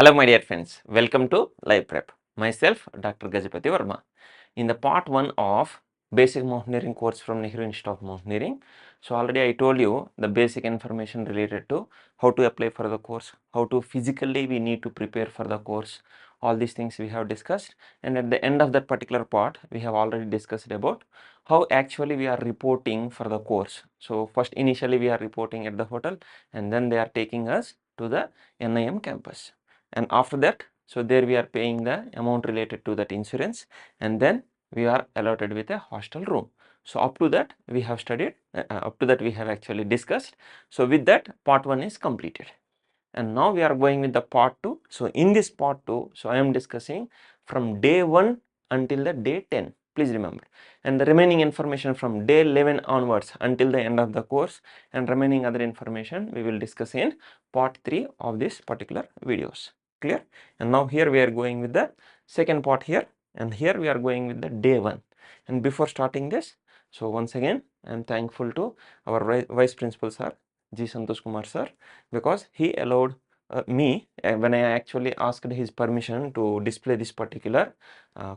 Hello my dear friends, welcome to Live Prep. Myself Dr. Gajapati Varma. In the part 1 of basic mountaineering course from Nehru Institute of Mountaineering. So already I told you the basic information related to how to apply for the course, how to physically we need to prepare for the course. All these things we have discussed, and at the end of that particular part we have already discussed about how actually we are reporting for the course. So first initially we are reporting at the hotel, and then they are taking us to the NIM campus, and after that, so there we are paying the amount related to that insurance, and then we are allotted with a hostel room. So up to that we have studied, up to that we have actually discussed. So with that, part 1 is completed, and now we are going with the part 2. So in this part 2, so I am discussing from day 1 until the day 10, please remember, and the remaining information from day 11 onwards until the end of the course, and remaining other information we will discuss in part 3 of this particular videos. Clear? And now here we are going with the second part here, and here we are going with the day 1. And before starting this, so once again I am thankful to our vice principal sir, G Santosh Kumar sir, because he allowed me, when I actually asked his permission to display this particular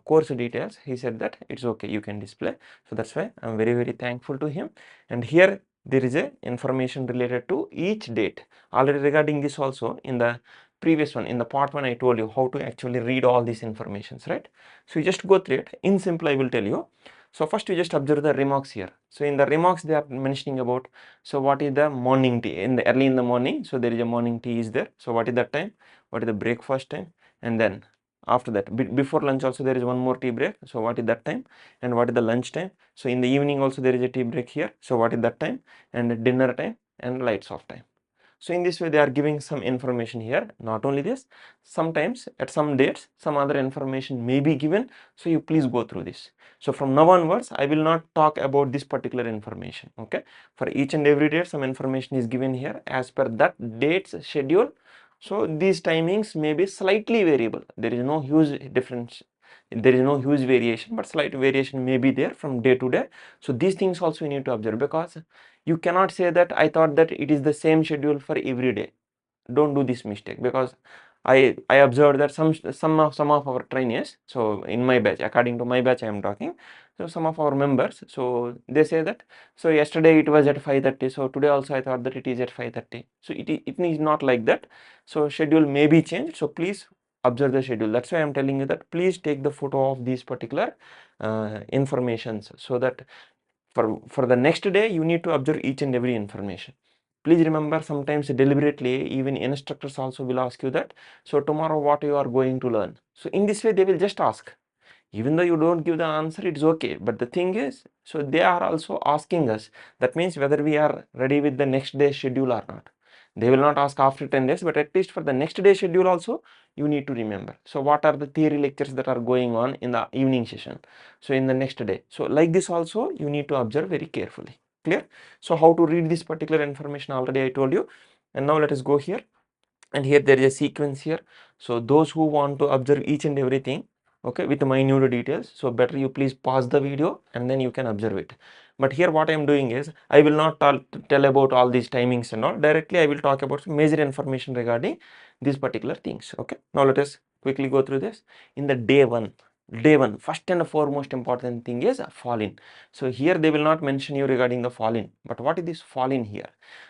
course details, he said that it's okay, you can display. So that's why I'm very thankful to him. And here there is a information related to each date. Already regarding this also, in the previous one, in the part 1, I told you how to actually read all these informations, right? So you just go through it. In simple, I will tell you. So first you just observe the remarks here. So in the remarks they are mentioning about, so what is the morning tea in the early in the morning? So there is a morning tea is there. So what is that time? What is the breakfast time? And then after that, before lunch also there is one more tea break. So what is that time? And what is the lunch time? So in the evening also there is a tea break here. So what is that time? And dinner time and lights off time. So in this way they are giving some information here. Not only this, sometimes at some dates some other information may be given, so you please go through this. So from now onwards I will not talk about this particular information, okay? For each and every date some information is given here as per that date's schedule. So these timings may be slightly variable, there is no huge difference, there is no huge variation, but slight variation may be there from day to day. So these things also you need to observe, because you cannot say that I thought that it is the same schedule for every day. Don't do this mistake, because I observed that some of our trainees, so in my batch, according to my batch I am talking, so some of our members, so they say that, so yesterday it was at 5:30, so today also I thought that it is at 5:30. So it is not like that. So schedule may be changed, so please observe the schedule. That's why I am telling you that please take the photo of these particular informations, so that for the next day you need to observe each and every information. Please remember, sometimes deliberately even instructors also will ask you that, so tomorrow what you are going to learn. So in this way they will just ask, even though you don't give the answer, it's okay, but the thing is, so they are also asking us, that means whether we are ready with the next day schedule or not. They will not ask after 10 days, but at least for the next day schedule also you need to remember. So what are the theory lectures that are going on in the evening session, so in the next day. So like this also you need to observe very carefully. Clear? So how to read this particular information already I told you. And now let us go here, and here there is a sequence here. So those who want to observe each and everything, okay, with minute details, so better you please pause the video and then you can observe it. But here what I am doing is, I will not tell about all these timings and all. Directly I will talk about some major information regarding these particular things. Okay, now let us quickly go through this. In the day 1, first and foremost important thing is fall in. So here they will not mention you regarding the fall in, but what is this fall in here?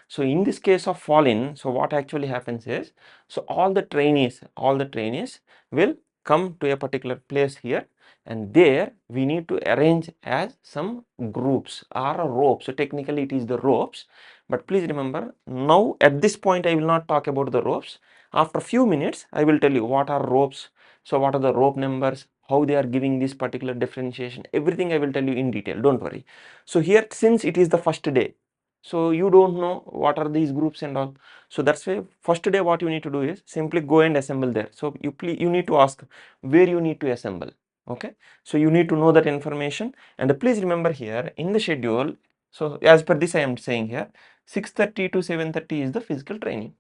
So in this case of fall in, so what actually happens is, so all the trainees will come to a particular place here, and there we need to arrange as some groups or ropes. So technically it is the ropes, but please remember, now at this point I will not talk about the ropes. After few minutes I will tell you what are ropes, so what are the rope numbers, how they are giving this particular differentiation, everything I will tell you in detail, don't worry. So here, since it is the first day, so you don't know what are these groups and all. So that's why first day what you need to do is simply go and assemble there. So you need to ask where you need to assemble. Okay, so you need to know that information. And please remember here in the schedule, so as per this I am saying here, 6:30 to 7:30 is the physical training.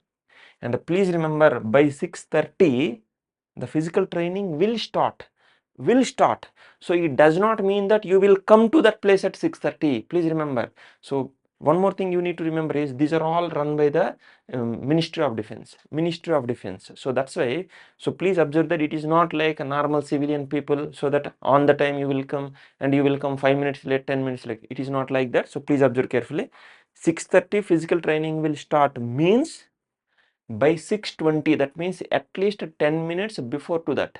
And please remember, by 6:30 the physical training will start. So it does not mean that you will come to that place at 6:30. Please remember. So One more thing you need to remember is these are all run by the Ministry of Defense. So that's why, so please observe that it is not like a normal civilian people, so that on the time you will come and you will come 5 minutes late, 10 minutes late. It is not like that. So please observe carefully. 6:30 physical training will start means by 6:20, that means at least 10 minutes before to that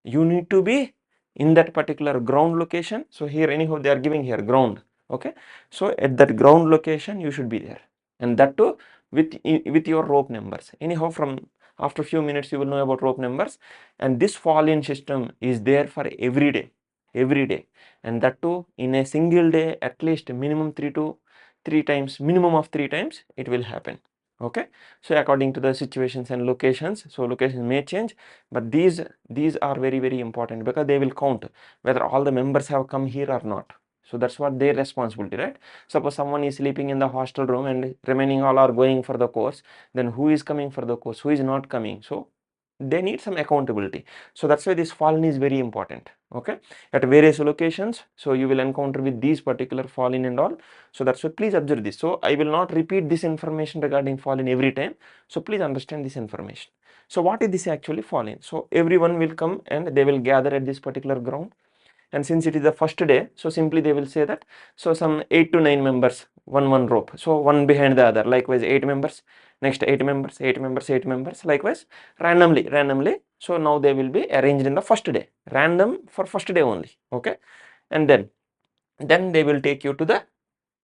you need to be in that particular ground location. So here anyhow they are giving here ground, okay. So at that ground location you should be there, and that too with your rope numbers. Anyhow, from after few minutes you will know about rope numbers, and this fall-in system is there for every day, and that too in a single day at least minimum 3 times, minimum of 3 times it will happen, okay. So according to the situations and locations, so locations may change, but these are very important, because they will count whether all the members have come here or not. So that's what their responsibility, right? Suppose someone is sleeping in the hostel room and remaining all are going for the course, then who is coming for the course, who is not coming? So they need some accountability. So that's why this fall-in is very important, okay, at various locations. So you will encounter with these particular fall-in and all. So that's why please observe this. So I will not repeat this information regarding fall-in every time, so please understand this information. So what is this actually fall-in? So everyone will come and they will gather at this particular ground, and since it is the first day, so simply they will say that, so some 8 to 9 members, one rope, so one behind the other, likewise 8 members, next 8 members, 8 members, 8 members, likewise randomly. So now they will be arranged in the first day, random for first day only, okay. And then they will take you to the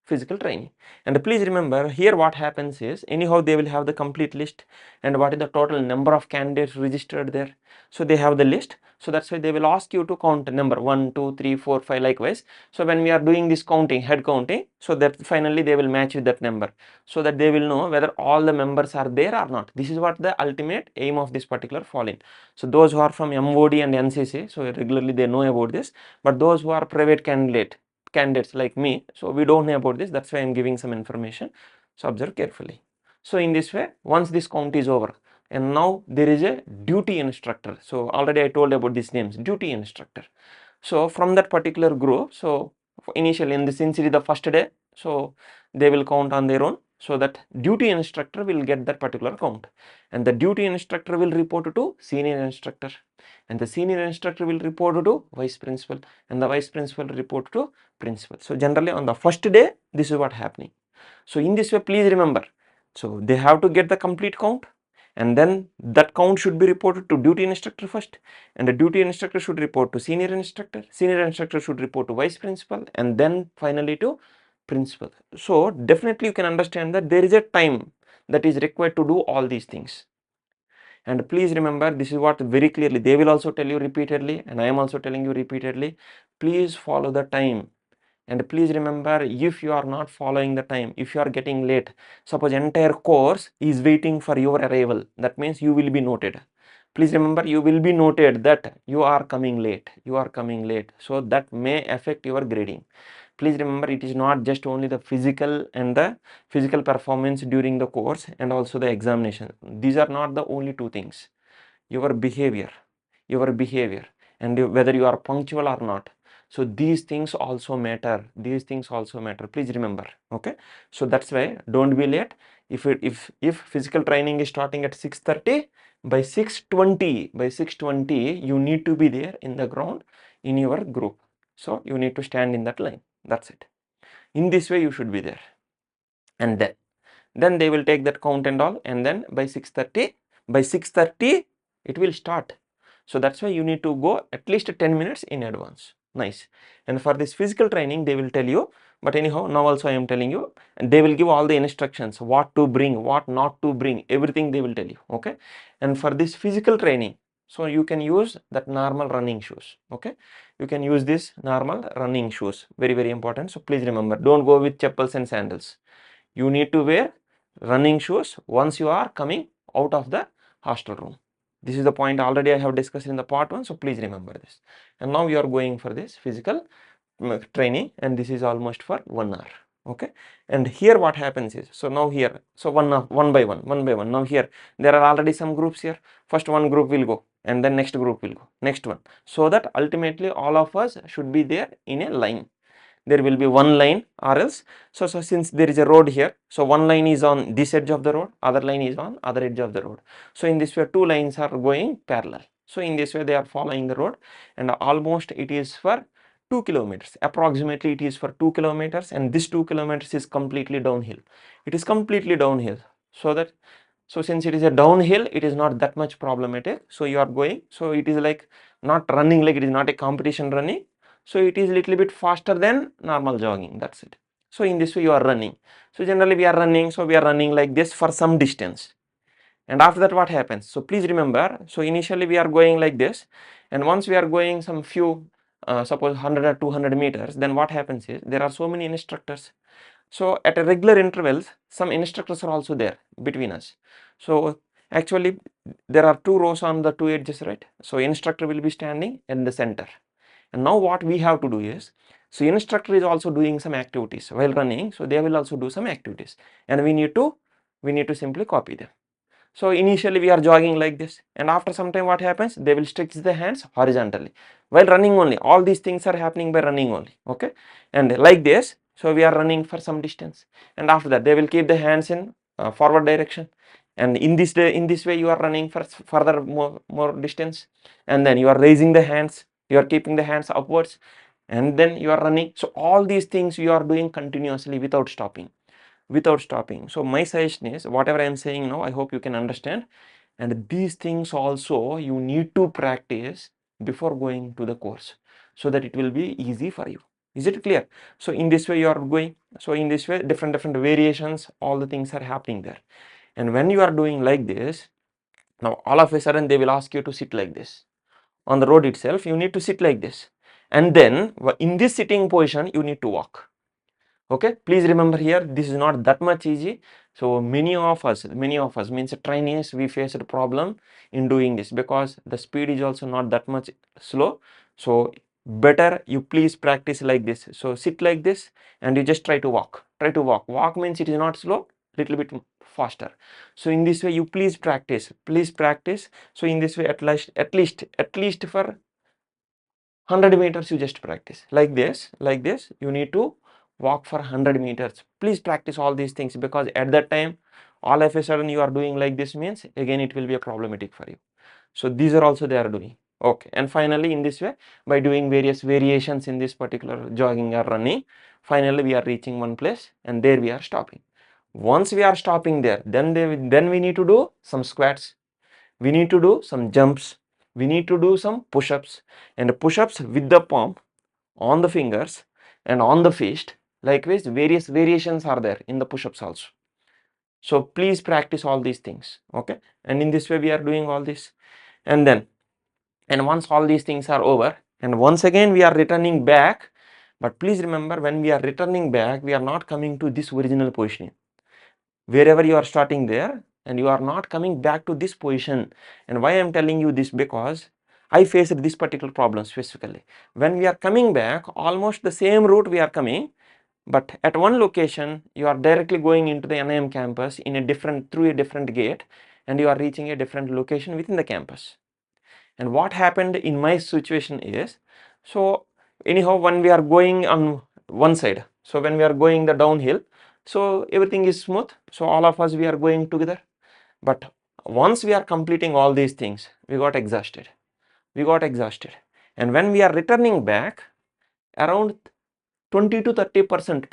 physical training. And please remember here what happens is, anyhow they will have the complete list and what is the total number of candidates registered there. So they have the list, so that's why they will ask you to count number 1 2 3 4 5 likewise. So when we are doing this counting, head counting, so that finally they will match with that number, so that they will know whether all the members are there or not. This is what the ultimate aim of this particular fall-in. So those who are from MOD and NCC, so regularly they know about this, but those who are private candidates like me, so we don't know about this, that's why I'm giving some information. So observe carefully. So in this way, once this count is over, and now there is a duty instructor. So already I told about these names, duty instructor. So from that particular group, so initially in the since it is the first day, so they will count on their own, so that duty instructor will get that particular count, and the duty instructor will report to senior instructor, and the senior instructor will report to vice principal, and the vice principal report to principal. So generally on the first day this is what happening. So in this way, please remember, so they have to get the complete count, and then that count should be reported to duty instructor first, and the duty instructor should report to senior instructor should report to vice principal, and then finally to principal. So definitely you can understand that there is a time that is required to do all these things. And please remember, this is what very clearly they will also tell you repeatedly, and I am also telling you repeatedly, please follow the time. And please remember, if you are not following the time, if you are getting late, suppose entire course is waiting for your arrival, that means you will be noted. Please remember, you will be noted that you are coming late, so that may affect your grading. Please remember, it is not just only the physical and the physical performance during the course and also the examination. These are not the only two things. Your behavior, and whether you are punctual or not. So these things also matter, please remember, okay. So that's why don't be late. If physical training is starting at 6:30, by 6:20 you need to be there in the ground in your group. So you need to stand in that line, that's it. In this way you should be there, and then they will take that count and all, and then by 6:30 it will start. So that's why you need to go at least 10 minutes in advance. Nice. And for this physical training they will tell you, but anyhow now also I am telling you, and they will give all the instructions, what to bring, what not to bring, everything they will tell you, okay. And for this physical training, so you can use that normal running shoes, okay. You can use this normal running shoes, very important. So please remember, don't go with chappals and sandals. You need to wear running shoes once you are coming out of the hostel room. This is the point already I have discussed in the part 1, so please remember this. And now you are going for this physical training, and this is almost for 1 hour, okay. And here what happens is, so now here, so one by one, now here there are already some groups here. First one group will go, and then next group will go, next one, so that ultimately all of us should be there in a line. there will be one line, or else, so since there is a road here, so one line is on this edge of the road, other line is on other edge of the road. So in this way two lines are going parallel. So in this way they are following the road, and almost it is for 2 kilometers, approximately it is for 2 kilometers, and this 2 kilometers is completely downhill. It is completely downhill. So that, so since it is a downhill, it is not that much problematic. So you are going, so it is like not running, like it is not a competition running. So it is little bit faster than normal jogging, that's it. So in this way you are running. So generally we are running, so we are running like this for some distance. And after that what happens? So please remember, so initially we are going like this, and once we are going some few, suppose 100 or 200 meters, then what happens is there are so many instructors. So at a regular intervals, some instructors are also there between us. So actually there are two rows on the two edges, right? So instructor will be standing in the center. And now what we have to do is, so instructor is also doing some activities while running, so they will also do some activities, and we need to simply copy them. So initially we are jogging like this, and after some time what happens? They will stretch the hands horizontally while running only. All these things are happening by running only, okay? And like this, so we are running for some distance, and after that they will keep the hands in forward direction, and in this way you are running for further more distance, and then you are raising the hands, you are keeping the hands upwards, and then you are running. So all these things you are doing continuously without stopping, without stopping. So my suggestion is, whatever I am saying now, I hope you can understand, and these things also you need to practice before going to the course, so that it will be easy for you. Is it clear? So in this way you are going, so in this way different variations, all the things are happening there. And when you are doing like this, now all of a sudden they will ask you to sit like this. On the road itself you need to sit like this, and then in this sitting position you need to walk. Okay, please remember here, this is not that much easy. So many of us means trainees, we faced a problem in doing this, because the speed is also not that much slow. So better you please practice like this. So sit like this, and you just try to walk, walk means it is not slow, little bit faster. So in this way you please practice, so in this way at least for 100 meters you just practice like this, you need to walk for 100 meters. Please practice all these things, because at that time all of a sudden you are doing like this means again it will be a problematic for you. So these are also they are doing. Okay, and finally in this way, by doing various variations in this particular jogging or running, finally we are reaching one place, and there we are stopping. Once we are stopping there, then we need to do some squats, we need to do some jumps, we need to do some push-ups, and push-ups with the palm on the fingers and on the fist. Likewise various variations are there in the push-ups also. So please practice all these things. Okay, and in this way we are doing all this, and then, and once all these things are over, and once again we are returning back. But please remember, when we are returning back, we are not coming to this original position. Wherever you are starting there, and you are not coming back to this position. And why I am telling you this? Because I faced this particular problem specifically. When we are coming back, almost the same route we are coming, but at one location you are directly going into the NIM campus in a different, through a different gate, and you are reaching a different location within the campus. And what happened in my situation is, so anyhow when we are going on one side, so when we are going the downhill, so everything is smooth, so all of us we are going together. But once we are completing all these things, we got exhausted, and when we are returning back, around 20 to 30%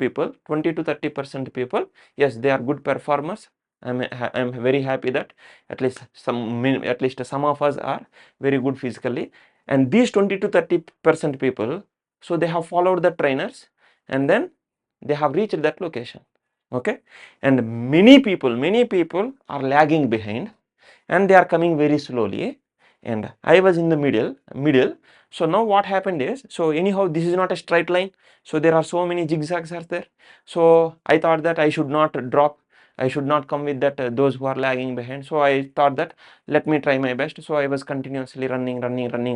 people, yes, they are good performers. I'm very happy that at least some of us are very good physically, and these 20 to 30% people, so they have followed the trainers, and then they have reached that location. Okay, and many people are lagging behind, and they are coming very slowly, and I was in the middle. So now what happened is, so anyhow this is not a straight line, so there are so many zigzags are there. So I thought that I should not drop, I should not come with that those who are lagging behind. So I thought that let me try my best. So I was continuously running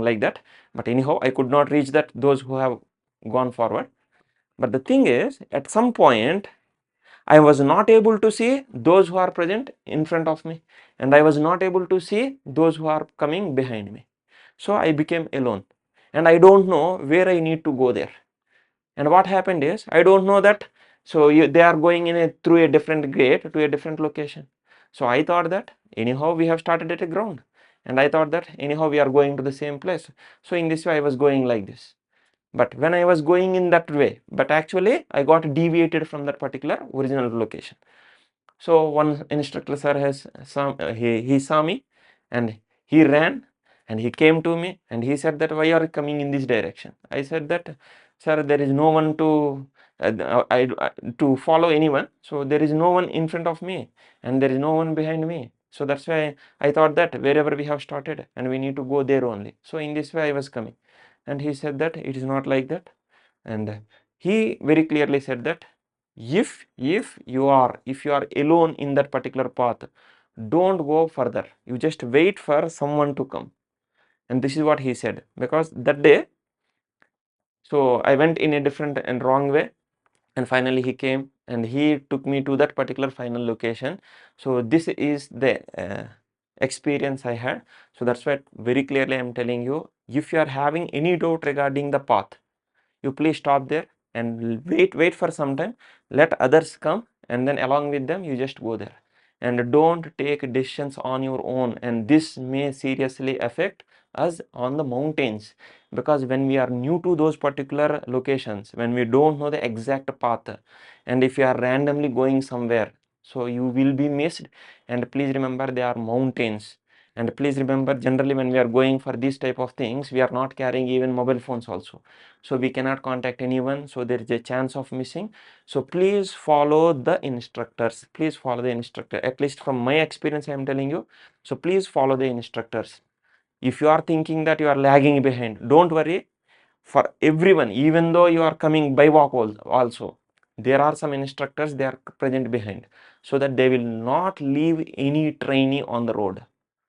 like that, but anyhow I could not reach that those who have gone forward. But the thing is, at some point I was not able to see those who are present in front of me, and I was not able to see those who are coming behind me. So I became alone, and I don't know where I need to go there. And what happened is, I don't know that, so they are going through a different gate to a different location. So I thought that anyhow we have started at a ground, and I thought that anyhow we are going to the same place. So in this way I was going like this. But when I was going in that way, but actually I got deviated from that particular original location. So one instructor sir has he saw me, and he ran, and he came to me, and he said that, why are you coming in this direction? I said that, sir, there is no one to to follow anyone, so there is no one in front of me and there is no one behind me. So that's why I thought that wherever we have started and we need to go there only. So in this way I was coming. And he said that it is not like that. And he very clearly said that if you are alone in that particular path, don't go further, you just wait for someone to come. And this is what he said, because that day, so I went in a different and wrong way, and finally he came and he took me to that particular final location. So this is the experience I had. So that's why very clearly I'm telling you, if you are having any doubt regarding the path, you please stop there and wait for some time, let others come, and then along with them you just go there. And don't take decisions on your own, and this may seriously affect us on the mountains, because when we are new to those particular locations, when we don't know the exact path, and if you are randomly going somewhere, so you will be missed. And please remember, they are mountains. And please remember, generally when we are going for these type of things, we are not carrying even mobile phones also, so we cannot contact anyone, so there is a chance of missing. So please follow the instructors, please follow the instructor, at least from my experience I am telling you. So please follow the instructors. If you are thinking that you are lagging behind, don't worry. For everyone, even though you are coming by walk also, there are some instructors, they are present behind, so that they will not leave any trainee on the road.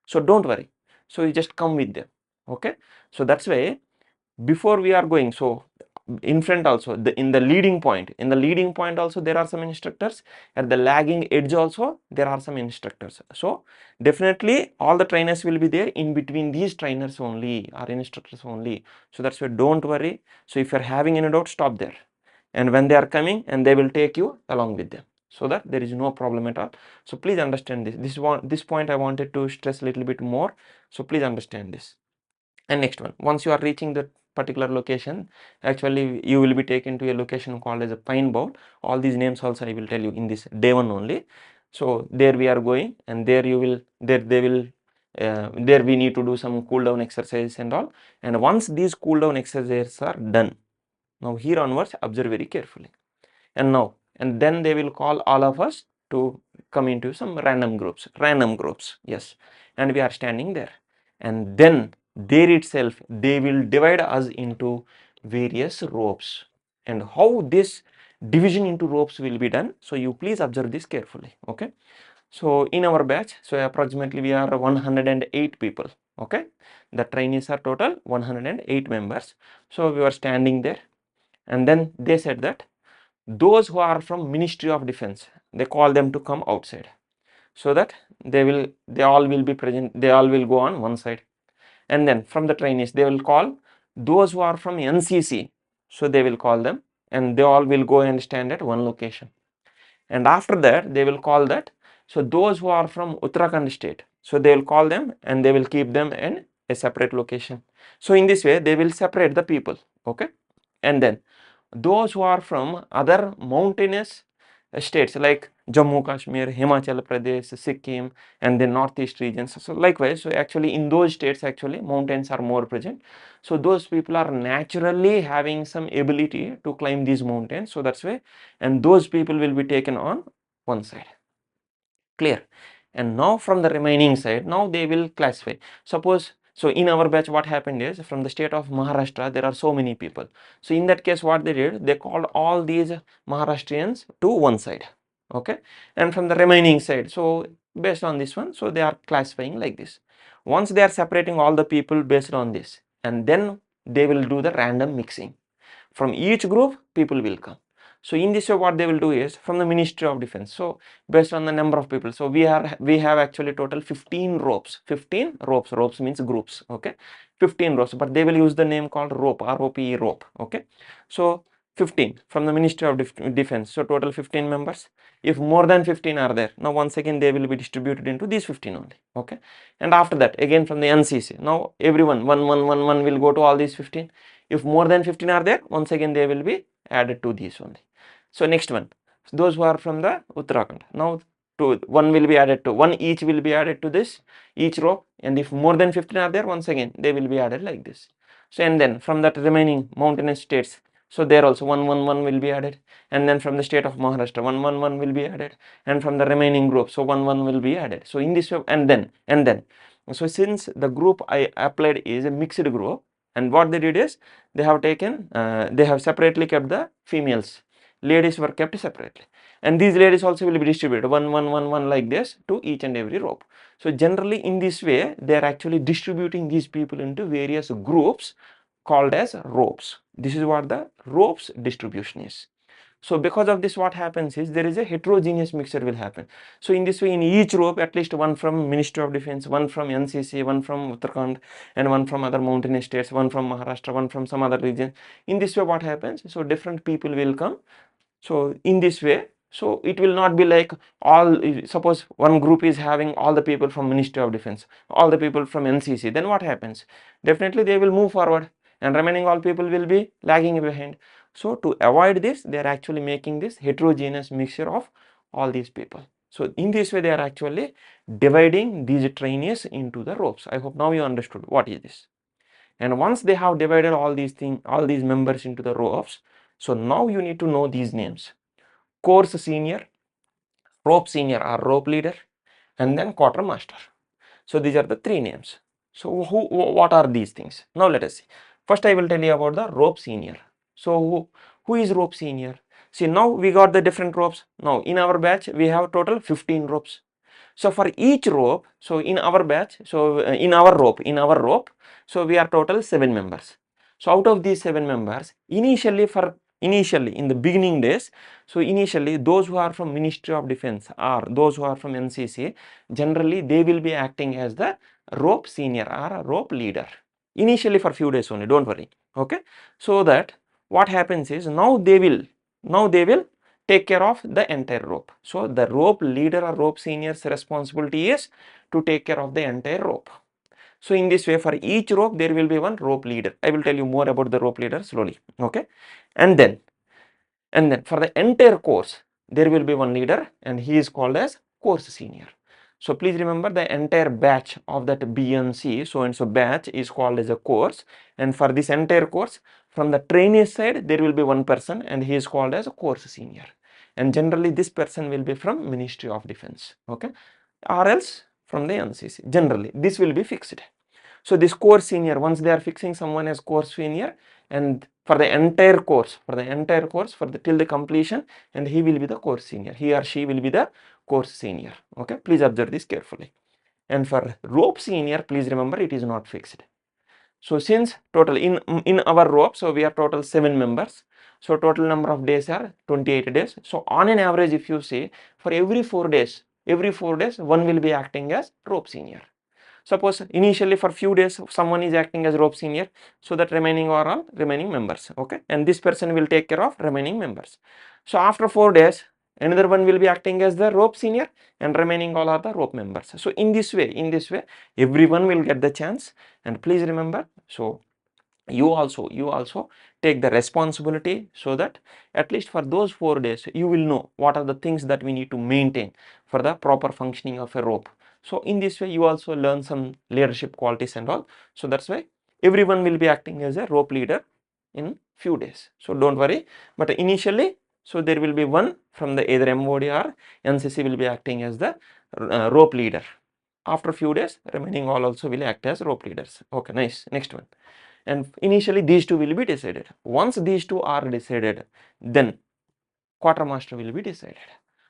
So don't worry, so you just come with them. Okay, so that's why before we are going, so in front also, in the leading point also there are some instructors, at the lagging edge also there are some instructors. So definitely all the trainers will be there in between these trainers only, or instructors only. So that's why don't worry. So if you're having any doubt, stop there, and when they are coming, and they will take you along with them, so that there is no problem at all. So please understand this point I wanted to stress a little bit more. So please understand this. And next one, once you are reaching that particular location, actually you will be taken to a location called as a pine bowl. All these names also I will tell you in this day one only. So there we are going, and there you will, there they will, there we need to do some cool down exercises and all. And once these cool down exercises are done, now here onwards observe very carefully. And then they will call all of us to come into some random groups, yes. And we are standing there, and then there itself they will divide us into various ropes. And how this division into ropes will be done, so you please observe this carefully. Okay, so in our batch, so approximately we are 108 people. Okay, the trainees are total 108 members. So we were standing there, and then they said that those who are from Ministry of Defense, they call them to come outside, so that they all will be present, they all will go on one side. And then from the trainees, they will call those who are from NCC, so they will call them, and they all will go and stand at one location. And after that they will call that, so those who are from Uttarakhand state, so they will call them, and they will keep them in a separate location. So in this way they will separate the people. Okay, and then those who are from other mountainous states like Jammu Kashmir, Himachal Pradesh, Sikkim, and the northeast regions, so likewise, so actually in those states actually mountains are more present. So those people are naturally having some ability to climb these mountains, so that's why, and those people will be taken on one side. Clear? And now from the remaining side, now they will classify. Suppose, so in our batch what happened is, from the state of Maharashtra there are so many people. So in that case what they did, they called all these Maharashtrians to one side. Okay, and from the remaining side, so based on this one, so they are classifying like this. Once they are separating all the people based on this, and then they will do the random mixing. From each group people will come. So in this way what they will do is, from the Ministry of Defense, so based on the number of people, so we have actually total 15 ropes. 15 ropes means groups. Okay, 15 ropes, but they will use the name called rope, ROPE, rope. Okay, so 15 from the Ministry of Defense. So total 15 members. If more than 15 are there, now once again they will be distributed into these 15 only. Okay. And after that, again from the NCC, now everyone one will go to all these 15. If more than 15 are there, once again they will be added to these only. So next one, those who are from the Uttarakhand, now one will be added to one, each will be added to this each row, and if more than 15 are there, once again they will be added like this. So and then from that remaining mountainous states, so there also one will be added, and then from the state of Maharashtra one will be added, and from the remaining group, so one will be added. So in this way, and then so since the group I applied is a mixed group, and what they did is they have taken they have separately kept the females, ladies were kept separately, and these ladies also will be distributed one like this to each and every rope. So generally in this way they are actually distributing these people into various groups called as ropes. This is what the ropes distribution is. So because of this, what happens is there is a heterogeneous mixture will happen. So in this way, in each rope, at least one from Ministry of Defense, one from NCC, one from Uttarakhand, and one from other mountainous states, one from Maharashtra, one from some other region. In this way, what happens? So different people will come. So in this way, so it will not be like all, suppose one group is having all the people from Ministry of Defense, all the people from NCC, then what happens? Definitely they will move forward and remaining all people will be lagging behind. So to avoid this, they are actually making this heterogeneous mixture of all these people. So in this way, they are actually dividing these trainees into the ropes. I hope now you understood what is this. And once they have divided all these things, all these members into the ropes, so now you need to know these names: course senior, rope senior or rope leader, and then quartermaster. So these are the three names. So what are these things? Now let us see. First I will tell you about the rope senior. So who is rope senior? See, now we got the different ropes. Now in our batch we have total 15 ropes. So for each rope, so in our batch, so in our rope, so we are total 7 members. So out of these 7 members, initially in the beginning days, so initially those who are from Ministry of Defense or those who are from NCC, generally they will be acting as the rope senior or a rope leader. Initially for few days only, don't worry. Okay. So that what happens is now they will take care of the entire rope. So the rope leader or rope senior's responsibility is to take care of the entire rope. So in this way, for each rope there will be one rope leader. I will tell you more about the rope leader slowly. Okay. And then for the entire course there will be one leader and he is called as course senior. So please remember the entire batch of that BNC, so and so batch is called as a course, and for this entire course from the trainee side there will be one person and he is called as a course senior, and generally this person will be from Ministry of Defense, okay, or else from the NCC. Generally this will be fixed. So this course senior, once they are fixing someone as course senior, and for the entire course, till the completion, and he will be the course senior, he or she will be the course senior. Okay, please observe this carefully. And for rope senior, please remember it is not fixed. So since total in our rope, so we are total 7 members. So total number of days are 28 days. So on an average, if you see, for every 4 days, one will be acting as rope senior. Suppose initially for few days someone is acting as rope senior, so that remaining are all remaining members, okay, and this person will take care of remaining members. So after 4 days another one will be acting as the rope senior and remaining all are the rope members. So in this way everyone will get the chance. And please remember, so you also take the responsibility, so that at least for those 4 days you will know what are the things that we need to maintain for the proper functioning of a rope. So in this way you also learn some leadership qualities and all. So that's why everyone will be acting as a rope leader in few days. So don't worry, but initially, so there will be one from the either MOD or NCC will be acting as the rope leader. After few days remaining all also will act as rope leaders. Okay, nice. Next one. And initially these two will be decided. Once these two are decided, then quartermaster will be decided.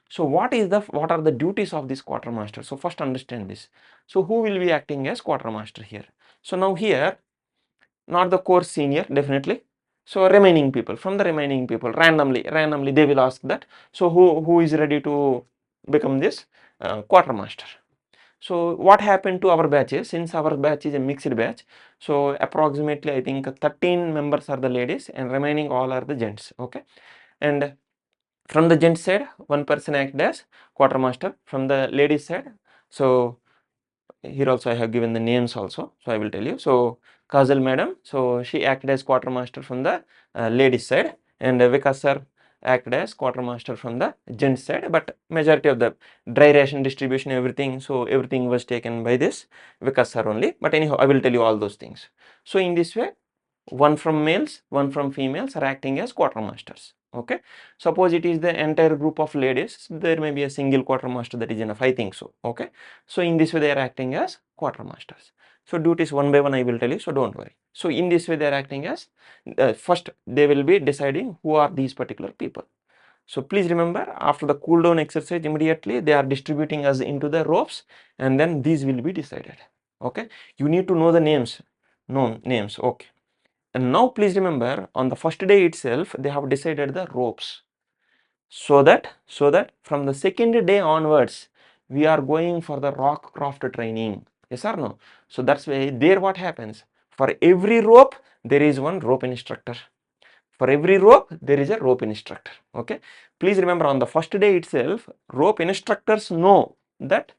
So what are the duties of this quartermaster? So first understand this. So who will be acting as quartermaster here? So now here, not the course senior, definitely. So remaining people, from the remaining people, randomly they will ask that. So who is ready to become this quartermaster? So what happened to our batches? Since our batch is a mixed batch, so approximately I think 13 members are the ladies and remaining all are the gents. Okay, and from the gent side, one person acted as quartermaster. From the ladies side, so here also I have given the names also, so I will tell you. So Kajal madam, so she acted as quartermaster from the ladies side, and Vikas sir acted as quartermaster from the gents side, but majority of the dry ration distribution, everything, so everything was taken by this Vikas sir only. But anyhow, I will tell you all those things. So in this way, one from males, one from females are acting as quartermasters. Okay, suppose it is the entire group of ladies, there may be a single quartermaster, that is enough, I think so. Okay, so in this way they are acting as quartermasters. So duties one by one I will tell you, so don't worry. So in this way they are acting as, first they will be deciding who are these particular people. So please remember, after the cool down exercise, immediately they are distributing us into the ropes, and then these will be decided. Okay, you need to know the names, known names. Okay, and now please remember, on the first day itself they have decided the ropes, so that from the second day onwards we are going for the rock craft training. Yes or no? So that's why there what happens, for every rope there is one rope instructor. For every rope there is a rope instructor. Okay, please remember, on the first day itself rope instructors know that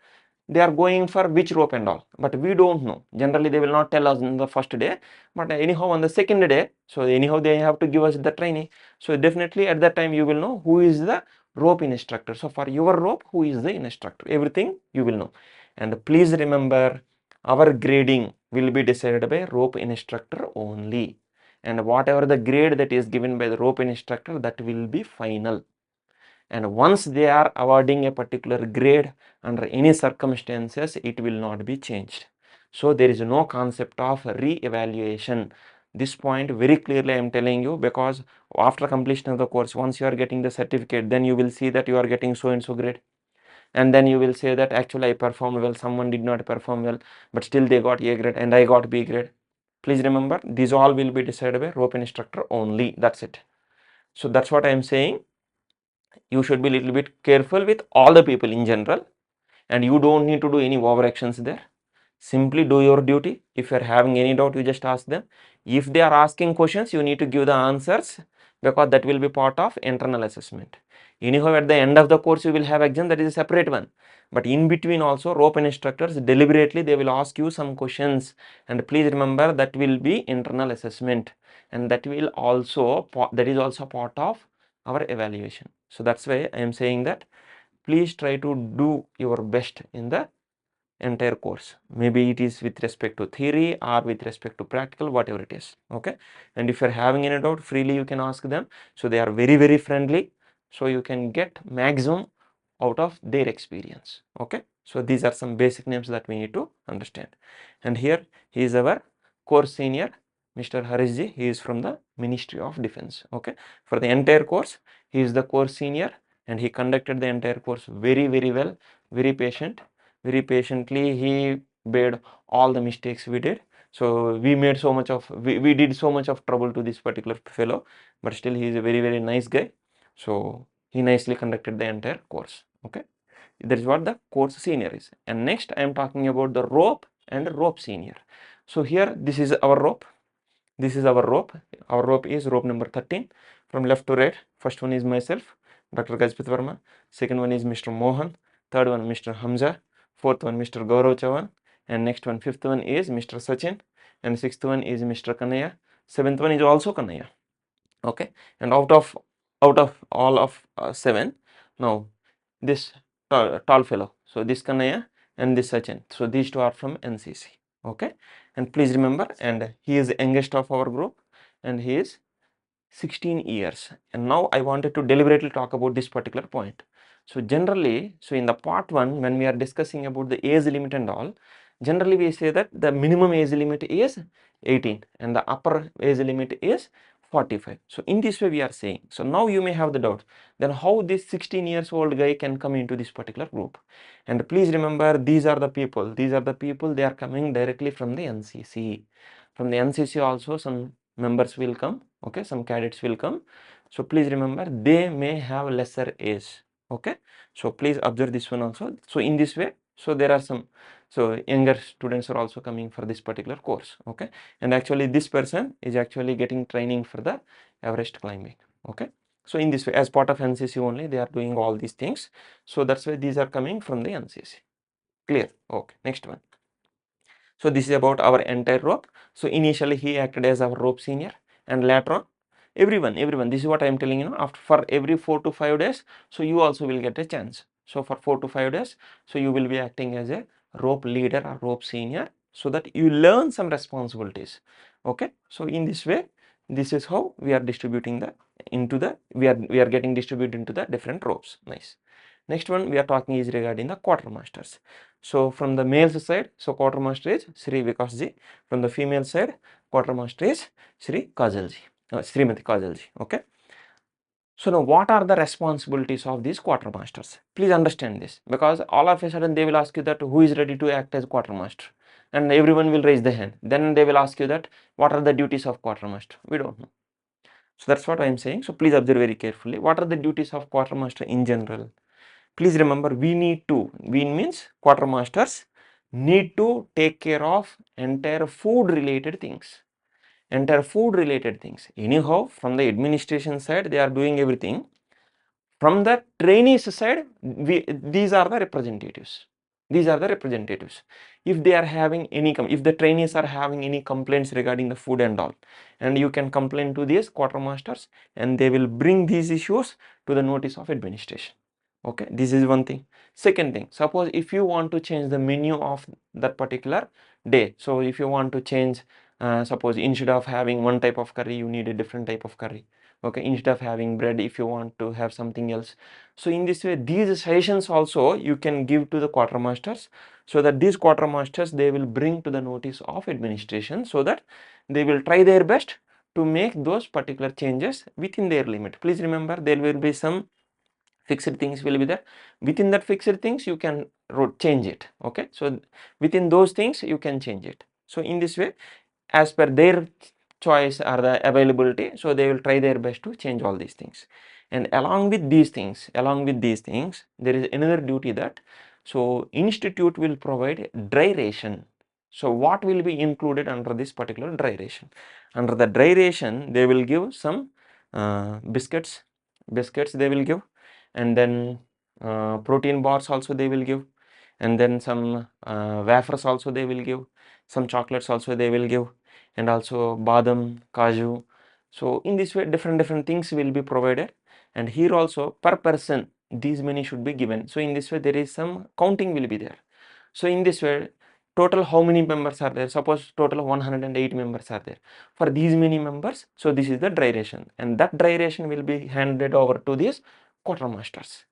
they are going for which rope and all, but we don't know. Generally they will not tell us in the first day, but anyhow on the second day, so anyhow they have to give us the training. So definitely at that time you will know who is the rope instructor. So for your rope, who is the instructor, everything you will know. And please remember, our grading will be decided by rope instructor only, and whatever the grade that is given by the rope instructor, that will be final. And once they are awarding a particular grade, under any circumstances it will not be changed. So there is no concept of re-evaluation. This point very clearly I am telling you, because after completion of the course, once you are getting the certificate, then you will see that you are getting so and so grade, and then you will say that actually I performed well, someone did not perform well, but still they got A grade and I got B grade. Please remember, these all will be decided by rope instructor only. That's it. So that's what I am saying. You should be little bit careful with all the people in general, and you don't need to do any overactions there. Simply do your duty. If you are having any doubt, you just ask them. If they are asking questions, you need to give the answers, because that will be part of internal assessment. Anyhow, at the end of the course you will have exam, that is a separate one, but in between also rope instructors deliberately they will ask you some questions, and please remember that will be internal assessment, and that will also that is also part of our evaluation. So that's why I am saying that please try to do your best in the entire course. Maybe it is with respect to theory or with respect to practical, whatever it is. Okay, and if you are having any doubt, freely you can ask them. So they are very, very friendly, so you can get maximum out of their experience. Okay, so these are some basic names that we need to understand. And here he is our course senior, Mr. Harishji. He is from the Ministry of Defense. Okay, for the entire course he is the course senior, and he conducted the entire course very, very well, very patient, very patiently. He bared all the mistakes we did. So we made so much of, we did so much of trouble to this particular fellow, but still he is a very, very nice guy. So he nicely conducted the entire course. Okay, that is what the course senior is. And next I am talking about the rope and rope senior. So here this is our rope, this is our rope. Our rope is rope number 13 from left to right. First one is myself, Dr. Gajapati Varma. Second one is Mr. Mohan. Third one Mr. Hamza. Fourth one Mr. Gaurav Chavan. And next one, fifth one is Mr. Sachin. And sixth one is Mr. Kanaya. Seventh one is also Kanaya. Okay, and out of all of seven, now this tall fellow, so this Kanaya and this Sachin, so these two are from NCC. Okay, and please remember, and he is the youngest of our group, and he is 16 years. And now I wanted to deliberately talk about this particular point. So generally, so in the part 1, when we are discussing about the age limit and all, generally we say that the minimum age limit is 18 and the upper age limit is 45. So in this way we are saying. So now you may have the doubt, then how this 16 years old guy can come into this particular group? And please remember, these are the people, they are coming directly from the NCC. From the NCC also some members will come. Okay, some cadets will come. So please remember, they may have lesser age. Okay, so please observe this one also. So in this way, So there are some, so younger students are also coming for this particular course, okay. And actually this person is actually getting training for the Everest climbing, okay. So in this way, as part of NCC only, they are doing all these things. So that's why these are coming from the NCC. Clear? Okay. Next one. So this is about our entire rope. So initially he acted as our rope senior, and later on everyone, this is what I am telling you, after for every 4 to 5 days, so you also will get a chance. So for 4 to 5 days, so you will be acting as a rope leader or rope senior, so that you learn some responsibilities, okay. So in this way, this is how we are distributing the into the we are getting distributed into the different ropes. Nice. Next one we are talking is regarding the quartermasters. So from the male's side, so quartermaster is Sri Vikasji. From the female side, quartermaster is Sri Kajalji, Srimati Kajalji. Okay. So now what are the responsibilities of these quartermasters? Please understand this, because all of a sudden they will ask you that who is ready to act as quartermaster, and everyone will raise the hand. Then they will ask you that what are the duties of quartermaster? We don't know. So that's what I am saying. So please observe very carefully. What are the duties of quartermaster in general? Please remember, we means quartermasters need to take care of entire food related things. Anyhow, from the administration side, they are doing everything. From the trainees side, these are the representatives. If they are having any, if the trainees are having any complaints regarding the food and all, and you can complain to these quartermasters, and they will bring these issues to the notice of administration. Okay, this is one thing. Second thing, suppose if you want to change the menu of that particular day, so if you want to change, suppose instead of having one type of curry, you need a different type of curry. Okay, instead of having bread, if you want to have something else. So in this way, these suggestions also you can give to the quartermasters, so that these quartermasters, they will bring to the notice of administration, so that they will try their best to make those particular changes within their limit. Please remember, there will be some fixed things will be there. Within that fixed things, you can change it. Okay, so within those things you can change it. So in this way, as per their choice or the availability, so they will try their best to change all these things. And along with these things, there is another duty that, so institute will provide dry ration. So what will be included under this particular dry ration? Under the dry ration, they will give some biscuits they will give, and then protein bars also they will give, and then some wafers also they will give, some chocolates also they will give, and also badam, kaju. So in this way, different things will be provided, and here also per person these many should be given. So in this way, there is some counting will be there. So in this way, total how many members are there? Suppose total 108 members are there. For these many members, so this is the dry ration, and that dry ration will be handed over to these quartermasters.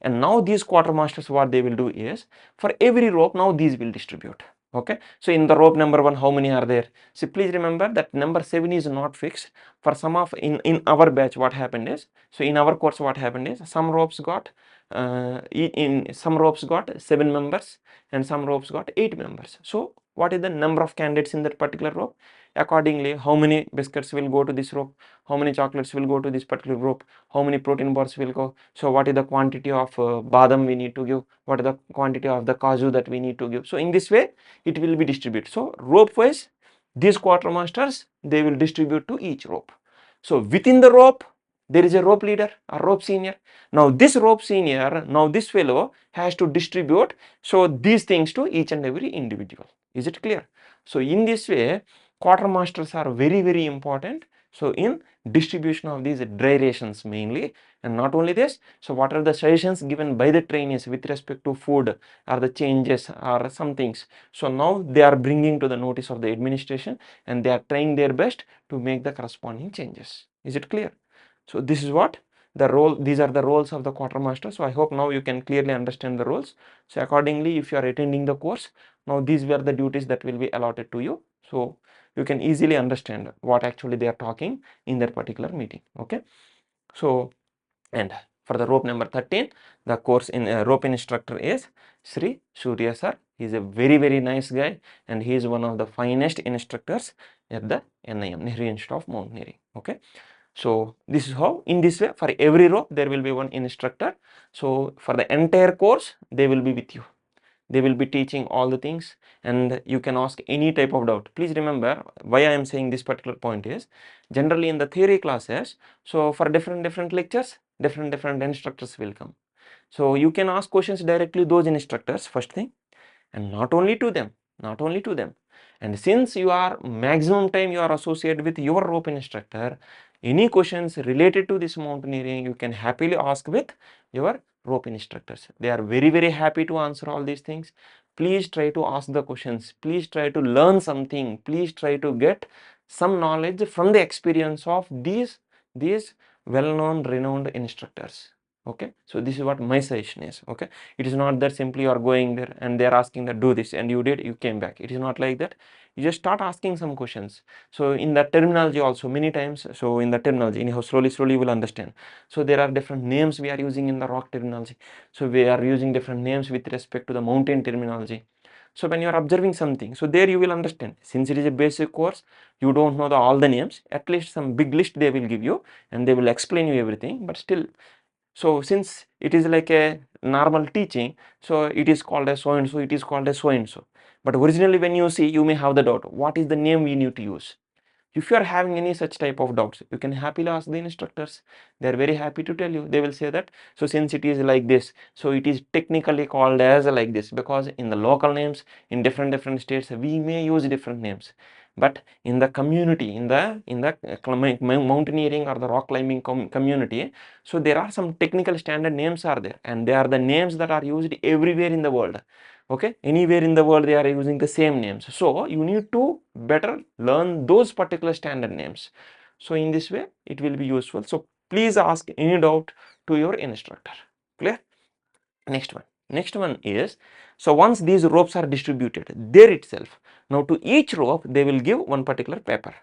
And now these quartermasters, what they will do is, for every rope, now these will distribute. Okay, so in the rope number 1, how many are there? So please remember that number 7 is not fixed. For some of in our batch, what happened is, so in our course, what happened is, some ropes got in some ropes got 7 members, and some ropes got 8 members. So what is the number of candidates in that particular rope? Accordingly, how many biscuits will go to this rope, how many chocolates will go to this particular rope, how many protein bars will go. So what is the quantity of badam we need to give, what is the quantity of the kaju that we need to give. So in this way, it will be distributed. So rope wise, these quartermasters, they will distribute to each rope. So within the rope, there is a rope leader, a rope senior. Now this rope senior, now this fellow has to distribute, so these things to each and every individual. Is it clear? So in this way, quartermasters are very important. So in distribution of these dry rations mainly, and not only this, so what are the suggestions given by the trainees with respect to food, or the changes, or some things, so now they are bringing to the notice of the administration, and they are trying their best to make the corresponding changes. Is it clear? So this is what the role, these are the roles of the quartermaster. So I hope now you can clearly understand the roles. So accordingly, if you are attending the course, now these were the duties that will be allotted to you. So you can easily understand what actually they are talking in that particular meeting. Okay, so and for the rope number 13, the course in rope instructor is Sri Surya sir. He is a very nice guy, and he is one of the finest instructors at the NIM, Nehru Institute of Mountaineering. Okay, so this is how, in this way, for every rope there will be one instructor. So for the entire course, they will be with you. they will be teaching all the things, and you can ask any type of doubt. Please remember why I am saying this particular point is, generally in the theory classes, so for different lectures, different instructors will come. So you can ask questions directly those instructors first thing, and not only to them, and since you are maximum time you are associated with your rope instructor, any questions related to this mountaineering you can happily ask with your rope instructors. They are very happy to answer all these things. Please try to ask the questions, please try to learn something, please try to get some knowledge from the experience of these well-known renowned instructors. Okay, so this is what my suggestion is. Okay, it is not that simply you are going there and they are asking that do this and you did, you came back. It is not like that. You just start asking some questions. So in the terminology also many times, so in the terminology anyhow, slowly you will understand. So there are different names we are using in the rock terminology, so we are using different names with respect to the mountain terminology. So when you are observing something, so there you will understand. Since it is a basic course, you don't know all the names, at least some big list they will give you and they will explain you everything, but still, so since it is like a normal teaching, so it is called as so and so, it is called as so and so. But originally when you see, you may have the doubt, what is the name we need to use? If you are having any such type of doubts, you can happily ask the instructors. They are very happy to tell you. They will say that, so since it is like this, so it is technically called as like this, because in the local names in different states we may use different names, but in the community, in the mountaineering or the rock climbing community, so there are some technical standard names are there, and they are the names that are used everywhere in the world. Okay, anywhere in the world they are using the same names, so you need to better learn those particular standard names. So in this way it will be useful. So please ask any doubt to your instructor. Clear? Next one is, so once these ropes are distributed there itself, now to each rope they will give one particular paper,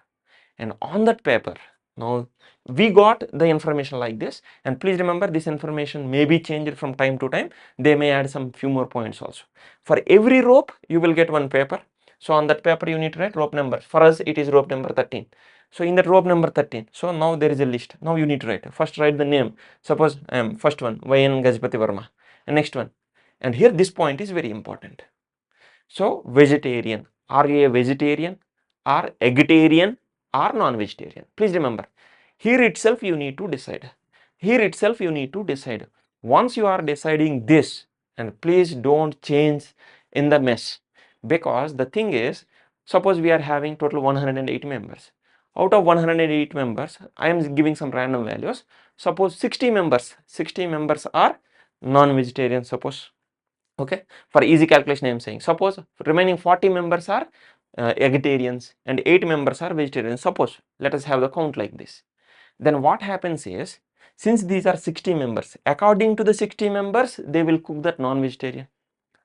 and on that paper, now we got the information like this, and please remember this information may be changed from time to time. They may add some few more points also. For every rope you will get one paper, so on that paper you need to write rope number. For us it is rope number 13. So in that rope number 13, so now there is a list. Now you need to write, first write the name. Suppose I am first one YN Gajapati Varma, and next one, and here this point is very important. So vegetarian, are you a vegetarian or vegetarian or non-vegetarian? Please remember, here itself you need to decide. Here itself you need to decide. Once you are deciding this, and please don't change in the mess, because the thing is, suppose we are having total 108 members. Out of 108 members, I am giving some random values. Suppose 60 members are non-vegetarian, suppose. Okay, for easy calculation I am saying, suppose remaining 40 members are vegetarians and 8 members are vegetarians. Suppose, let us have the count like this. Then what happens is, since these are 60 members, according to the 60 members they will cook that non-vegetarian.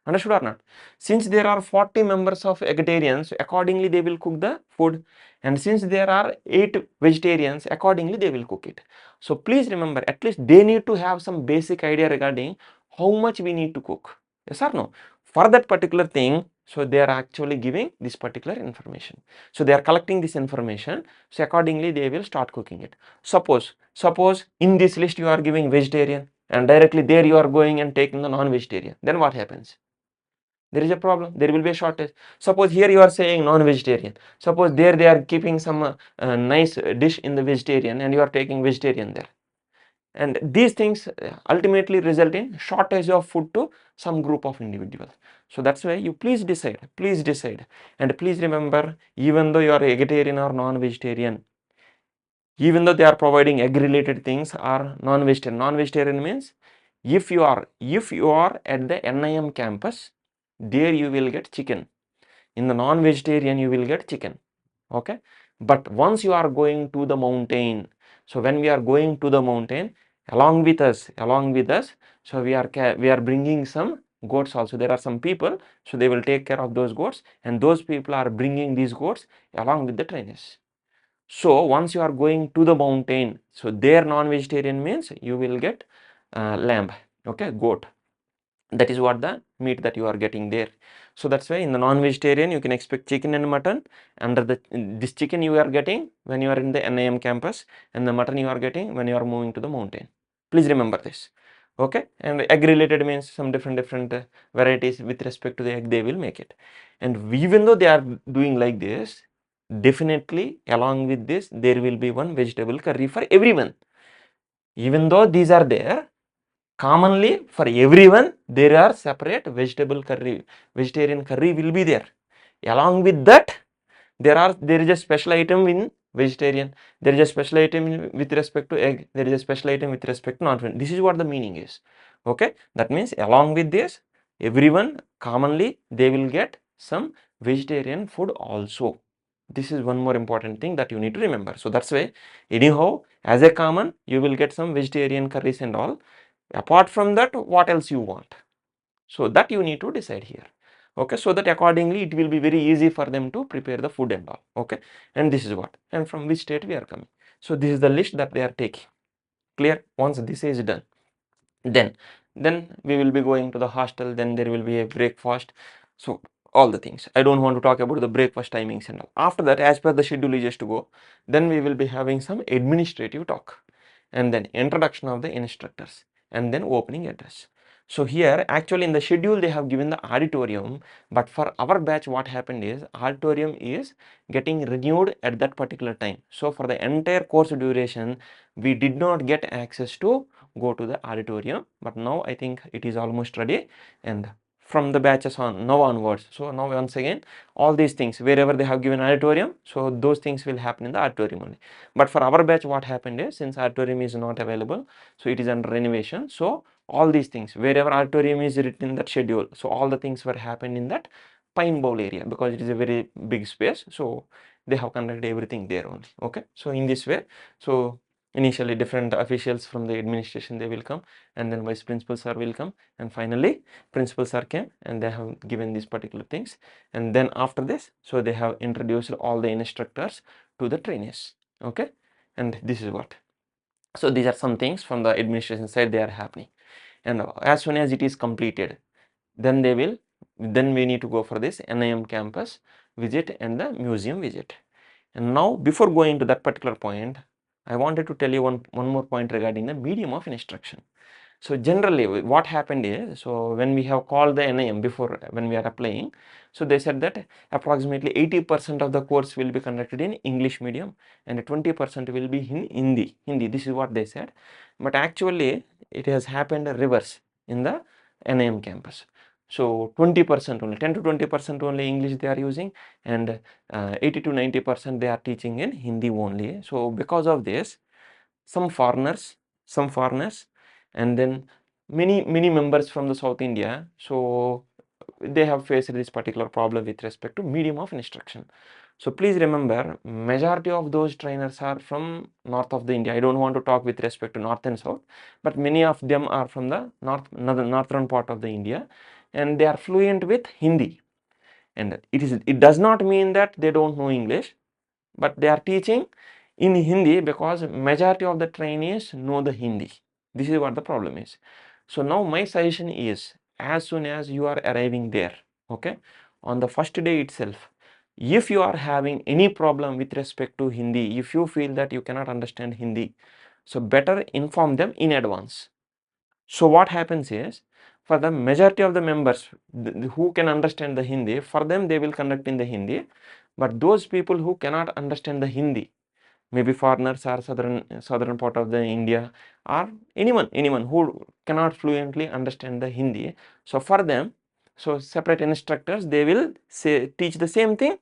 Understood or not? Since there are 40 members of vegetarians, accordingly they will cook the food, and since there are 8 vegetarians, accordingly they will cook it. So please remember, at least they need to have some basic idea regarding how much we need to cook. Yes or no? For that particular thing, so they are actually giving this particular information. So they are collecting this information, so accordingly they will start cooking it. Suppose in this list you are giving vegetarian, and directly there you are going and taking the non-vegetarian. Then what happens? There is a problem, there will be a shortage. Suppose here you are saying non-vegetarian, suppose there they are keeping some nice dish in the vegetarian and you are taking vegetarian there, and these things ultimately result in shortage of food to some group of individuals. So that's why you please decide, and please remember, even though you are a vegetarian or non-vegetarian, even though they are providing egg related things or non-vegetarian means, if you are at the NIM campus, there you will get chicken. In the non-vegetarian you will get chicken. Okay, but once you are going to the mountain, so when we are going to the mountain, along with us, so we are bringing some goats also. There are some people, so they will take care of those goats, and those people are bringing these goats along with the trainers. So once you are going to the mountain, so there non-vegetarian means you will get lamb, okay, goat. That is what the meat that you are getting there. So that's why in the non-vegetarian you can expect chicken and mutton. Under this chicken you are getting when you are in the NIM campus, and the mutton you are getting when you are moving to the mountain. Please remember this. Okay, and egg related means some different varieties with respect to the egg they will make it. And even though they are doing like this, definitely along with this there will be one vegetable curry for everyone. Even though these are there, commonly for everyone there are separate vegetable curry, vegetarian curry will be there. Along with that, there is a special item in vegetarian, there is a special item with respect to egg, there is a special item with respect to non-vegetarian. This is what the meaning is. Okay, that means along with this, everyone commonly they will get some vegetarian food also. This is one more important thing that you need to remember. So that's why anyhow as a common you will get some vegetarian curries and all. Apart from that, what else you want? So that you need to decide here. Okay, so that accordingly it will be very easy for them to prepare the food and all. Okay, and this is what, and from which state we are coming. So this is the list that they are taking. Clear? Once this is done, then we will be going to the hostel, then there will be a breakfast. So all the things, I don't want to talk about the breakfast timings and all. After that, as per the schedule is just to go, then we will be having some administrative talk, and then introduction of the instructors, and then opening address. So here actually in the schedule they have given the auditorium, but for our batch what happened is auditorium is getting renewed at that particular time. So for the entire course duration we did not get access to go to the auditorium, but now I think it is almost ready, and from the batches on now onwards, so now once again all these things wherever they have given auditorium, so those things will happen in the auditorium only. But for our batch what happened is, since auditorium is not available, so it is under renovation, so all these things wherever auditorium is written in that schedule, so all the things were happened in that pine bowl area because it is a very big space, so they have conducted everything there only. Okay, so in this way, so initially different officials from the administration they will come, and then vice principal sir will come, and finally principal sir came and they have given these particular things. And then after this, so they have introduced all the instructors to the trainees. Okay, and this is what, so these are some things from the administration side they are happening. And as soon as it is completed, then we need to go for this NIM campus visit and the museum visit. And now before going to that particular point, I wanted to tell you one more point regarding the medium of instruction. So generally what happened is, so when we have called the NIM before, when we are applying, so they said that approximately 80% of the course will be conducted in English medium and 20% will be in Hindi. This is what they said. But actually it has happened reverse in the NIM campus. So 20% only, 10 to 20% only English they are using, and 80 to 90% they are teaching in Hindi only. So because of this, some foreigners, and then many members from the South India, so they have faced this particular problem with respect to medium of instruction. So please remember, majority of those trainers are from north of the India. I don't want to talk with respect to north and south, but many of them are from the northern part of the India, and they are fluent with Hindi. And it does not mean that they don't know English, but they are teaching in Hindi because majority of the trainees know the Hindi. This is what the problem is. So now my suggestion is, as soon as you are arriving there, okay, on the first day itself, if you are having any problem with respect to Hindi, if you feel that you cannot understand Hindi, so better inform them in advance. So what happens is, for the majority of the members who can understand the Hindi, for them they will conduct in the Hindi. But those people who cannot understand the Hindi, maybe foreigners or southern part of the India, or anyone who cannot fluently understand the Hindi, so for them, so separate instructors they will teach the same thing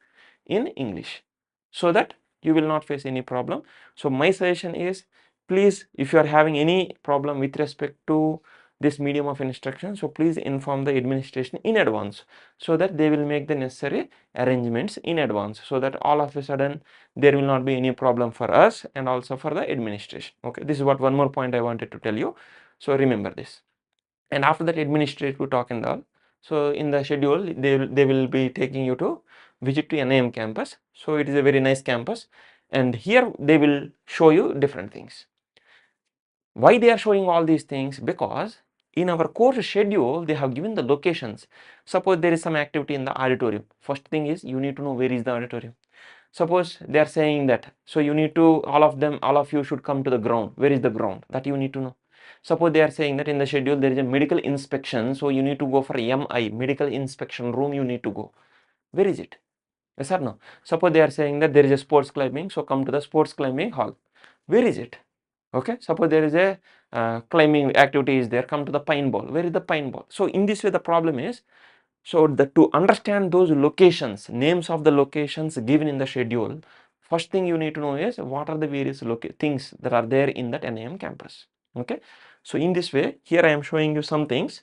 in English, so that you will not face any problem. So my suggestion is, please, if you are having any problem with respect to this medium of instruction, so please inform the administration in advance, so that they will make the necessary arrangements in advance, so that all of a sudden there will not be any problem for us and also for the administration. Okay, this is what one more point I wanted to tell you, so remember this. And after that administrative talk and all, so in the schedule they will be taking you to visit to NIM campus. So it is a very nice campus, and here they will show you different things. Why they are showing all these things? Because in our course schedule they have given the locations. Suppose there is some activity in the auditorium, first thing is you need to know where is the auditorium. Suppose they are saying that, so you need to, all of you should come to the ground. Where is the ground? That you need to know. Suppose they are saying that in the schedule there is a medical inspection, so you need to go for MI, medical inspection room you need to go. Where is it? Yes or no? Suppose they are saying that there is a sports climbing, so come to the sports climbing hall. Where is it? Okay, suppose there is a climbing activity is there, come to the pine ball. Where is the pine ball? So in this way the problem is, so to understand those locations, names of the locations given in the schedule, first thing you need to know is what are the various things that are there in that NIM campus. Okay, so in this way here I am showing you some things.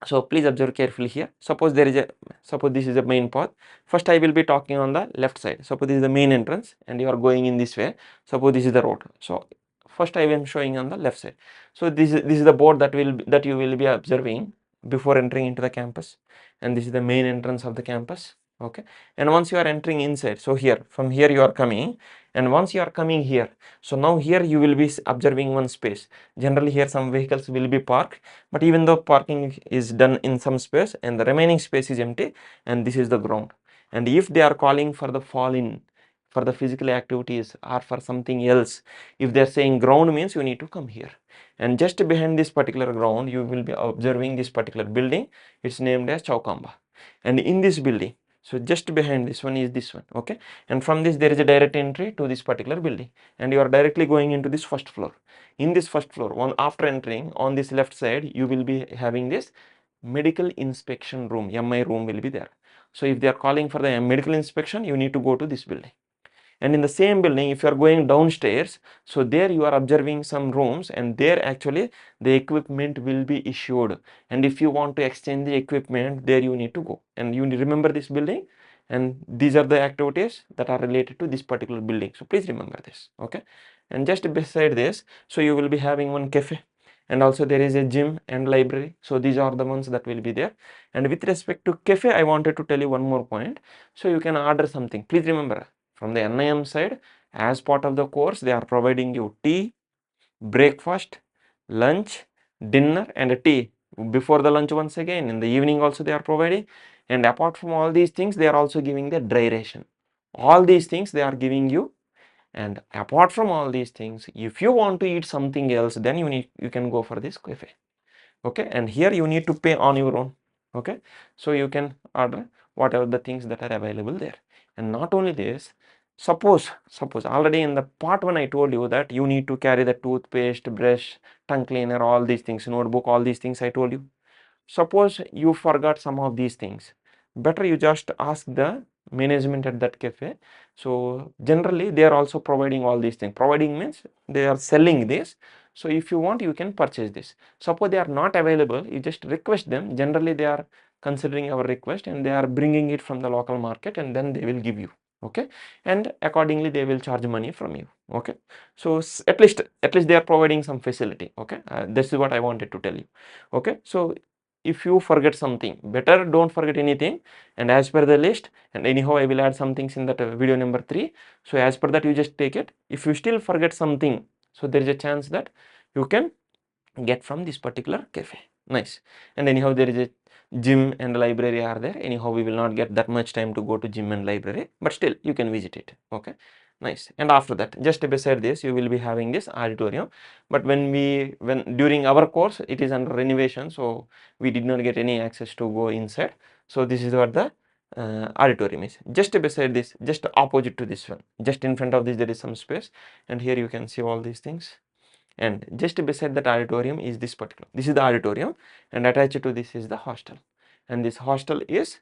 So please observe carefully here. Suppose this is a main path. First I will be talking on the left side. Suppose this is the main entrance and you are going in this way. Suppose this is the road. So first I am showing on the left side. So this is the board that you will be observing before entering into the campus, and this is the main entrance of the campus. Okay, and once you are entering inside, so here from here you are coming, and once you are coming here, so now here you will be observing one space. Generally here some vehicles will be parked, but even though parking is done in some space and the remaining space is empty, and this is the ground. And if they are calling for the fall in for the physical activities or for something else, if they are saying ground means you need to come here, and just behind this particular ground you will be observing this particular building. It's named as Chaukamba, and in this building, so just behind this one is this one. Okay, and from this there is a direct entry to this particular building, and you are directly going into this first floor. In this first floor, after entering on this left side, you will be having this medical inspection room, MI room will be there. So if they are calling for the medical inspection, you need to go to this building. And in the same building, if you are going downstairs, so there you are observing some rooms, and there actually the equipment will be issued, and if you want to exchange the equipment, there you need to go, and you remember this building, and these are the activities that are related to this particular building. So please remember this. Okay, and just beside this, so you will be having one cafe, and also there is a gym and library. So these are the ones that will be there. And with respect to cafe, I wanted to tell you one more point. So you can order something. Please remember, from the NIM side, as part of the course, they are providing you tea, breakfast, lunch, dinner, and tea before the lunch. Once again, in the evening also they are providing, and apart from all these things, they are also giving the dry ration. All these things they are giving you, and apart from all these things, if you want to eat something else, then you can go for this cafe. Okay, and here you need to pay on your own. Okay, so you can order whatever the things that are available there. And not only this, suppose already in the part 1 I told you that you need to carry the toothpaste, brush, tongue cleaner, all these things, notebook, all these things I told you. Suppose you forgot some of these things, better you just ask the management at that cafe. So generally they are also providing all these things. Providing means they are selling this. So if you want, you can purchase this. Suppose they are not available, you just request them. Generally they are considering our request, and they are bringing it from the local market, and then they will give you. Okay, and accordingly they will charge money from you. Okay, so at least they are providing some facility. Okay, this is what I wanted to tell you. Okay, so if you forget something, better don't forget anything, and as per the list, and anyhow I will add some things in that video number 3. So as per that you just take it. If you still forget something, so there is a chance that you can get from this particular cafe. Nice. And anyhow there is a gym and library are there. Anyhow we will not get that much time to go to gym and library, but still you can visit it. Okay, nice. And after that, just beside this you will be having this auditorium. But when during our course it is under renovation, so we did not get any access to go inside. So this is what the auditorium is. Just beside this, just opposite to this one, just in front of this there is some space, and here you can see all these things. And just beside that auditorium is this is the auditorium, and attached to this is the hostel, and this hostel is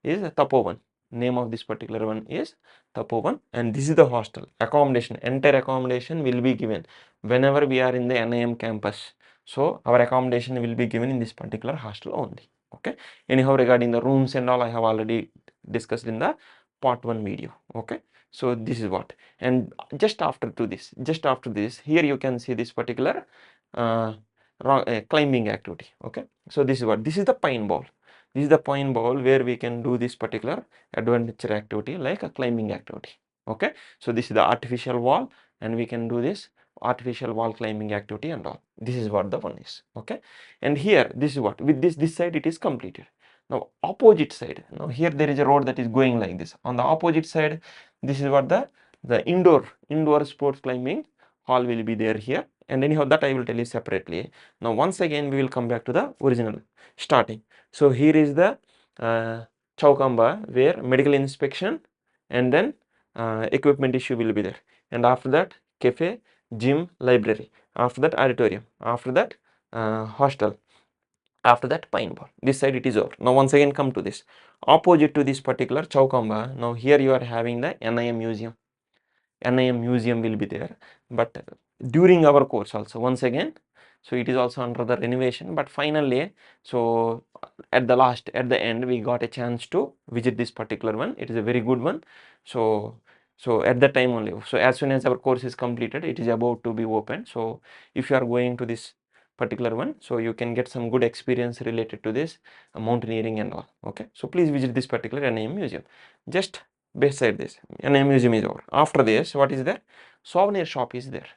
Tapovan. Name of this particular one is Tapovan, and this is the hostel accommodation. Entire accommodation will be given whenever we are in the NIM campus. So our accommodation will be given in this particular hostel only. Okay, anyhow regarding the rooms and all, I have already discussed in the part 1 video. Okay, so this is what. And just after this, here you can see this particular climbing activity. Okay, so this is the pine ball. This is the pine ball where we can do this particular adventure activity like a climbing activity. Okay, so this is the artificial wall, and we can do this artificial wall climbing activity and all. This is what the one is. Okay, and here this is what, with this side it is completed. Now opposite side, now here there is a road that is going like this. On the opposite side, this is what the indoor sports climbing hall will be there here, and anyhow that I will tell you separately. Now once again we will come back to the original starting. So here is the Chaukamba where medical inspection and then equipment issue will be there, and after that cafe, gym, library, after that auditorium, after that hostel, after that pine ball. This side it is over. Now once again come to this opposite to this particular Chaukamba. Now here you are having the NIM museum. NIM museum will be there, but during our course also once again, so it is also under the renovation, but finally, so at the end we got a chance to visit this particular one. It is a very good one. So at that time only, so as soon as our course is completed, it is about to be open. So if you are going to this particular one, so you can get some good experience related to this mountaineering and all. Okay, so please visit this particular NIM museum. Just beside this NIM museum is over. After this, what is there? Souvenir shop is there,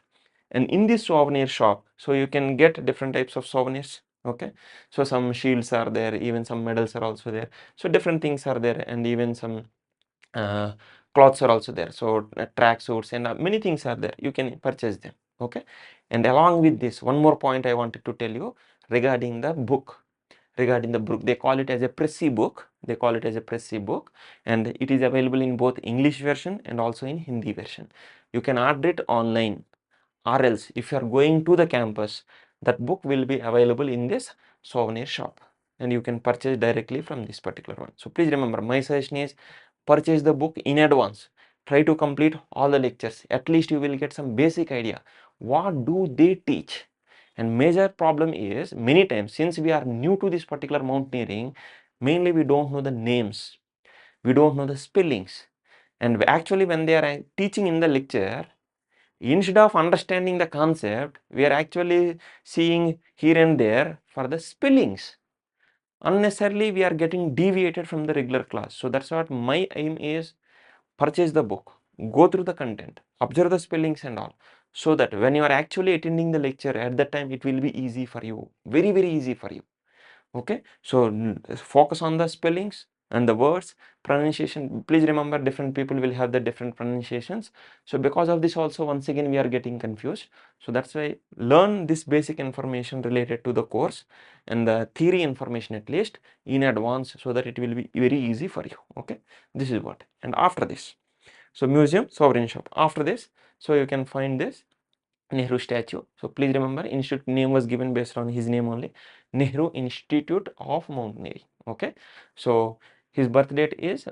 and in this souvenir shop, so you can get different types of souvenirs. Okay, so some shields are there, even some medals are also there, so different things are there, and even some uh, clothes are also there. So track suits and many things are there, you can purchase them. Okay, and along with this, one more point I wanted to tell you regarding the book. Regarding the book, they call it as a Pressy book. They call it as a Pressy book, and it is available in both English version and also in Hindi version. You can order it online, or else if you are going to the campus, that book will be available in this souvenir shop, and you can purchase directly from this particular one. So please remember, my suggestion is purchase the book in advance. Try to complete all the lectures. At least you will get some basic idea what do they teach. And major problem is, many times since we are new to this particular mountaineering, mainly we don't know the names, we don't know the spellings, and actually when they are teaching in the lecture, instead of understanding the concept, we are actually seeing here and there for the spellings. Unnecessarily we are getting deviated from the regular class. So that's what my aim is: purchase the book, go through the content, observe the spellings and all, so that when you are actually attending the lecture, at that time it will be easy for you, very very easy for you. Okay, so focus on the spellings and the words, pronunciation. Please remember, different people will have the different pronunciations, so because of this also once again we are getting confused. So that's why learn this basic information related to the course and the theory information at least in advance, so that it will be very easy for you. Okay, this is what. And after this, so museum, sovereign shop, after this, so you can find this Nehru statue. So please remember, institute name was given based on his name only, Nehru Institute of Mountaineering. Okay, so his birth date is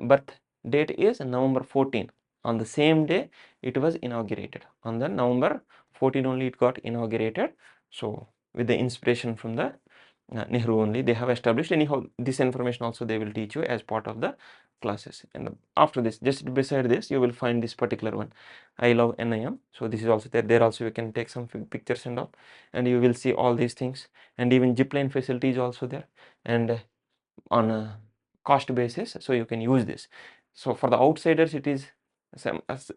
November 14. On the same day it was inaugurated. On the November 14 only it got inaugurated. So with the inspiration from the Nehru only they have established. Anyhow, this information also they will teach you as part of the classes. And after this, just beside this, you will find this particular one, I love NIM. So this is also there. There also you can take some pictures and all, and you will see all these things. And even zipline facility is also there, and on a cost basis, so you can use this. So for the outsiders, it is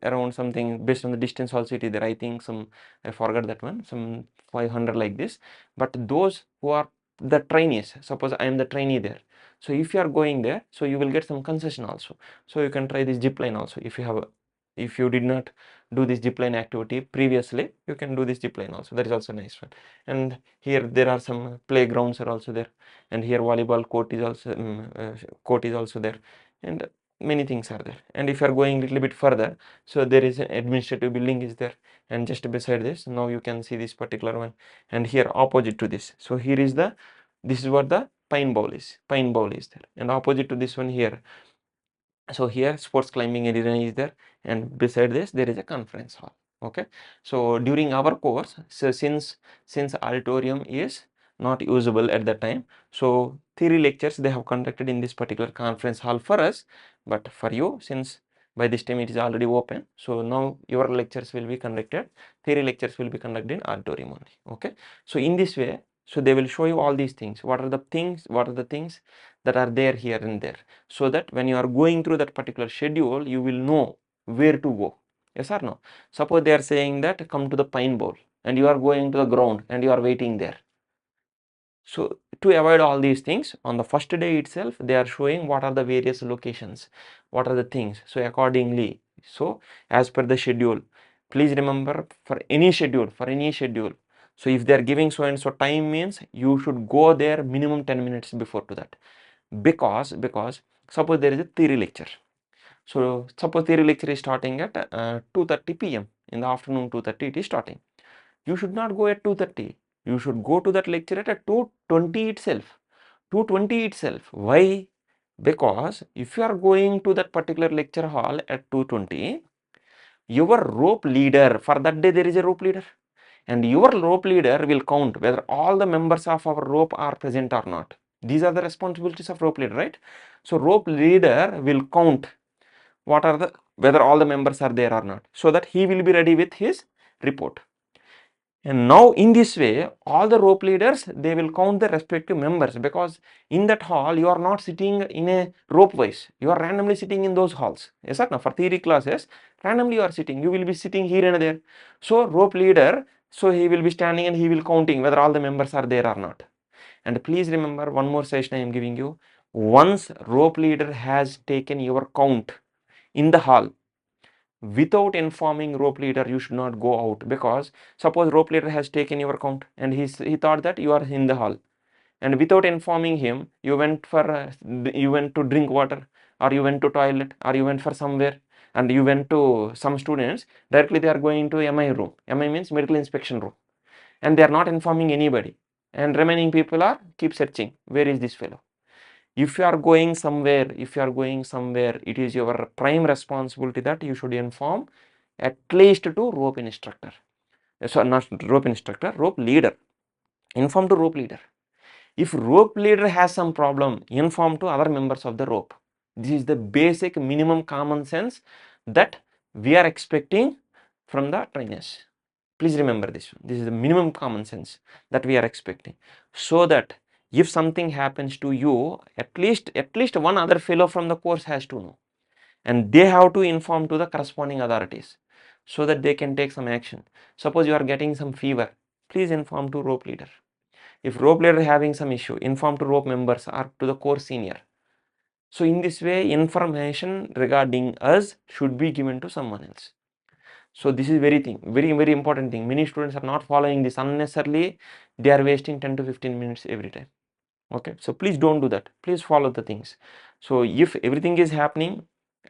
around something based on the distance also it is there. I think some, I forgot that one, some 500 like this. But those who are the trainees, suppose I am the trainee there, so if you are going there, so you will get some concession also. So you can try this zipline also. If you have, if you did not do this zipline activity previously, you can do this zipline also. That is also nice one. And here there are some playgrounds are also there, and here volleyball court is also there, and many things are there. And if you are going little bit further, so there is an administrative building is there, and just beside this, now you can see this particular one. And here opposite to this, so here is the, this is what the pine bowl is, pine bowl is there, and opposite to this one here, so here sports climbing arena is there, and beside this there is a conference hall. Okay, so during our course, so since auditorium is not usable at that time, so theory lectures they have conducted in this particular conference hall for us. But for you, since by this time it is already open, so now your lectures will be conducted, theory lectures will be conducted in auditorium only. Okay, so in this way, so they will show you all these things, what are the things that are there here and there, so that when you are going through that particular schedule, you will know where to go. Yes or no? Suppose they are saying that come to the pine bowl, and you are going to the ground and you are waiting there. So to avoid all these things, on the first day itself, they are showing what are the various locations, what are the things. So accordingly, so as per the schedule, Please remember, for any schedule, so if they are giving so and so time means you should go there minimum 10 minutes before to that, because suppose there is a theory lecture. So suppose theory lecture is starting at 2:30 p.m. in the afternoon, 2:30 it is starting. You should not go at 2:30. You should go to that lecture at 2:20 itself. 2:20 itself. Why? Because if you are going to that particular lecture hall at 2:20, your rope leader, for that day there is a rope leader, and your rope leader will count whether all the members of our rope are present or not. These are the responsibilities of rope leader, right? So rope leader will count what are the whether all the members are there or not, so that he will be ready with his report. And now in this way, all the rope leaders, they will count the respective members, because in that hall you are not sitting in a rope wise, you are randomly sitting in those halls. Yes or no? For theory classes, randomly you are sitting, you will be sitting here and there. So rope leader, so he will be standing and he will counting whether all the members are there or not. And please remember one more session I am giving you. Once rope leader has taken your count in the hall, without informing rope leader, you should not go out, because suppose rope leader has taken your count and he thought that you are in the hall, and without informing him you went for you went to drink water, or you went to toilet, or you went for somewhere, and you went to some students directly they are going to MI room. MI means medical inspection room, and they are not informing anybody, and remaining people are keep searching where is this fellow. If you are going somewhere, it is your prime responsibility that you should inform at least to rope instructor. So not rope instructor, rope leader. Inform to rope leader. If rope leader has some problem, inform to other members of the rope. This is the basic minimum common sense that we are expecting from the trainers. Please remember this. This is the minimum common sense that we are expecting, so that if something happens to you, at least one other fellow from the course has to know, and they have to inform to the corresponding authorities, so that they can take some action. Suppose you are getting some fever, please inform to rope leader. If rope leader having some issue, inform to rope members or to the course senior. So in this way, information regarding us should be given to someone else. So this is very important thing. Many students are not following this unnecessarily. They are wasting 10 to 15 minutes every time. Okay, so please don't do that. Please follow the things. So if everything is happening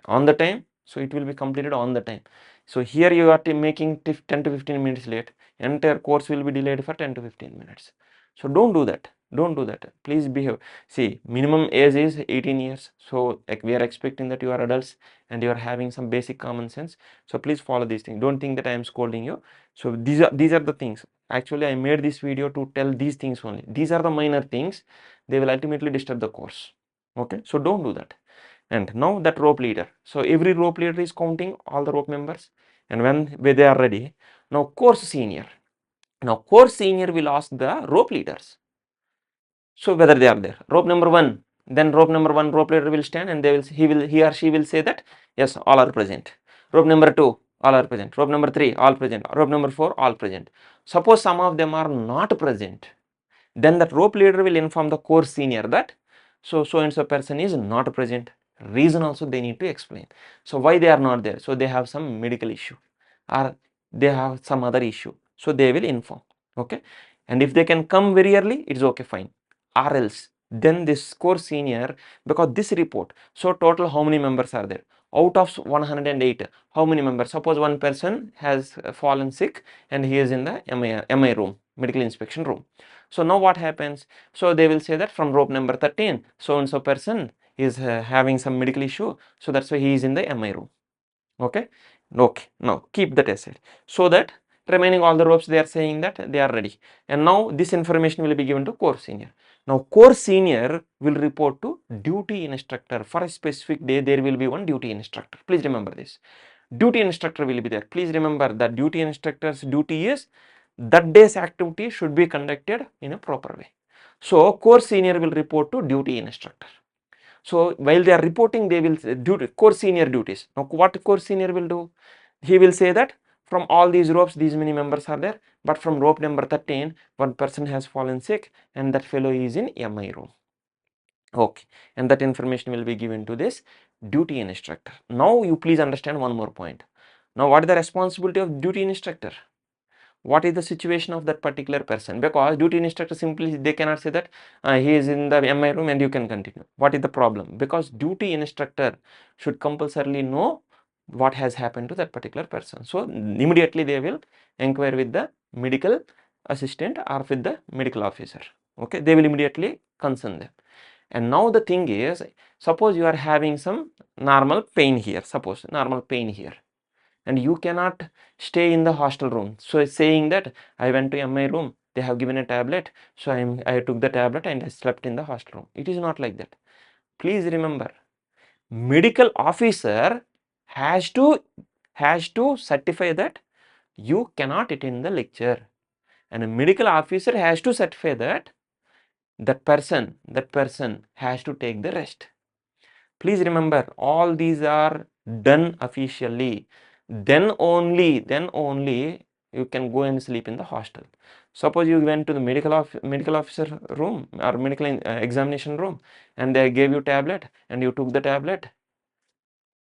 on the time, so it will be completed on the time. So here you are making 10 to 15 minutes late, entire course will be delayed for 10 to 15 minutes. So don't do that. Don't do that. Please behave. See, minimum age is 18 years. So like we are expecting that you are adults and you are having some basic common sense. So please follow these things. Don't think that I am scolding you. So these are the things. Actually, I made this video to tell these things only. These are the minor things. They will ultimately disturb the course. Okay, so don't do that. And now that rope leader, so every rope leader is counting all the rope members, and when they are ready, now course senior will ask the rope leaders, so whether they are there. Rope number one, then rope number one rope leader will stand, and he or she will say that yes, all are present. Rope number two, all are present. Rope number three, all present. Rope number four, all present. Suppose some of them are not present, then that rope leader will inform the course senior that so and so person is not present. Reason also they need to explain. So why they are not there? So they have some medical issue, or they have some other issue, so they will inform. Okay, and if they can come very early, it's okay, fine. Or else then this course senior, because this report, so total how many members are there out of 108? How many members? Suppose one person has fallen sick and he is in the MI room, medical inspection room. So now what happens? So they will say that from rope number 13, so and so person is having some medical issue, so that's why he is in the MI room. Okay, now keep that aside, so that remaining all the ropes, they are saying that they are ready, and now this information will be given to course senior. Now course senior will report to duty instructor. For a specific day there will be one duty instructor. Please remember this. Duty instructor will be there. Please remember that duty instructor's duty is that day's activity should be conducted in a proper way. So course senior will report to duty instructor. So while they are reporting, they will say course senior duties. Now what course senior will do? He will say that from all these ropes, these many members are there, but from rope number 13, one person has fallen sick and that fellow is in MI room. Okay, and that information will be given to this duty instructor. Now you please understand one more point. Now what is the responsibility of duty instructor? What is the situation of that particular person? Because duty instructor simply they cannot say that he is in the MI room and you can continue. What is the problem? Because duty instructor should compulsorily know what has happened to that particular person. So immediately they will inquire with the medical assistant or with the medical officer. Okay, they will immediately concern them. And now the thing is, suppose you are having some normal pain here, suppose normal pain here, and you cannot stay in the hostel room. So saying that I went to MI room, they have given a tablet, so I took the tablet and I slept in the hostel room. It is not like that. Please remember, medical officer has to certify that you cannot attend the lecture, and a medical officer has to certify that that person has to take the rest. Please remember, all these are done officially. Then only you can go and sleep in the hostel. Suppose you went to the medical officer room or medical examination room, and they gave you tablet and you took the tablet.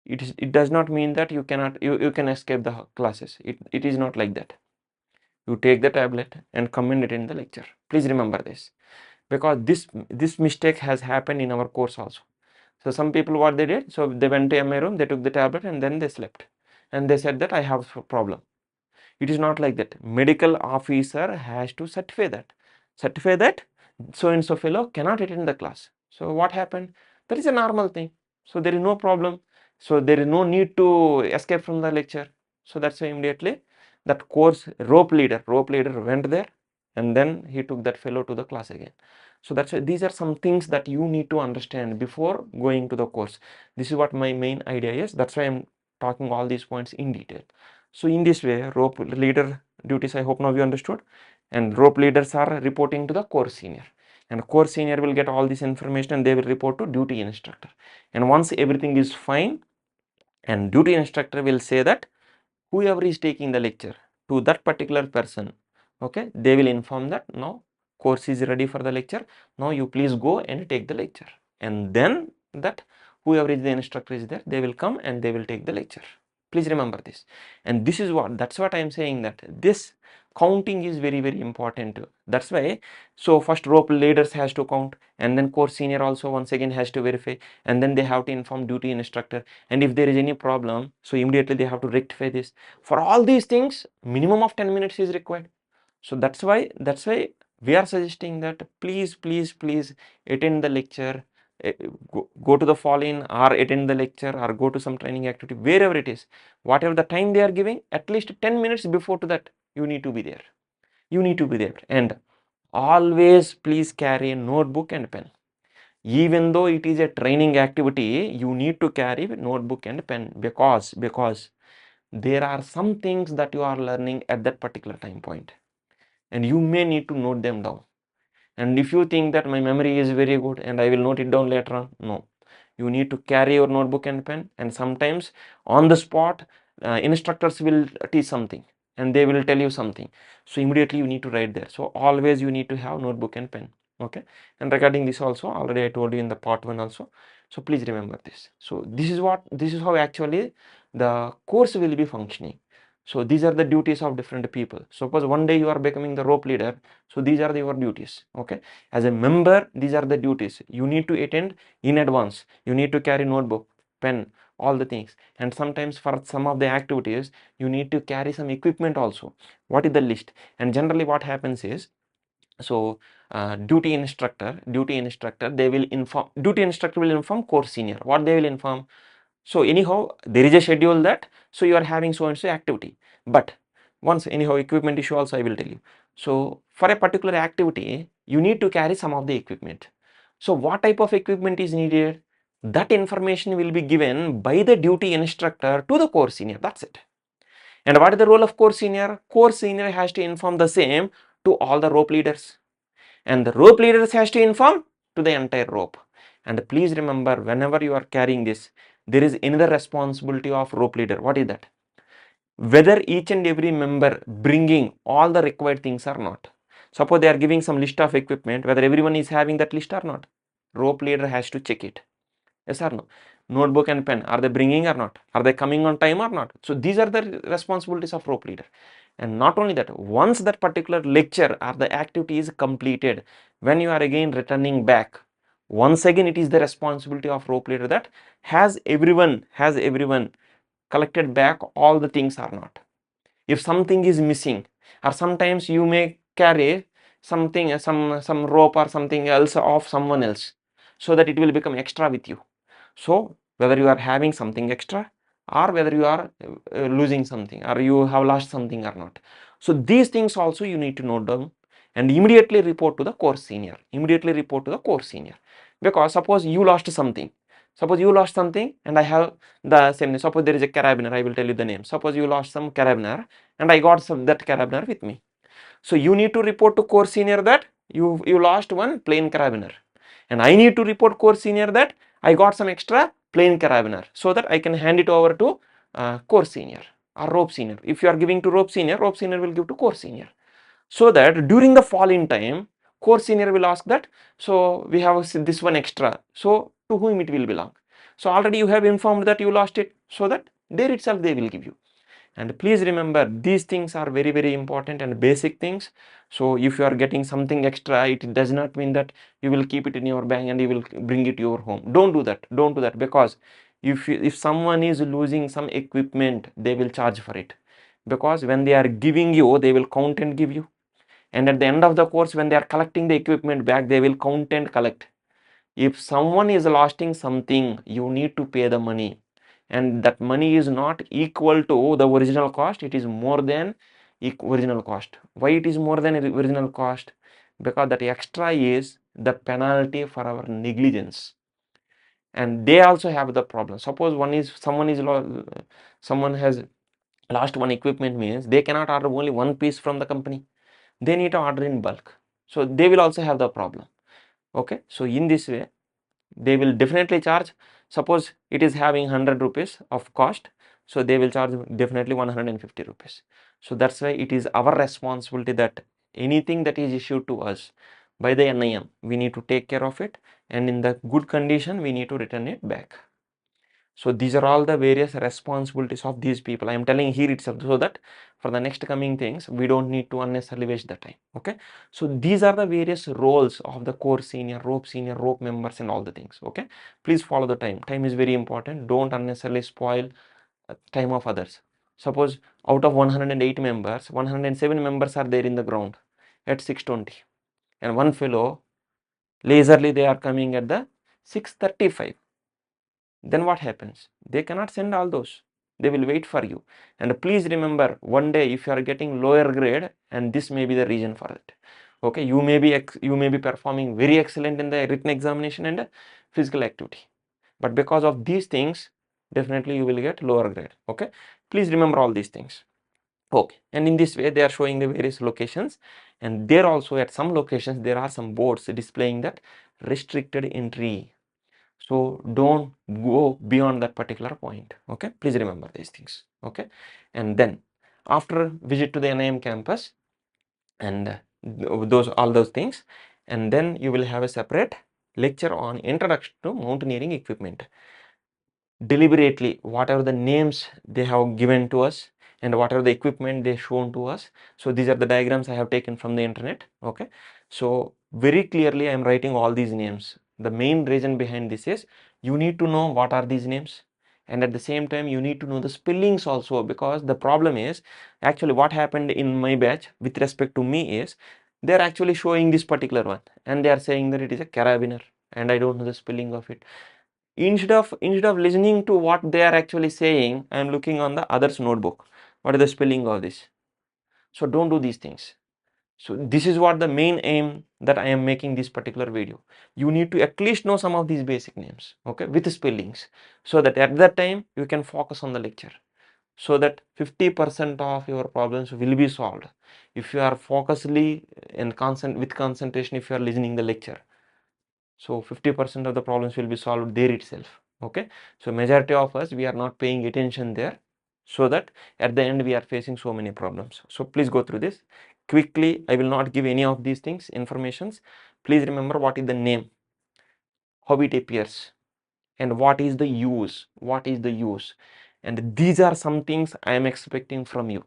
It does not mean that you can escape the classes. It is not like that. You take the tablet and come and attend the lecture. Please remember this, because this mistake has happened in our course also. So some people what they did, so they went to MI room, they took the tablet and then they slept, and they said that I have a problem. It is not like that. Medical officer has to certify that so and so fellow cannot attend the class. So what happened? That is a normal thing. So there is no problem. So there is no need to escape from the lecture. So that's why immediately that course rope leader went there, and then he took that fellow to the class again. So that's why these are some things that you need to understand before going to the course. This is what my main idea is. That's why I'm talking all these points in detail. So in this way, rope leader duties, I hope now you understood, and rope leaders are reporting to the course senior, and course senior will get all this information and they will report to duty instructor. And once everything is fine, and duty instructor will say that whoever is taking the lecture to that particular person, okay, they will inform that now course is ready for the lecture, now you please go and take the lecture. And then that whoever is the instructor is there, they will come and they will take the lecture. Please remember this. And this is that's what I am saying, that this counting is very, very important. That's why, so first rope leaders has to count, and then course senior also once again has to verify, and then they have to inform duty instructor, and if there is any problem, so immediately they have to rectify this. For all these things, minimum of 10 minutes is required. So that's why we are suggesting that please attend the lecture, go to the fall-in or attend the lecture or go to some training activity, wherever it is, whatever the time they are giving, at least 10 minutes before to that you need to be there. And always please carry a notebook and pen. Even though it is a training activity, you need to carry notebook and pen, because there are some things that you are learning at that particular time point, and you may need to note them down. And if you think that my memory is very good and I will note it down later on, no. You need to carry your notebook and pen, and sometimes on the spot, instructors will teach something and they will tell you something. So immediately you need to write there. So always you need to have notebook and pen. Okay. And regarding this also, already I told you in the part 1 also. So please remember this. So this is how actually the course will be functioning. So these are the duties of different people. Suppose one day you are becoming the rope leader, so these are your duties. Okay, as a member, these are the duties you need to attend in advance. You need to carry notebook, pen, all the things. And sometimes for some of the activities you need to carry some equipment also. What is the list? And generally what happens is, so duty instructor will inform course senior. What they will inform? So anyhow, there is a schedule that, so you are having so and so activity, but once anyhow equipment issue also I will tell you. So for a particular activity, you need to carry some of the equipment. So what type of equipment is needed? That information will be given by the duty instructor to the course senior. That's it. And what is the role of course senior? Course senior has to inform the same to all the rope leaders, and the rope leaders has to inform to the entire rope. And please remember, whenever you are carrying this, there is another responsibility of rope leader. What is that? Whether each and every member bringing all the required things or not. Suppose they are giving some list of equipment, whether everyone is having that list or not, rope leader has to check it. Yes or no? notebook and pen, are they bringing or not, are they coming on time or not? So these are the responsibilities of rope leader. And not only that, once that particular lecture or the activity is completed, when you are again returning back, once again it is the responsibility of rope leader that has everyone collected back all the things or not. If something is missing, or sometimes you may carry something, some rope or something else of someone else, so that it will become extra with you. So whether you are having something extra, or whether you are losing something, or you have lost something or not, so these things also you need to note down and immediately report to the course senior. Immediately report to the course senior. Because suppose you lost something, and I have the same. Suppose there is a carabiner, I will tell you the name. Suppose you lost some carabiner and I got that carabiner with me. So you need to report to course senior that you lost one plain carabiner, and I need to report course senior that I got some extra plain carabiner, so that I can hand it over to course senior or rope senior. If you are giving to rope senior will give to course senior, so that during the fall in time, course senior will ask that, so we have this one extra, so to whom it will belong. So already you have informed that you lost it, so that there itself they will give you. And please remember, these things are very important and basic things. So if you are getting something extra, it does not mean that you will keep it in your bag and you will bring it to your home. Don't do that, because if someone is losing some equipment, they will charge for it, because when they are giving you, they will count and give you, and at the end of the course, when they are collecting the equipment back, they will count and collect. If someone is losing something, you need to pay the money, and that money is not equal to the original cost, it is more than original cost. Why it is more than original cost? Because that extra is the penalty for our negligence, and they also have the problem. Suppose someone has lost one equipment, means they cannot order only one piece from the company, they need to order in bulk, so they will also have the problem. Okay, so in this way they will definitely charge. Suppose it is having 100 rupees of cost, so they will charge definitely 150 rupees. So that's why it is our responsibility that anything that is issued to us by the NIM, we need to take care of it, and in the good condition we need to return it back. So these are all the various responsibilities of these people. I am telling here itself, so that for the next coming things we don't need to unnecessarily waste the time. Okay, so these are the various roles of the course senior, rope members, and all the things. Okay, please follow the time. Time is very important. Don't unnecessarily spoil time of others. Suppose out of 108 members, 107 members are there in the ground at 6:20, and one fellow leisurely they are coming at the 6:35. Then what happens? They cannot send all those. They will wait for you. And please remember, one day if you are getting lower grade, and this may be the reason for it. Okay, you may be performing very excellent in the written examination and physical activity, but because of these things, definitely you will get lower grade. Okay, please remember all these things. Okay, and in this way they are showing the various locations, and there also at some locations there are some boards displaying that restricted entry. So don't go beyond that particular point. Okay, please remember these things. Okay, and then after visit to the NIM campus and all those things, and then you will have a separate lecture on introduction to mountaineering equipment. Deliberately, whatever the names they have given to us and whatever the equipment they shown to us, so these are the diagrams I have taken from the internet. Okay, so very clearly I am writing all these names. The main reason behind this is you need to know what are these names, and at the same time you need to know the spellings also, because the problem is actually what happened in my batch with respect to me is they are actually showing this particular one and they are saying that it is a carabiner, and I don't know the spelling of it. Instead of listening to what they are actually saying, I am looking on the other's notebook, what is the spelling of this. So don't do these things. So this is what the main aim that I am making this particular video. You need to at least know some of these basic names, okay, with the spellings, so that at that time you can focus on the lecture, so that 50% of your problems will be solved if you are focusedly and with concentration, if you are listening the lecture. So 50% of the problems will be solved there itself. Okay, so majority of us, we are not paying attention there, so that at the end we are facing so many problems. So please go through this quickly. I will not give any of these things informations. Please remember what is the name, how it appears, and what is the use, and these are some things I am expecting from you.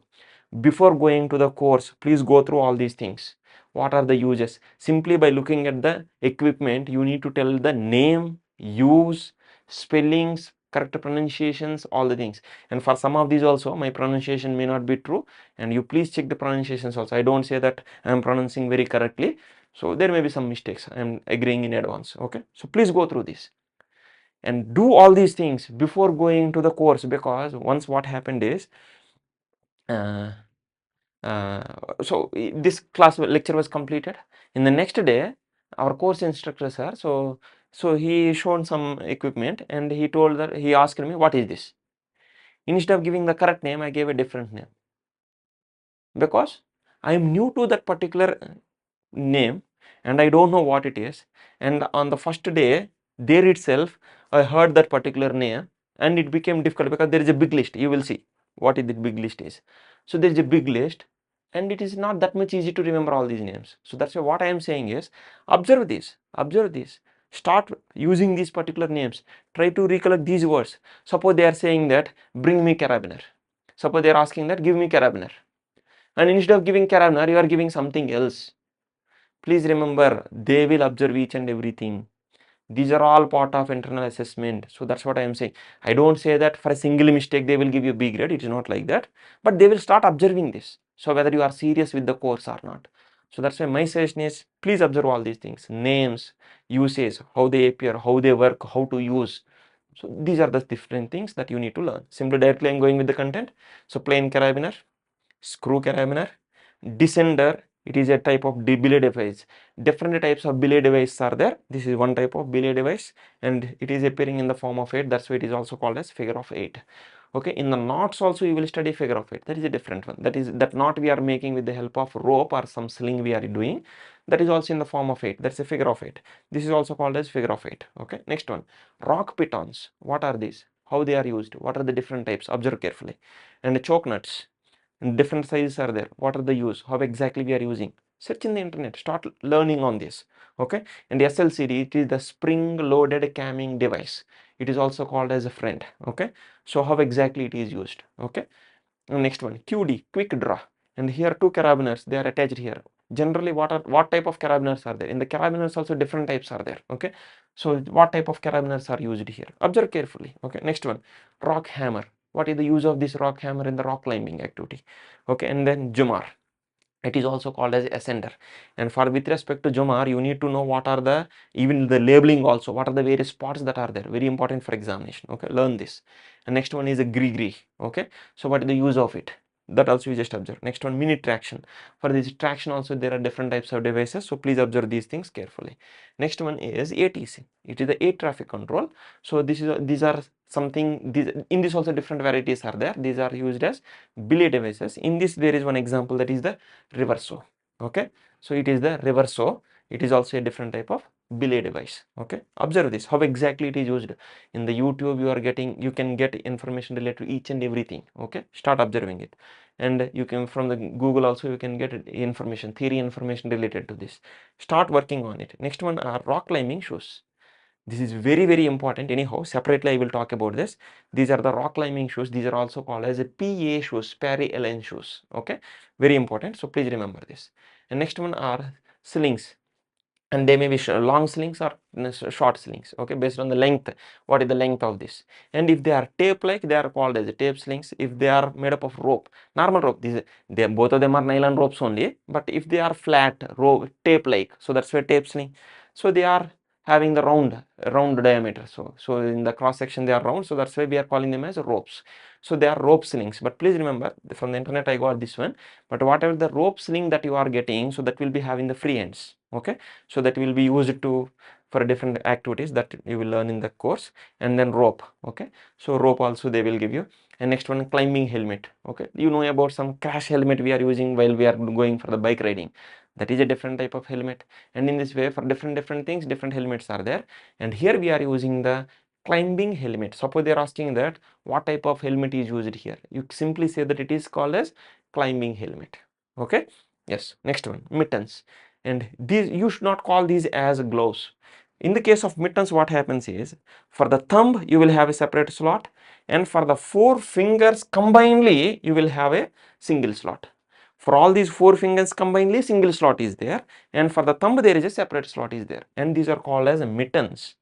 Before going to the course, please go through all these things. What are the uses? Simply by looking at the equipment, you need to tell the name, use, spellings, correct pronunciations, all the things. And for some of these also, my pronunciation may not be true, and you please check the pronunciations also. I don't say that I am pronouncing very correctly, so there may be some mistakes. I am agreeing in advance. Okay, so please go through this and do all these things before going to the course, because once what happened is, uh, uh, this class lecture was completed. In the next day, our course instructor sir, so he showed some equipment and he told that, he asked me, what is this? Instead of giving the correct name, I gave a different name, because I am new to that particular name and I don't know what it is. And on the first day, there itself, I heard that particular name and it became difficult, because there is a big list. You will see what is the big list is. So there is a big list and it is not that much easy to remember all these names. So that's why what I am saying is, observe this, start using these particular names, try to recollect these words. Suppose they are saying that, bring me carabiner. Suppose they are asking that, give me carabiner. And instead of giving carabiner, you are giving something else. Please remember, they will observe each and everything. These are all part of internal assessment. So that's what I am saying. I don't say that for a single mistake they will give you B grade. It is not like that. But they will start observing this. So whether you are serious with the course or not. So that's why my suggestion is, please observe all these things. Names, uses, how they appear, how they work, how to use. So these are the different things that you need to learn. Simply directly I am going with the content. So plain carabiner, screw carabiner, descender, it is a type of belay device. Different types of belay devices are there. This is one type of belay device and it is appearing in the form of 8. That's why it is also called as figure of 8. Okay, in the knots also you will study figure of 8. That is a different one. That knot we are making with the help of rope or some sling we are doing. That is also in the form of 8. That's a figure of 8. This is also called as figure of 8. Okay, next one, rock pitons. What are these? How they are used? What are the different types? Observe carefully. And choke nuts. And different sizes are there. What are the use? How exactly we are using? Search in the internet. Start learning on this. Okay. And the SLCD, it is the spring loaded camming device. It is also called as a friend. Okay. So how exactly it is used? Okay. And next one, QD, quick draw. And here two carabiners, they are attached here. Generally, what type of carabiners are there? In the carabiners also different types are there. Okay. So what type of carabiners are used here? Observe carefully. Okay. Next one, rock hammer. What is the use of this rock hammer in the rock climbing activity? Okay. And then Jumar, it is also called as ascender. And for with respect to Jumar, you need to know what are the, even the labeling also, what are the various spots that are there, very important for examination. Okay, learn this. And next one is a gree. Okay, so what is the use of it? That also you just observe. Next one, mini traction. For this traction also there are different types of devices, so please observe these things carefully. Next one is ATC. It is the air traffic control. So these are something, in this also different varieties are there. These are used as belay devices. In this there is one example, that is the reverso. Okay, so it is the reverso. It is also a different type of belay device. Okay, observe this, how exactly it is used. In the YouTube you can get information related to each and everything. Okay, start observing it. And you can, from the Google also you can get information, theory information related to this. Start working on it. Next one are rock climbing shoes. This is very important. Anyhow, separately I will talk about this. These are the rock climbing shoes. These are also called as a PA shoes, Parry-Ellen shoes. Okay, very important. So please remember this. And next one are slings, and they may be long slings or short slings. Okay, based on the length, what is the length of this? And if they are tape like, they are called as tape slings. If they are made up of rope, normal rope, they both of them are nylon ropes only. But if they are flat rope, tape like, so that's why tape sling. So they are having the round diameter. So in the cross section they are round, so that's why we are calling them as ropes. So they are rope slings. But please remember, from the internet I got this one. But whatever the rope sling that you are getting, so that will be having the free ends. Okay, so that will be used to for different activities that you will learn in the course. And then rope. Okay, so rope also they will give you. And next one, climbing helmet. Okay, you know about some crash helmet we are using while we are going for the bike riding. That is a different type of helmet. And in this way, for different things, different helmets are there. And here we are using the climbing helmet. Suppose they are asking that what type of helmet is used here, you simply say that it is called as climbing helmet. Okay, yes. Next one, mittens. And these, you should not call these as gloves. In the case of mittens, what happens is, for the thumb you will have a separate slot, and for the 4 fingers combinedly you will have a single slot. For all these 4 fingers combinedly, single slot is there, and for the thumb there is a separate slot is there, and these are called as mittens.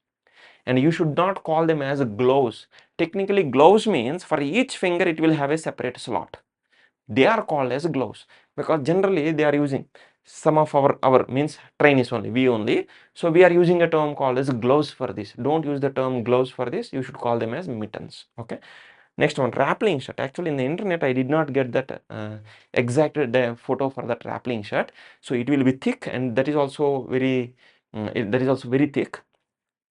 And you should not call them as gloves. Technically gloves means for each finger it will have a separate slot. They are called as gloves because generally they are using some of our means trainees only, we only. So we are using a term called as gloves for this. Don't use the term gloves for this. You should call them as mittens. Okay. Next one, rappelling shirt. Actually, in the internet, I did not get that exact photo for that rappelling shirt. So it will be thick, and that is also very thick,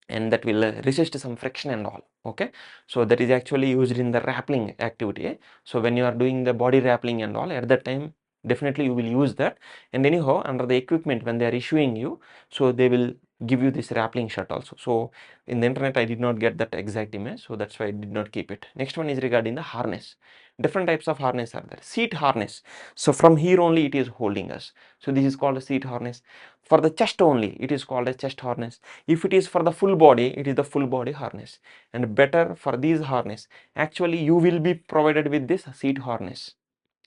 and that will resist some friction and all. Okay, so that is actually used in the rappelling activity. So when you are doing the body rappelling and all, at that time definitely you will use that. And anyhow, under the equipment when they are issuing you, so they will give you this rappelling shirt also. So in the internet I did not get that exact image, so that's why I did not keep it. Next one is regarding the harness. Different types of harness are there. Seat harness, so from here only it is holding us, so this is called a seat harness. For the chest only it is called a chest harness. If it is for the full body, it is the full body harness. And better for these harness, actually you will be provided with this seat harness.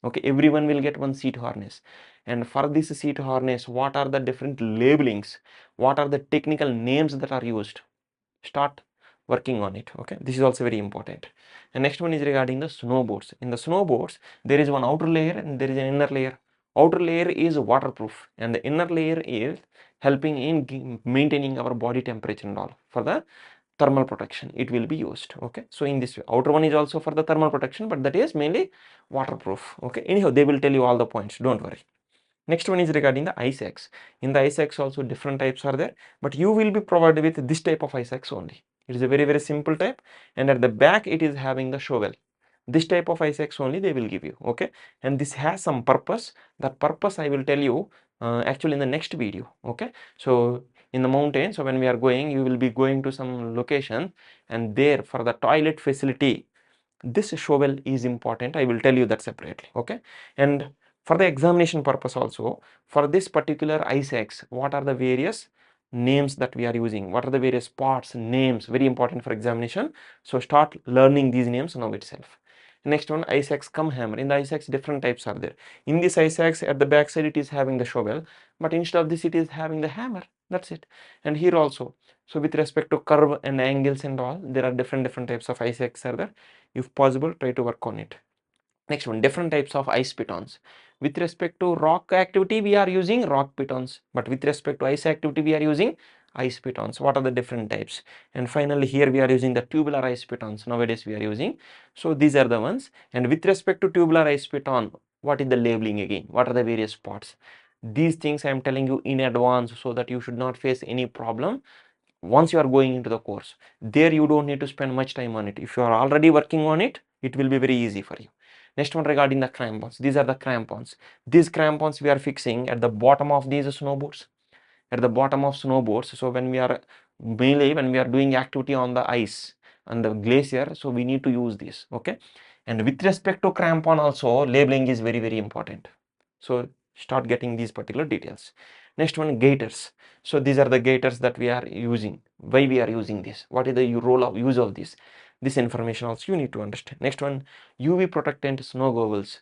Okay, everyone will get one seat harness. And for this seat harness, what are the different labelings, what are the technical names that are used, start working on it. Okay, this is also very important. And next one is regarding the snowboards. In the snowboards there is one outer layer and there is an inner layer. Outer layer is waterproof and the inner layer is helping in maintaining our body temperature and all. For the thermal protection it will be used. Okay, so in this way, outer one is also for the thermal protection, but that is mainly waterproof. Okay, anyhow they will tell you all the points, don't worry. Next one is regarding the ice axe. In the ice axe also different types are there, but you will be provided with this type of ice axe only. It is a very simple type, and at the back it is having the shovel. This type of ice axe only they will give you. Okay, and this has some purpose. That purpose I will tell you actually in the next video. Okay, so in the mountains, so when we are going, you will be going to some location, and there for the toilet facility this shovel is important. I will tell you that separately. Okay, and for the examination purpose also, for this particular ice axe, what are the various names that we are using, what are the various parts, names, very important for examination. So start learning these names now itself. Next one, ice axe cum hammer. In the ice axe different types are there. In this ice axe at the back side it is having the shovel, but instead of this it is having the hammer. That's it. And here also, so with respect to curve and angles and all, there are different types of ice axe are there. If possible, try to work on it. Next one, different types of ice pitons. With respect to rock activity, we are using rock pitons, but with respect to ice activity, we are using ice pitons. What are the different types? And finally, here we are using the tubular ice pitons. Nowadays, we are using. So these are the ones. And with respect to tubular ice piton, what is the labeling again? What are the various parts? These things I am telling you in advance so that you should not face any problem once you are going into the course. There you don't need to spend much time on it. If you are already working on it, it will be very easy for you. Next one, regarding the crampons. These are the crampons. These crampons we are fixing at the bottom of these snowboards. At the bottom of snowboards. So when we are mainly when we are doing activity on the ice, on the glacier, so we need to use this. Okay, and with respect to crampon also, labeling is very important. So start getting these particular details. Next one, gaiters. So these are the gaiters that we are using. Why we are using this? What is the role of use of this? This information also you need to understand. Next one, UV protectant snow goggles.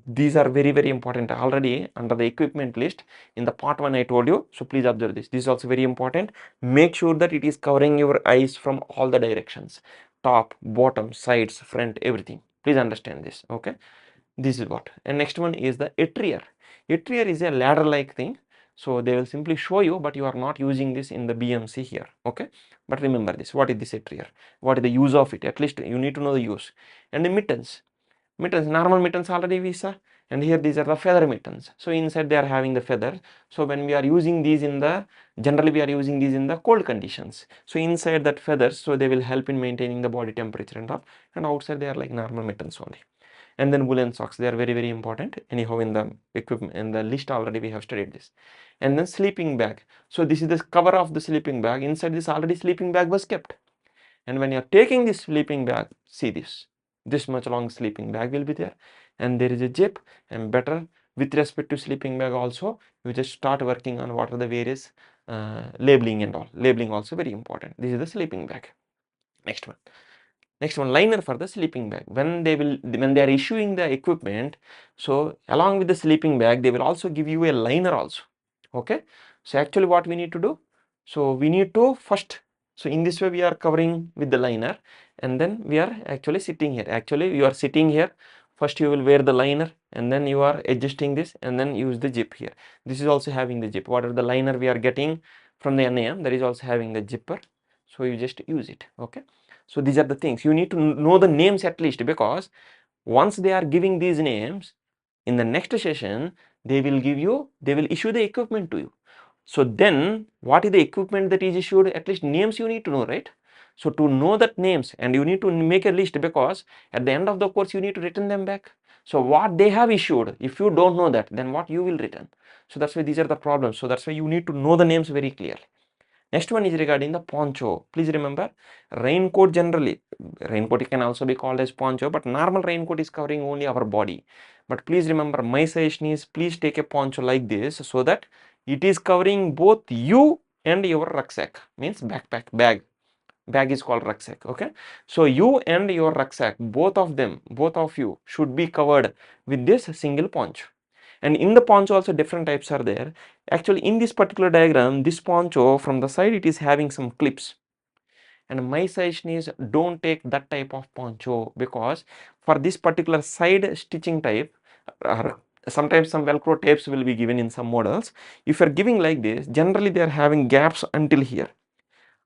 These are very important. Already under the equipment list in the part 1 I told you. So please observe this. This is also very important. Make sure that it is covering your eyes from all the directions. Top, bottom, sides, front, everything. Please understand this. Okay. This is what. And next one is the etrier. Etrier is a ladder like thing. So they will simply show you, but you are not using this in the BMC here. Okay. But remember this. What is this etrier? What is the use of it? At least you need to know the use. And the mittens. Mittens, normal mittens already we saw, and here these are the feather mittens. So inside they are having the feather. So when we are using these in the, generally we are using these in the cold conditions. So inside that feathers, so they will help in maintaining the body temperature and all, and outside they are like normal mittens only. And then woolen socks, they are very important. Anyhow, in the equipment, in the list already we have studied this. And then sleeping bag. So this is the cover of the sleeping bag. Inside this already sleeping bag was kept. And when you are taking this sleeping bag, see this much long sleeping bag will be there, and there is a zip. And better with respect to sleeping bag also, you just start working on what are the various labeling and all. Labeling also very important. This is the sleeping bag. Next one, liner for the sleeping bag. When they are issuing the equipment, so along with the sleeping bag, they will also give you a liner also. Okay. So actually what we need to do, so we need to first, so in this way we are covering with the liner, and then we are actually sitting here. Actually you are sitting here. First you will wear the liner, and then you are adjusting this, and then use the zip here. This is also having the zip. Whatever the liner we are getting from the NAM, that is also having the zipper. So you just use it. Okay. So these are the things you need to know the names at least, because once they are giving these names, in the next session they will issue the equipment to you. So then what is the equipment that is issued? At least names you need to know, right? So to know that names, and you need to make a list, because at the end of the course you need to return them back. So what they have issued, if you don't know that, then what you will return? So that's why these are the problems. So that's why you need to know the names very clearly. Next one is regarding the poncho. Please remember, raincoat generally, raincoat can also be called as poncho, but normal raincoat is covering only our body. But please remember, my suggestion is please take a poncho like this, so that it is covering both you and your rucksack, means backpack, bag is called rucksack. Okay, so you and your rucksack, both of you should be covered with this single poncho. And in the poncho also different types are there. Actually in this particular diagram, this poncho from the side it is having some clips, and my suggestion is don't take that type of poncho, because for this particular side stitching type, sometimes some velcro tapes will be given in some models. If you are giving like this, generally they are having gaps until here.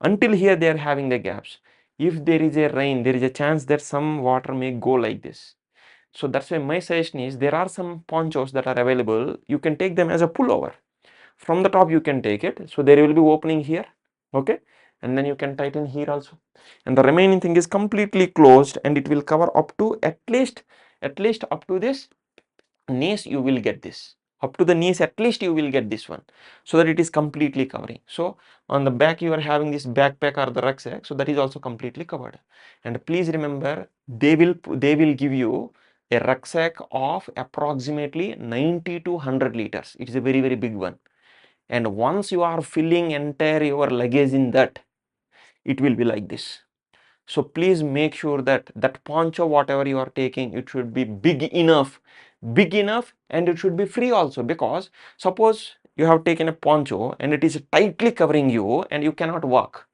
Until here they are having the gaps. If there is a rain, there is a chance that some water may go like this. So that's why my suggestion is, there are some ponchos that are available. You can take them as a pullover. From the top you can take it. So there will be opening here. Okay. And then you can tighten here also. And the remaining thing is completely closed, and it will cover up to at least up to this knees. You will get this. Up to the knees at least you will get this one, so that it is completely covering. So on the back you are having this backpack or the rucksack, so that is also completely covered. And please remember, they will give you a rucksack of approximately 90 to 100 liters. It is a very big one. And once you are filling entire your luggage in that, it will be like this. So please make sure that that poncho, whatever you are taking, it should be big enough, and it should be free also. Because suppose you have taken a poncho and it is tightly covering you and you cannot walk,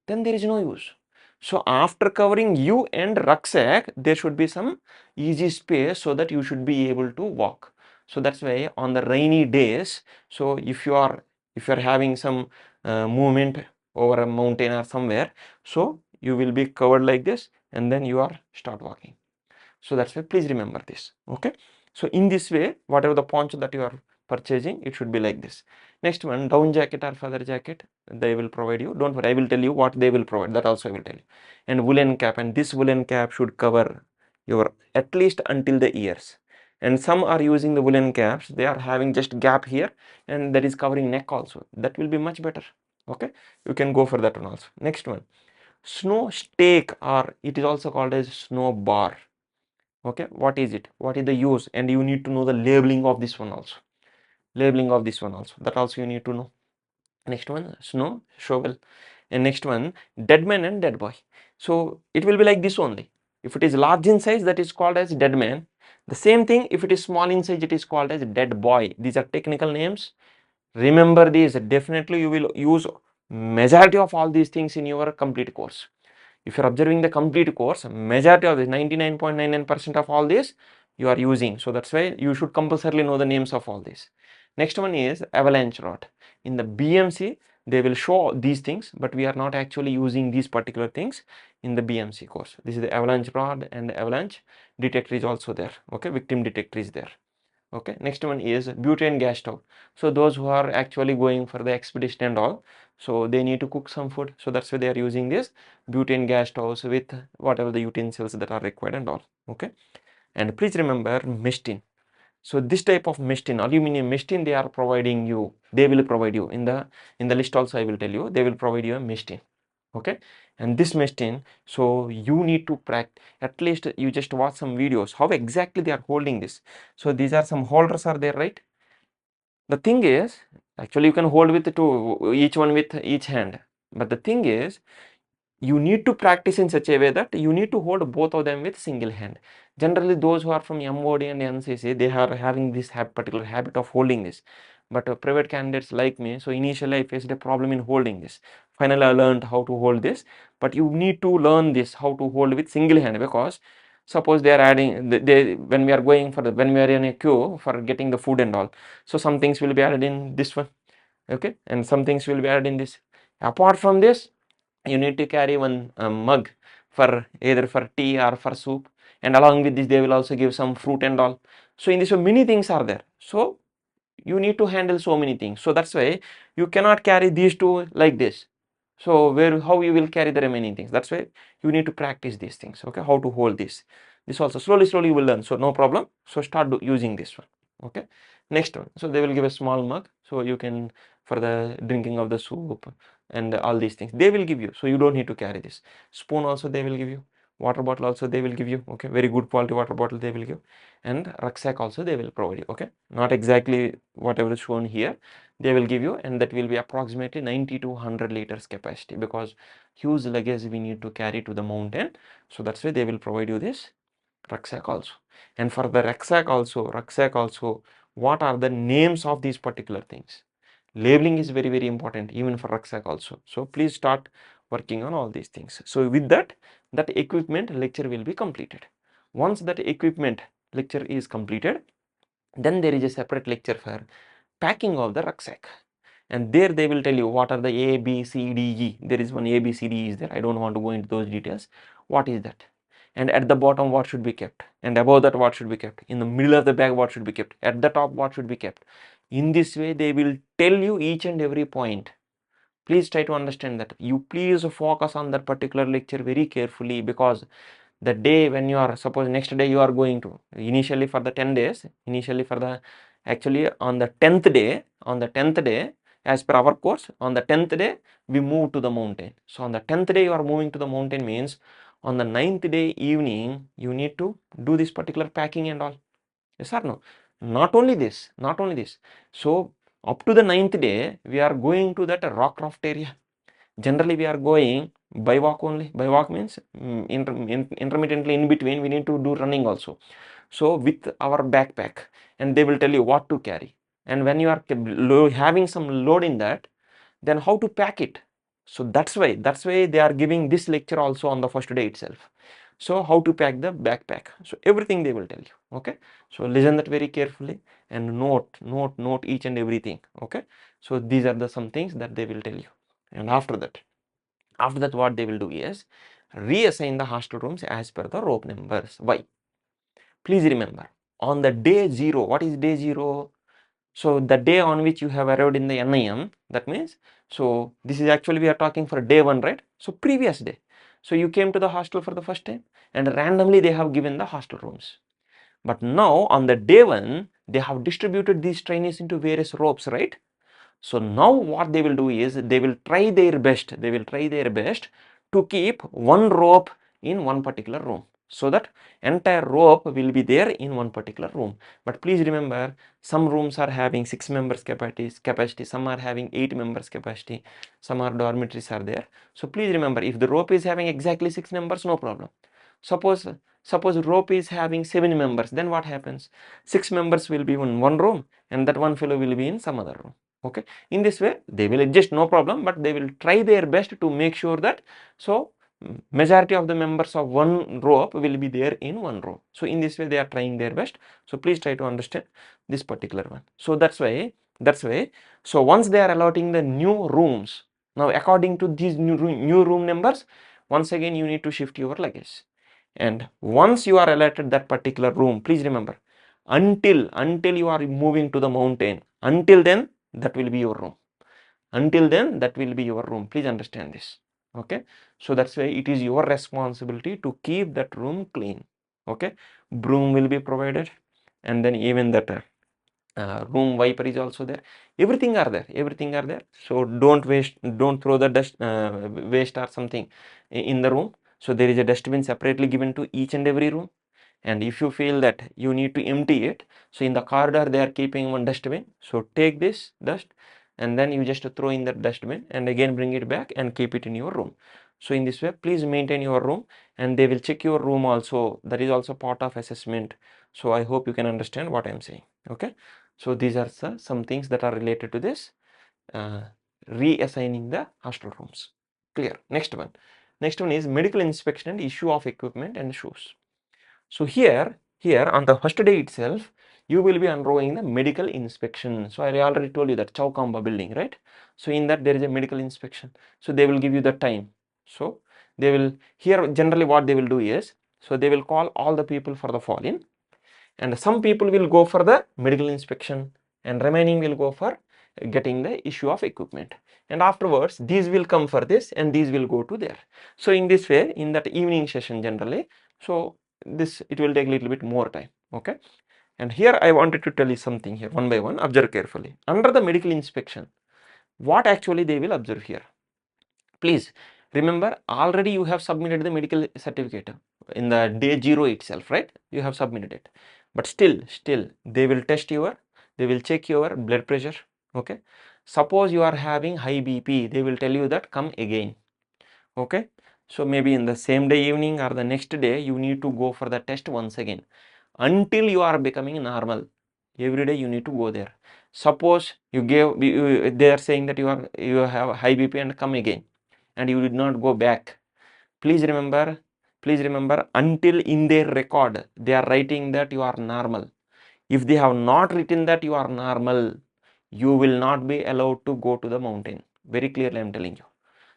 then there is no use. So after covering you and rucksack, there should be some easy space, so that you should be able to walk. So that's why on the rainy days, so if you are having some movement over a mountain or somewhere, so you will be covered like this, and then you are start walking. So that's why please remember this. Okay, so in this way, whatever the poncho that you are purchasing, it should be like this. Next one, down jacket or feather jacket, they will provide you. Don't worry, I will tell you what they will provide, that also I will tell you. And woolen cap, and this woolen cap should cover your at least until the ears. And some are using the woolen caps, they are having just gap here, and that is covering neck also. That will be much better. Okay, you can go for that one also. Next one, snow stake, or it is also called as snow bar. Okay, what is it, what is the use? And you need to know the labeling of this one also. That also you need to know. Next one, snow shovel. And next one, dead man and dead boy. So it will be like this only. If it is large in size, that is called as dead man. The same thing, if it is small in size, it is called as dead boy. These are technical names. Remember these. Definitely you will use majority of all these things in your complete course. If you are observing the complete course, majority of this, 99.99% of all this you are using. So that's why you should compulsorily know the names of all this. Next one is avalanche rod. In the BMC, they will show these things, but we are not actually using these particular things in the BMC course. This is the avalanche rod, and the avalanche detector is also there. Okay, victim detector is there. Okay, next one is butane gas stove. So those who are actually going for the expedition and all, so they need to cook some food, so that's why they are using this butane gas stoves with whatever the utensils that are required and all. Okay, and please remember mesh tin. So this type of mesh tin, aluminum mesh tin, they are providing you, they will provide you in the list also. I will tell you, they will provide you a mesh tin. Okay, and this mesh tin, so you need to practice. At least you just watch some videos how exactly they are holding this. So these are some holders are there, right? The thing is, Actually, you can hold with two, each one with each hand. But the thing is, you need to practice in such a way that you need to hold both of them with single hand. Generally, those who are from MOD and NCC, they are having this particular habit of holding this. But private candidates like me, so initially I faced a problem in holding this. Finally, I learned how to hold this. But you need to learn this, how to hold with single hand, because suppose they are adding, when we are going for when we are in a queue for getting the food and all, so some things will be added in this one, okay, and some things will be added in this. Apart from this, you need to carry one mug for either for tea or for soup, and along with this they will also give some fruit and all. So in this way many things are there, so you need to handle so many things. So that's why you cannot carry these two like this. So how you will carry the remaining things? That's why you need to practice these things, okay, how to hold this also slowly you will learn, so no problem. So start using this one, okay. Next one, so they will give a small mug, so you can for the drinking of the soup and all these things they will give you, so you don't need to carry this. Spoon also they will give you, water bottle also they will give you, okay, very good quality water bottle they will give, and rucksack also they will provide you, okay, not exactly whatever is shown here they will give you, and that will be approximately 90 to 100 liters capacity, because huge luggage we need to carry to the mountain. So that's why they will provide you this rucksack also. And for the rucksack also, what are the names of these particular things? Labeling is very important even for rucksack also. So please start working on all these things. So with that equipment lecture will be completed. Once that equipment lecture is completed, then there is a separate lecture for packing of the rucksack, and there they will tell you what are the A, B, C, D, E. There is one A, B, C, D is there. I don't want to go into those details. What is that? And at the bottom what should be kept, and above that what should be kept, in the middle of the bag what should be kept, at the top what should be kept. In this way they will tell you each and every point. Please try to understand that. You please focus on that particular lecture very carefully, because the day when you are, suppose next day you are going to, initially for the 10 days, initially for the, actually on the 10th day, as per our course, on the 10th day we move to the mountain. So on the 10th day you are moving to the mountain means on the 9th day evening you need to do this particular packing and all. Yes or no? Not only this, so up to the 9th day we are going to that rock craft area. Generally we are going by walk only. By walk means intermittently in between we need to do running also. So with our backpack, and they will tell you what to carry, and when you are having some load in that, then how to pack it. So that's why they are giving this lecture also on the first day itself. So how to pack the backpack, so everything they will tell you, okay. So listen that very carefully and note each and everything, okay. So these are the some things that they will tell you. And after that what they will do is reassign the hostel rooms as per the rope numbers. Why? Please remember, on the day 0, what is day 0? So the day on which you have arrived in the NIM, that means, so this is actually we are talking for day 1, right? So previous day, so you came to the hostel for the first time and randomly they have given the hostel rooms. But now on the day 1 they have distributed these trainees into various ropes, right? So now what they will do is they will try their best, to keep one rope in one particular room, so that entire rope will be there in one particular room. But please remember, some rooms are having 6 members capacity, some are having 8 members capacity, some are dormitories are there. So please remember, if the rope is having exactly 6 members, no problem. Suppose rope is having 7 members, then what happens? 6 members will be in one room and that one fellow will be in some other room, okay. In this way they will adjust, no problem, but they will try their best to make sure that, so majority of the members of one rope will be there in one row. So in this way they are trying their best. So please try to understand this particular one. So that's why so once they are allotting the new rooms, now according to these new room numbers, once again you need to shift your luggage. And once you are allotted that particular room, please remember, until you are moving to the mountain, until then that will be your room. Until then that will be your room. Please understand this, okay. So that's why it is your responsibility to keep that room clean, okay. Broom will be provided, and then even that room wiper is also there. Everything are there. So don't throw the dust, waste or something in the room. So there is a dustbin separately given to each and every room. And if you feel that you need to empty it, so in the corridor they are keeping one dustbin, so take this dust, and then you just throw in that dustbin and again bring it back and keep it in your room. So in this way, please maintain your room, and they will check your room also. That is also part of assessment. So I hope you can understand what I am saying. Okay. So these are some things that are related to this reassigning the hostel rooms. Clear. Next one is medical inspection and issue of equipment and shoes. So here on the first day itself, you will be undergoing the medical inspection. So I already told you that Chowkamba building, right? So in that there is a medical inspection. So they will give you the time. So they will, here generally what they will do is, so they will call all the people for the fall-in, and some people will go for the medical inspection, and remaining will go for getting the issue of equipment, and afterwards these will come for this and these will go to there. So in this way, in that evening session generally, so this it will take a little bit more time. Okay. And here I wanted to tell you something here, one by one. Observe carefully. Under the medical inspection, what actually they will observe here? Please remember, already you have submitted the medical certificate in the day 0 itself, right? You have submitted it, but still they will test they will check your blood pressure. Okay. Suppose you are having high BP, they will tell you that come again. Okay. So maybe in the same day evening or the next day, you need to go for the test once again until you are becoming normal. Every day you need to go there. Suppose they are saying that you have high BP and come again, and you did not go back. Please remember, until in their record they are writing that you are normal. If they have not written that you are normal, you will not be allowed to go to the mountain. Very clearly I am telling you.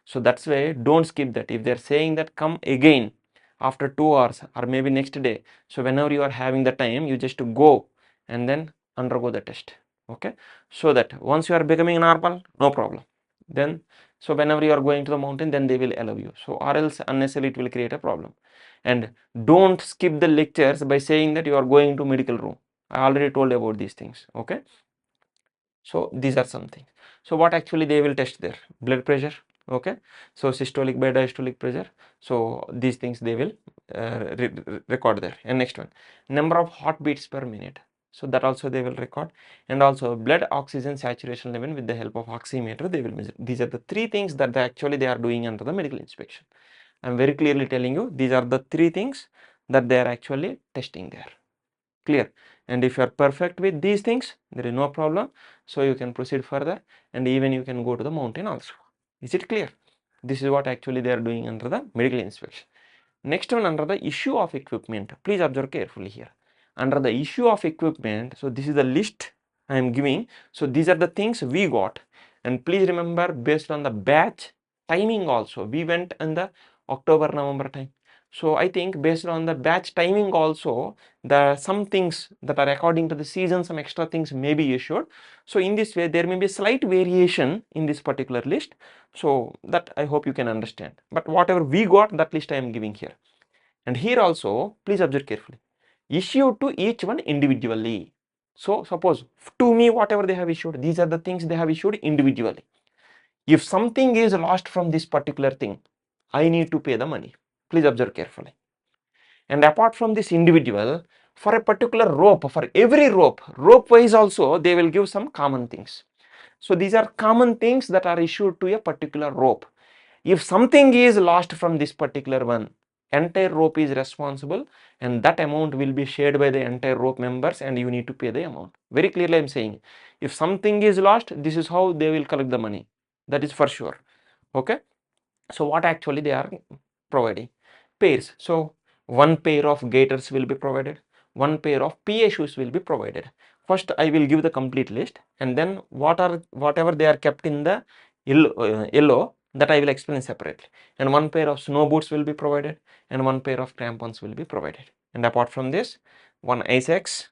So that's why don't skip that. If they are saying that come again after 2 hours or maybe next day, so whenever you are having the time, you just go and then undergo the test. Okay. So that once you are becoming normal, no problem. Then so whenever you are going to the mountain, then they will allow you. So or else unnecessarily it will create a problem. And don't skip the lectures by saying that you are going to medical room. I already told about these things. Okay. So these are some things. So what actually they will test there? Blood pressure. Okay. So systolic by diastolic pressure. So these things they will record there. And next one, number of heartbeats per minute. So that also they will record, and also blood oxygen saturation level with the help of oximeter they will measure. These are the three things that they are doing under the medical inspection. I am very clearly telling you, these are the three things that they are actually testing there. Clear. And if you are perfect with these things, there is no problem. So you can proceed further, and even you can go to the mountain also. Is it clear? This is what actually they are doing under the medical inspection. Next one, under the issue of equipment. Please observe carefully here. Under the issue of equipment, so this is the list I am giving. So these are the things we got, and please remember, based on the batch timing also, we went in the October-November time. So I think based on the batch timing also, some things that are according to the season, some extra things may be issued. So in this way, there may be a slight variation in this particular list. So that I hope you can understand. But whatever we got, that list I am giving here. And here also, please observe carefully. Issue to each one individually. So suppose to me, whatever they have issued, these are the things they have issued individually. If something is lost from this particular thing, I need to pay the money. Please observe carefully. And apart from this individual, for a particular rope, for every rope wise also, they will give some common things. So these are common things that are issued to a particular rope. If something is lost from this particular one, entire rope is responsible, and that amount will be shared by the entire rope members, and you need to pay the amount. Very clearly I am saying, if something is lost, this is how they will collect the money. That is for sure. Okay. So what actually they are providing? Pairs. So one pair of gaiters will be provided, one pair of PA shoes will be provided. First I will give the complete list, and then whatever they are kept in the yellow, that I will explain separately. And one pair of snow boots will be provided, and one pair of crampons will be provided. And apart from this, one ice axe.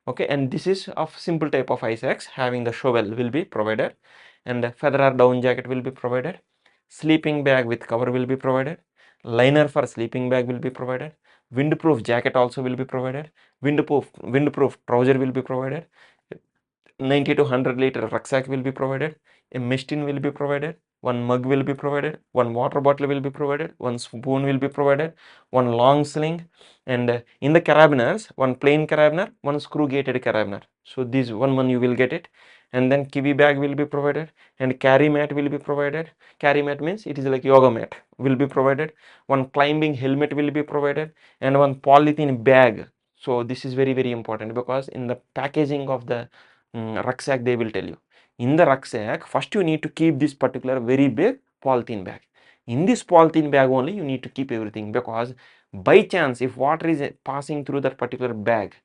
Okay, and this is of simple type of ice axe having the shovel will be provided, and a feather or down jacket will be provided. Sleeping bag with cover will be provided. Liner for sleeping bag will be provided. Windproof jacket also will be provided. Windproof trouser will be provided. 90 to 100 liter rucksack will be provided. A mesh tin will be provided. One mug will be provided. One water bottle will be provided. One spoon will be provided. One long sling, and in the carabiners, one plain carabiner, one screw gated carabiner. So this one you will get it. and then kiwi bag will be provided, and carry mat will be provided. Carry mat means it is like yoga mat will be provided. One climbing helmet will be provided, and one polythene bag. So this is very, very important, because in the packaging of the rucksack they will tell you, in the rucksack first you need to keep this particular very big polythene bag. In this polythene bag only you need to keep everything, because by chance if water is passing through that particular bag,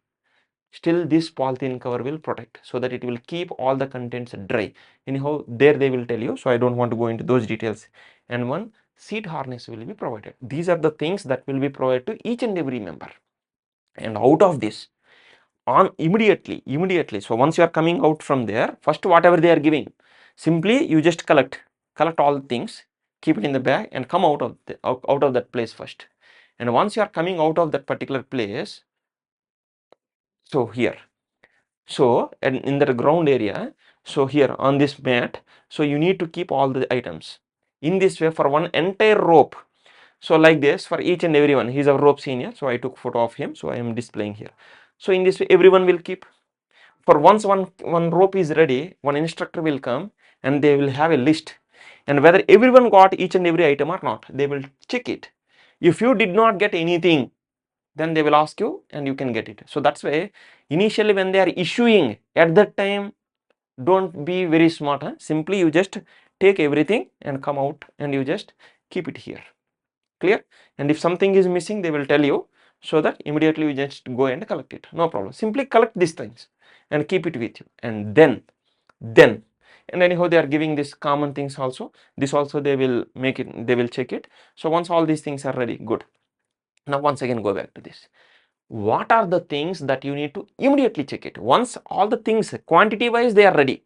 still this polythene cover will protect, so that it will keep all the contents dry. Anyhow, there they will tell you, so I don't want to go into those details. And one seat harness will be provided. These are the things that will be provided to each and every member. And out of this, on immediately, so once you are coming out from there, first whatever they are giving, simply you just collect all the things, keep it in the bag, and come out of that place first. And once you are coming out of that particular place, so here, so and in the ground area, so here on this mat, so you need to keep all the items in this way for one entire rope. So like this for each and everyone, he's a rope senior, so I took photo of him, so I am displaying here. So in this way everyone will keep. For once one rope is ready, one instructor will come and they will have a list, and whether everyone got each and every item or not, they will check it. If you did not get anything, then they will ask you and you can get it. So that's why initially when they are issuing, at that time don't be very smart, huh? Simply you just take everything and come out and you just keep it here. Clear? And if something is missing, they will tell you, so that immediately you just go and collect it. No problem. Simply collect these things and keep it with you. And then and anyhow they are giving this common things also. This also they will make it, they will check it. So once all these things are ready, good. Now once again go back to this. What are the things that you need to immediately check it? Once all the things quantity wise they are ready,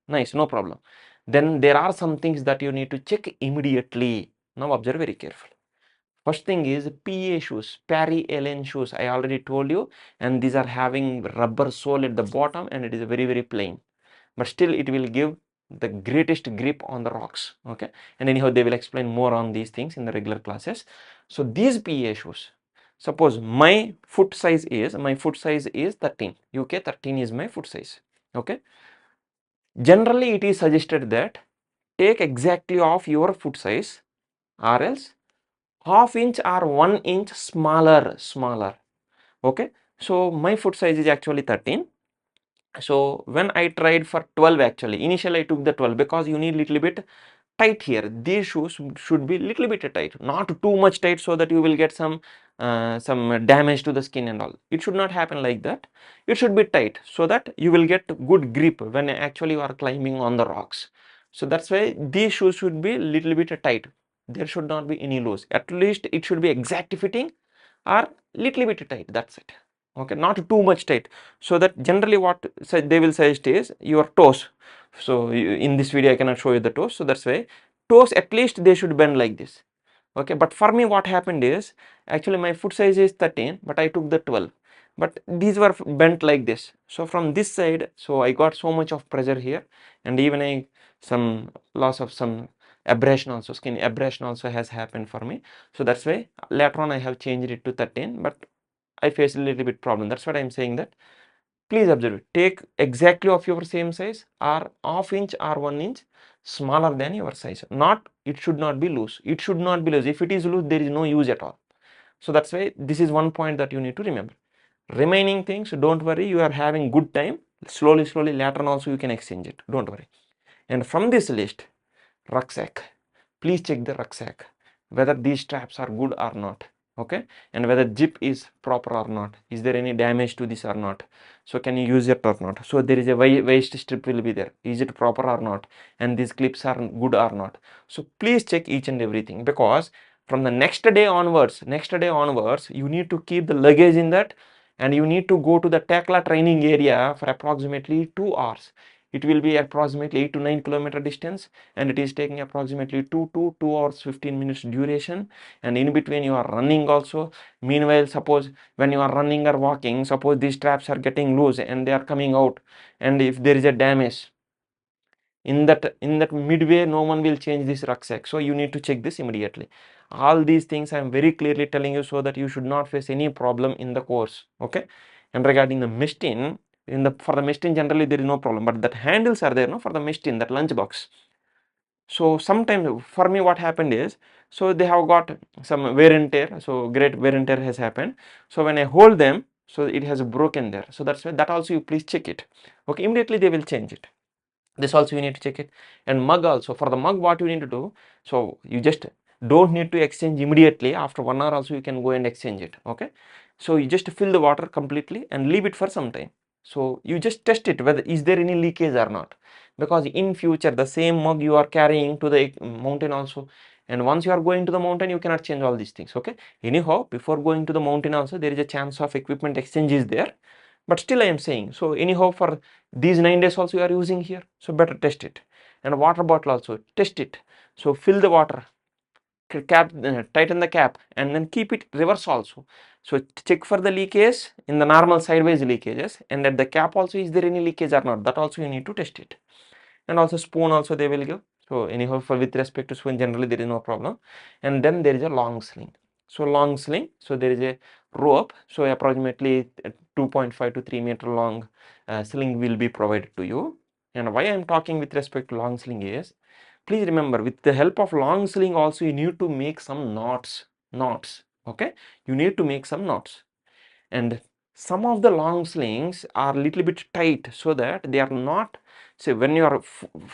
nice, no problem. Then there are some things that you need to check immediately. Now observe very carefully. First thing is PA shoes, Perry Allen shoes. I already told you, and these are having rubber sole at the bottom, and it is very, very plain, but still it will give the greatest grip on the rocks. Okay, and anyhow they will explain more on these things in the regular classes. So these PA shoes, suppose my foot size is 13, UK 13 is my foot size. Okay, generally it is suggested that take exactly of your foot size, or else half inch or 1 inch smaller. Okay, so my foot size is actually 13. So when I tried for 12, actually initially I took the 12, because you need little bit tight here. These shoes should be little bit tight, not too much tight, so that you will get some damage to the skin and all. It should not happen like that. It should be tight, so that you will get good grip when actually you are climbing on the rocks. So that's why these shoes should be little bit tight. There should not be any loose. At least it should be exact fitting or little bit tight. That's it. Okay, not too much tight. So that generally what they will suggest is your toes. So in this video I cannot show you the toes, so that's why toes at least they should bend like this. Okay, but for me what happened is, actually my foot size is 13, but I took the 12, but these were bent like this. So from this side, so I got so much of pressure here, and even some loss of some abrasion also, skin abrasion also has happened for me. So that's why later on I have changed it to 13, but I face a little bit problem. That's what I'm saying, that please observe it. Take exactly of your same size, or half inch or 1 inch smaller than your size. Not, it should not be loose. It should not be loose. If it is loose, there is no use at all. So that's why this is one point that you need to remember. Remaining things, don't worry, you are having good time. Slowly later on also you can exchange it. Don't worry. And from this list, rucksack. Please check the rucksack, whether these straps are good or not. Okay, and whether zip is proper or not. Is there any damage to this or not? So can you use it or not? So there is a waist strip will be there. Is it proper or not? And these clips are good or not? So please check each and everything, because from the next day onwards, you need to keep the luggage in that, and you need to go to the Tekla training area for approximately 2 hours. It will be approximately 8 to 9 kilometer distance, and it is taking approximately 2 hours 15 minutes duration, and in between you are running also. Meanwhile, suppose when you are running or walking, suppose these straps are getting loose and they are coming out, and if there is a damage in that midway, no one will change this rucksack. So you need to check this immediately. All these things I am very clearly telling you, so that you should not face any problem in the course. Okay, and regarding the machine, for the machine generally there is no problem, but that handles are there, no, for the machine, that lunch box. So sometimes for me what happened is, so they have got some wear and tear, so great wear and tear has happened. So when I hold them, so it has broken there. So that's why, that also you please check it. Okay, immediately they will change it. This also you need to check it. And mug also, for the mug what you need to do, so you just don't need to exchange immediately. After 1 hour also you can go and exchange it. Okay, so you just fill the water completely and leave it for some time. So you just test it whether is there any leakage or not, because in future the same mug you are carrying to the mountain also, and once you are going to the mountain you cannot change all these things. Okay, anyhow before going to the mountain also there is a chance of equipment exchange is there, but still I am saying, so anyhow for these 9 days also you are using here, so better test it. And water bottle also test it. So fill the water, cap, tighten the cap, and then keep it reverse also. So check for the leakage in the normal sideways leakages, and at the cap also is there any leakage or not, that also you need to test it. And also spoon also they will give. So anyhow for with respect to spoon generally there is no problem. And then there is a long sling. So long sling, so there is a rope, so approximately 2.5 to 3 meter long sling will be provided to you. And why I am talking with respect to long sling is, please remember with the help of long sling also you need to make some knots. Okay, you need to make some knots. And some of the long slings are little bit tight, so that they are not, say when you are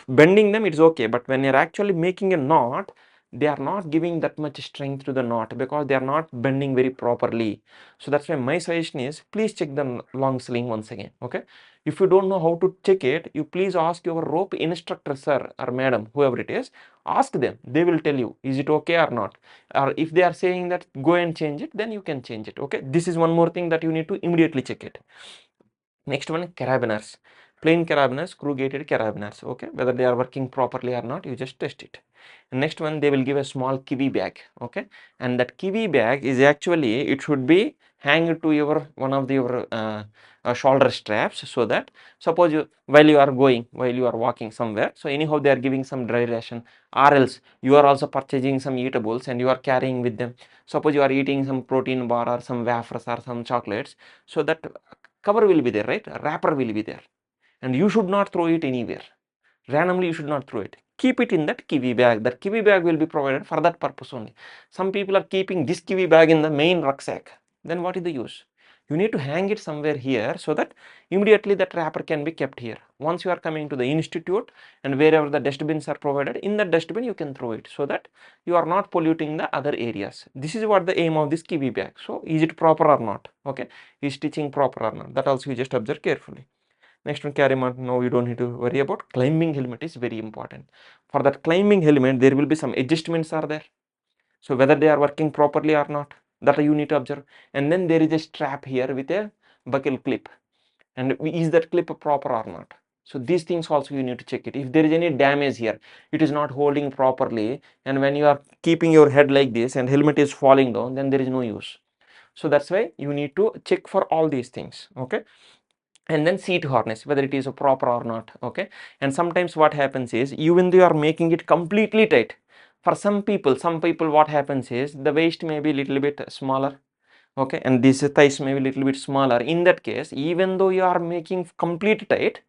bending them it's okay, but when you're actually making a knot, they are not giving that much strength to the knot because they are not bending very properly. So that's why my suggestion is, please check the long sling once again. Okay, if you don't know how to check it, you please ask your rope instructor, sir or madam, whoever it is, ask them, they will tell you is it okay or not. Or if they are saying that go and change it, then you can change it. Okay, this is one more thing that you need to immediately check it. Next one, carabiners, plain carabiners, screw gated carabiners. Okay, whether they are working properly or not, you just test it. And next one, they will give a small kiwi bag. Okay, and that kiwi bag is actually, it should be hanged to your one of your shoulder straps, so that suppose you while you are going, while you are walking somewhere, so anyhow they are giving some dry ration, or else you are also purchasing some eatables and you are carrying with them. Suppose you are eating some protein bar or some wafers or some chocolates, so that cover will be there, right? Wrapper will be there, and you should not throw it anywhere randomly. You should not throw it, keep it in that kiwi bag. That kiwi bag will be provided for that purpose only. Some people are keeping this kiwi bag in the main rucksack, then what is the use? You need to hang it somewhere here, so that immediately that wrapper can be kept here. Once you are coming to the institute and wherever the dustbins are provided, in that dustbin you can throw it, so that you are not polluting the other areas. This is what the aim of this kiwi bag. So is it proper or not? Okay, is stitching proper or not, that also you just observe carefully. Next one, carry mount. No, you don't need to worry about. Climbing helmet is very important. For that climbing helmet, there will be some adjustments are there. So whether they are working properly or not, that you need to observe. And then there is a strap here with a buckle clip. And is that clip proper or not? So these things also you need to check it. If there is any damage here, it is not holding properly, and when you are keeping your head like this and helmet is falling down, then there is no use. So that's why you need to check for all these things. Okay, and then seat harness, whether it is a proper or not. Okay, and sometimes what happens is, even though you are making it completely tight, for some people what happens is the waist may be little bit smaller. Okay, and this thighs may be little bit smaller. In that case, even though you are making complete tight,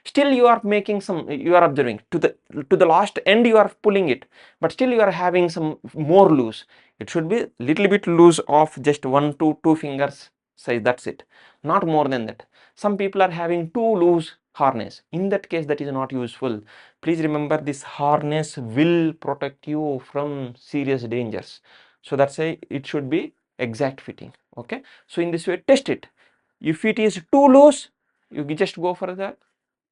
still you are making some, you are observing to the last end you are pulling it, but still you are having some more loose. It should be little bit loose of just 1 to 2 fingers size, that's it, not more than that. Some people are having too loose harness. In that case, that is not useful. Please remember, this harness will protect you from serious dangers. So that's why it should be exact fitting. Okay, so in this way test it. If it is too loose, you just go for the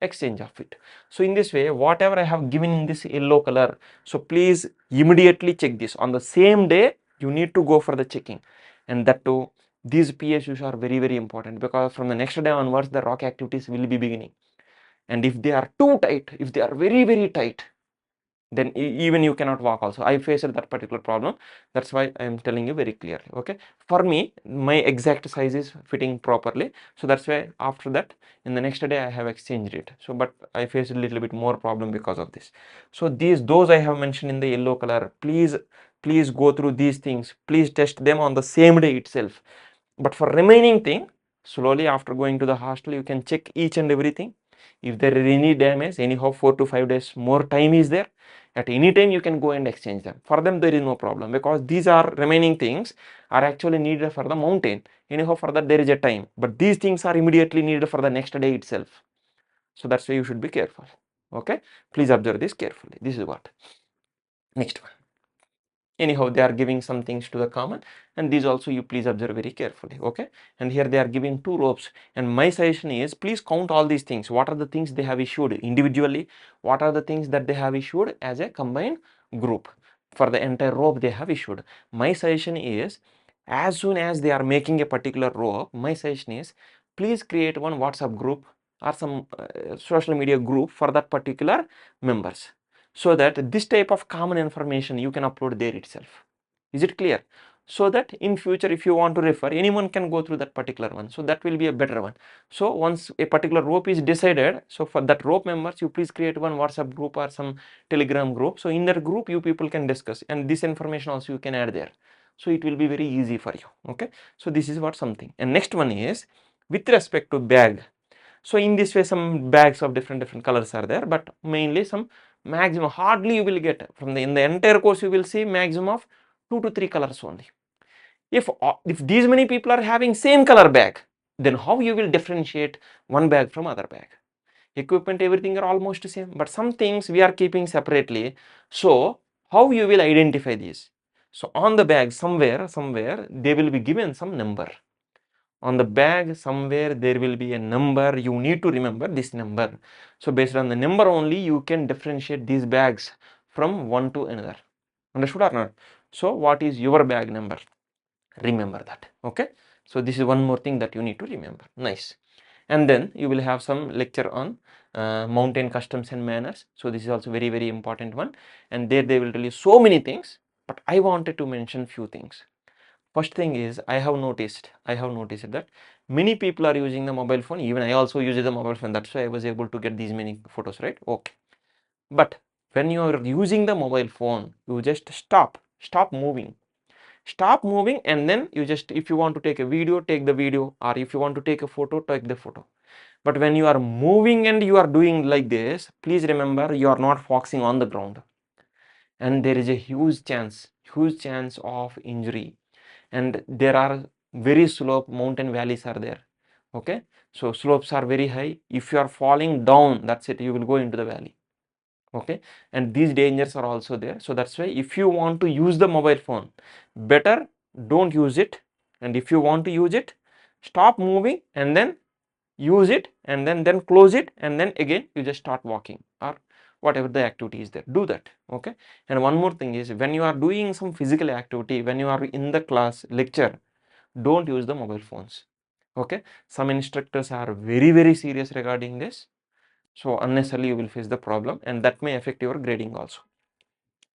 exchange of it. So in this way, whatever I have given in this yellow color, so please immediately check this. On the same day you need to go for the checking. And that too, these PSUs are very important, because from the next day onwards the rock activities will be beginning. And if they are too tight, if they are very tight, then even you cannot walk also. I faced that particular problem. That's why I am telling you very clearly. Okay, for me my exact size is fitting properly, so that's why after that in the next day I have exchanged it. So but I faced a little bit more problem because of this. So those I have mentioned in the yellow color, please go through these things, please test them on the same day itself. But for remaining thing, Slowly after going to the hostel, you can check each and everything. If there is any damage, anyhow 4 to 5 days more time is there. At any time you can go and exchange them. For them there is no problem, because these are remaining things are actually needed for the mountain. Anyhow for that there is a time, but these things are immediately needed for the next day itself. So that's why you should be careful. Okay, please observe this carefully. This is what. Next one. Anyhow they are giving some things to the common, and these also you please observe very carefully. Okay, and here they are giving 2 ropes, and my suggestion is please count all these things. What are the things they have issued individually, what are the things that they have issued as a combined group. For the entire rope they have issued, my suggestion is, as soon as they are making a particular rope, my suggestion is please create one WhatsApp group or some social media group for that particular members, so that this type of common information you can upload there itself. Is it clear? So that in future if you want to refer, anyone can go through that particular one, so that will be a better one. So once a particular rope is decided, so for that rope members you please create one WhatsApp group or some Telegram group. So in that group you people can discuss, and this information also you can add there, so it will be very easy for you. Okay, so this is what something. And next one is with respect to bag. So in this way some bags of different colors are there, but mainly some maximum hardly you will get from the in the entire course you will see maximum of 2 to 3 colors only. If these many people are having same color bag, then how you will differentiate one bag from other bag? Equipment, everything are almost same, but some things we are keeping separately. So how you will identify these? So on the bag somewhere they will be given some number. On the bag somewhere there will be a number, you need to remember this number. So based on the number only you can differentiate these bags from one to another. Understood or not? So what is your bag number? Remember that. Okay, so this is one more thing that you need to remember. Nice. And then you will have some lecture on mountain customs and manners. So this is also very important one, and there they will tell you so many things, but I wanted to mention few things. First thing is, I have noticed that many people are using the mobile phone. Even I also use the mobile phone. That's why I was able to get these many photos, right? Okay. But when you are using the mobile phone, you just stop moving. Stop moving, and then you just, if you want to take a video, take the video, or if you want to take a photo, take the photo. But when you are moving and you are doing like this, please remember you are not focusing on the ground. And there is a huge chance of injury, and there are very slope mountain valleys are there. Okay, so slopes are very high. If you are falling down, that's it, you will go into the valley. Okay, and these dangers are also there. So that's why if you want to use the mobile phone, better don't use it. And if you want to use it, stop moving and then use it, and then close it, and then again you just start walking or whatever the activity is there, do that. Okay, and one more thing is, when you are doing some physical activity, when you are in the class lecture, don't use the mobile phones. Okay, some instructors are very serious regarding this, so unnecessarily you will face the problem, and that may affect your grading also.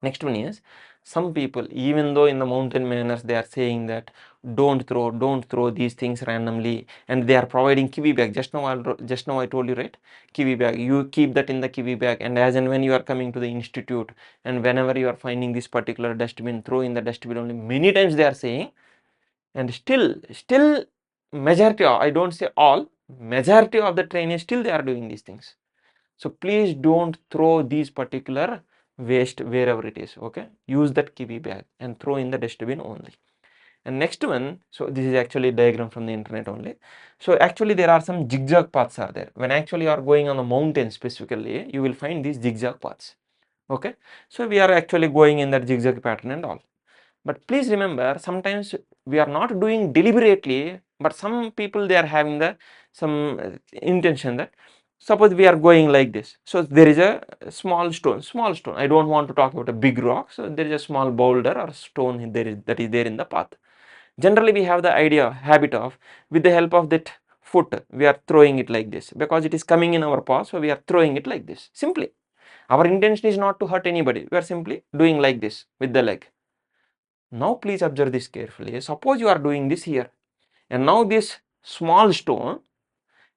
Next one is, some people, even though in the mountain manners they are saying that don't throw these things randomly, and they are providing kiwi bag. Just now I told you, right? Kiwi bag, you keep that in the kiwi bag, and as and when you are coming to the institute, and whenever you are finding this particular dustbin, throw in the dustbin only. Many times they are saying, and still majority of, I don't say all, majority of the trainees still they are doing these things. So please don't throw these particular waste wherever it is. Okay, use that kiwi bag and throw in the dustbin only. And next one, so this is actually a diagram from the internet only. So actually there are some zigzag paths are there. When actually you are going on the mountain specifically, you will find these zigzag paths. Okay, so we are actually going in that zigzag pattern and all. But please remember, sometimes we are not doing deliberately, but some people they are having the some intention that, suppose we are going like this, so there is a small stone, I don't want to talk about a big rock, so there is a small boulder or stone that is there in the path. Generally we have the habit of, with the help of that foot, we are throwing it like this, because it is coming in our path, so we are throwing it like this simply. Our intention is not to hurt anybody, we are simply doing like this with the leg. Now please observe this carefully. Suppose you are doing this here, and now this small stone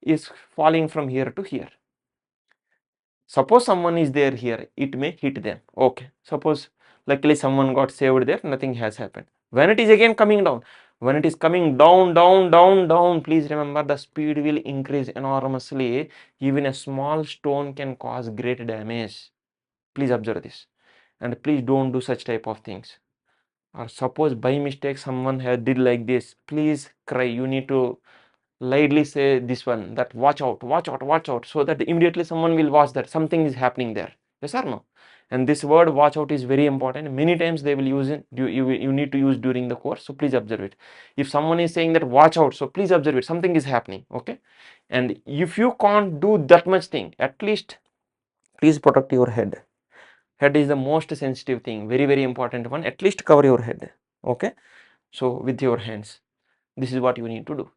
is falling from here to here. Suppose someone is there here, it may hit them. Okay, suppose luckily someone got saved there, nothing has happened. When it is again coming down, When it is coming down, down, down, down, please remember the speed will increase enormously. Even a small stone can cause great damage. Please observe this, and please don't do such type of things. Or suppose by mistake someone has did like this, please cry. You need to lightly say this one, that watch out, watch out, watch out, so that immediately someone will watch that something is happening there. Yes or no? And this word watch out is very important. Many times they will use it, you need to use during the course, so please observe it. If someone is saying that watch out, so please observe it, something is happening. Okay, and if you can't do that much thing, at least please protect your head. Head is the most sensitive thing, very very important one. At least cover your head. Okay, so with your hands, this is what you need to do.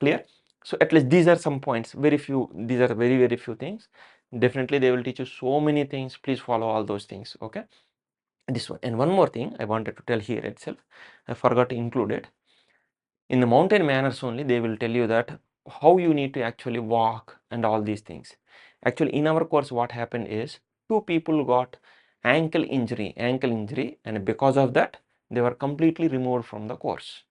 Clear? So at least these are some points, very few, these are very very few things. Definitely they will teach you so many things. Please follow all those things. Okay, this one. And one more thing I wanted to tell here itself, I forgot to include it. In the mountain manners only, they will tell you that how you need to actually walk and all these things. Actually in our course what happened is, two people got ankle injury, and because of that they were completely removed from the course.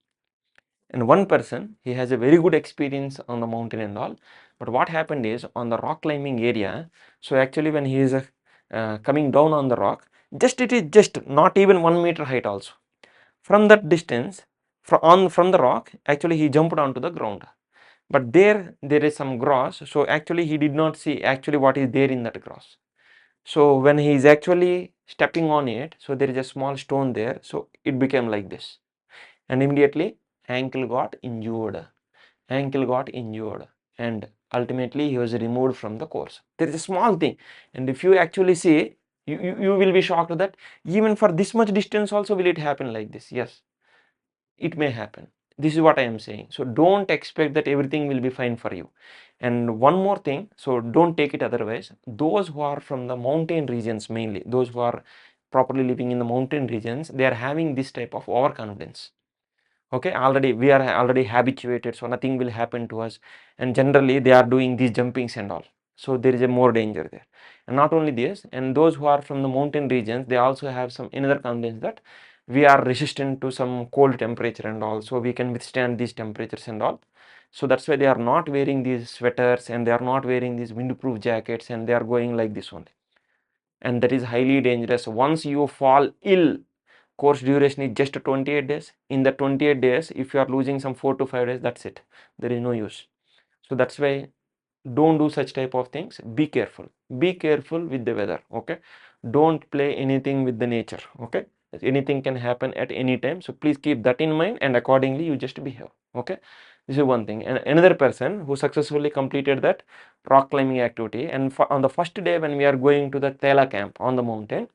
And one person, he has a very good experience on the mountain and all, but what happened is on the rock climbing area, so actually when he is coming down on the rock, just it is just not even 1 meter height also. From that distance, from the rock, actually he jumped onto the ground, but there is some grass, so actually he did not see actually what is there in that grass. So when he is actually stepping on it, so there is a small stone there, so it became like this, and immediately ankle got injured, and ultimately he was removed from the course. There is a small thing, and if you actually see, you will be shocked that even for this much distance also will it happen like this. Yes, it may happen. This is what I am saying. So don't expect that everything will be fine for you. And one more thing, so don't take it otherwise. Those who are from the mountain regions, mainly those who are properly living in the mountain regions, they are having this type of overconfidence. Okay, already we are already habituated, so nothing will happen to us, and generally they are doing these jumpings and all, so there is a more danger there. And not only this, and those who are from the mountain regions, they also have some another confidence that we are resistant to some cold temperature and all, so we can withstand these temperatures and all. So that's why they are not wearing these sweaters, and they are not wearing these windproof jackets, and they are going like this only, and that is highly dangerous. Once you fall ill, course duration is just 28 days. In the 28 days, if you are losing some 4 to 5 days, that's it, there is no use. So that's why don't do such type of things. Be careful, be careful with the weather. Okay, don't play anything with the nature. Okay, anything can happen at any time, so please keep that in mind, and accordingly you just behave. Okay, this is one thing. And another person who successfully completed that rock climbing activity, and on the first day when we are going to the Tela camp on the mountain,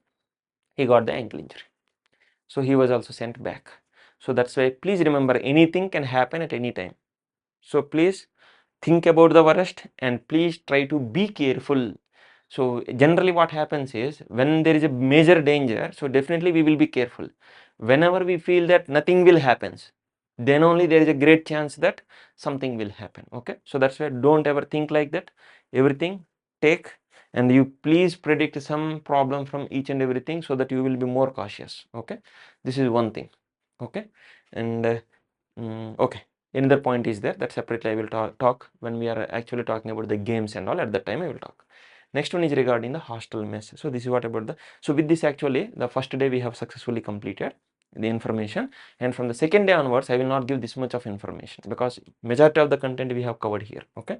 he got the ankle injury, so he was also sent back. So that's why please remember, anything can happen at any time, so please think about the worst and please try to be careful. So generally what happens is, when there is a major danger, so definitely we will be careful. Whenever we feel that nothing will happen, then only there is a great chance that something will happen. Okay, so that's why don't ever think like that. Everything take, and you please predict some problem from each and everything, so that you will be more cautious. Okay, this is one thing. Okay, and okay, another point is there, that separately I will talk when we are actually talking about the games and all. At that time I will talk. Next one is regarding the hostel mess. So this is what about the, so with this actually the first day we have successfully completed the information, and from the second day onwards I will not give this much of information, because majority of the content we have covered here. Okay,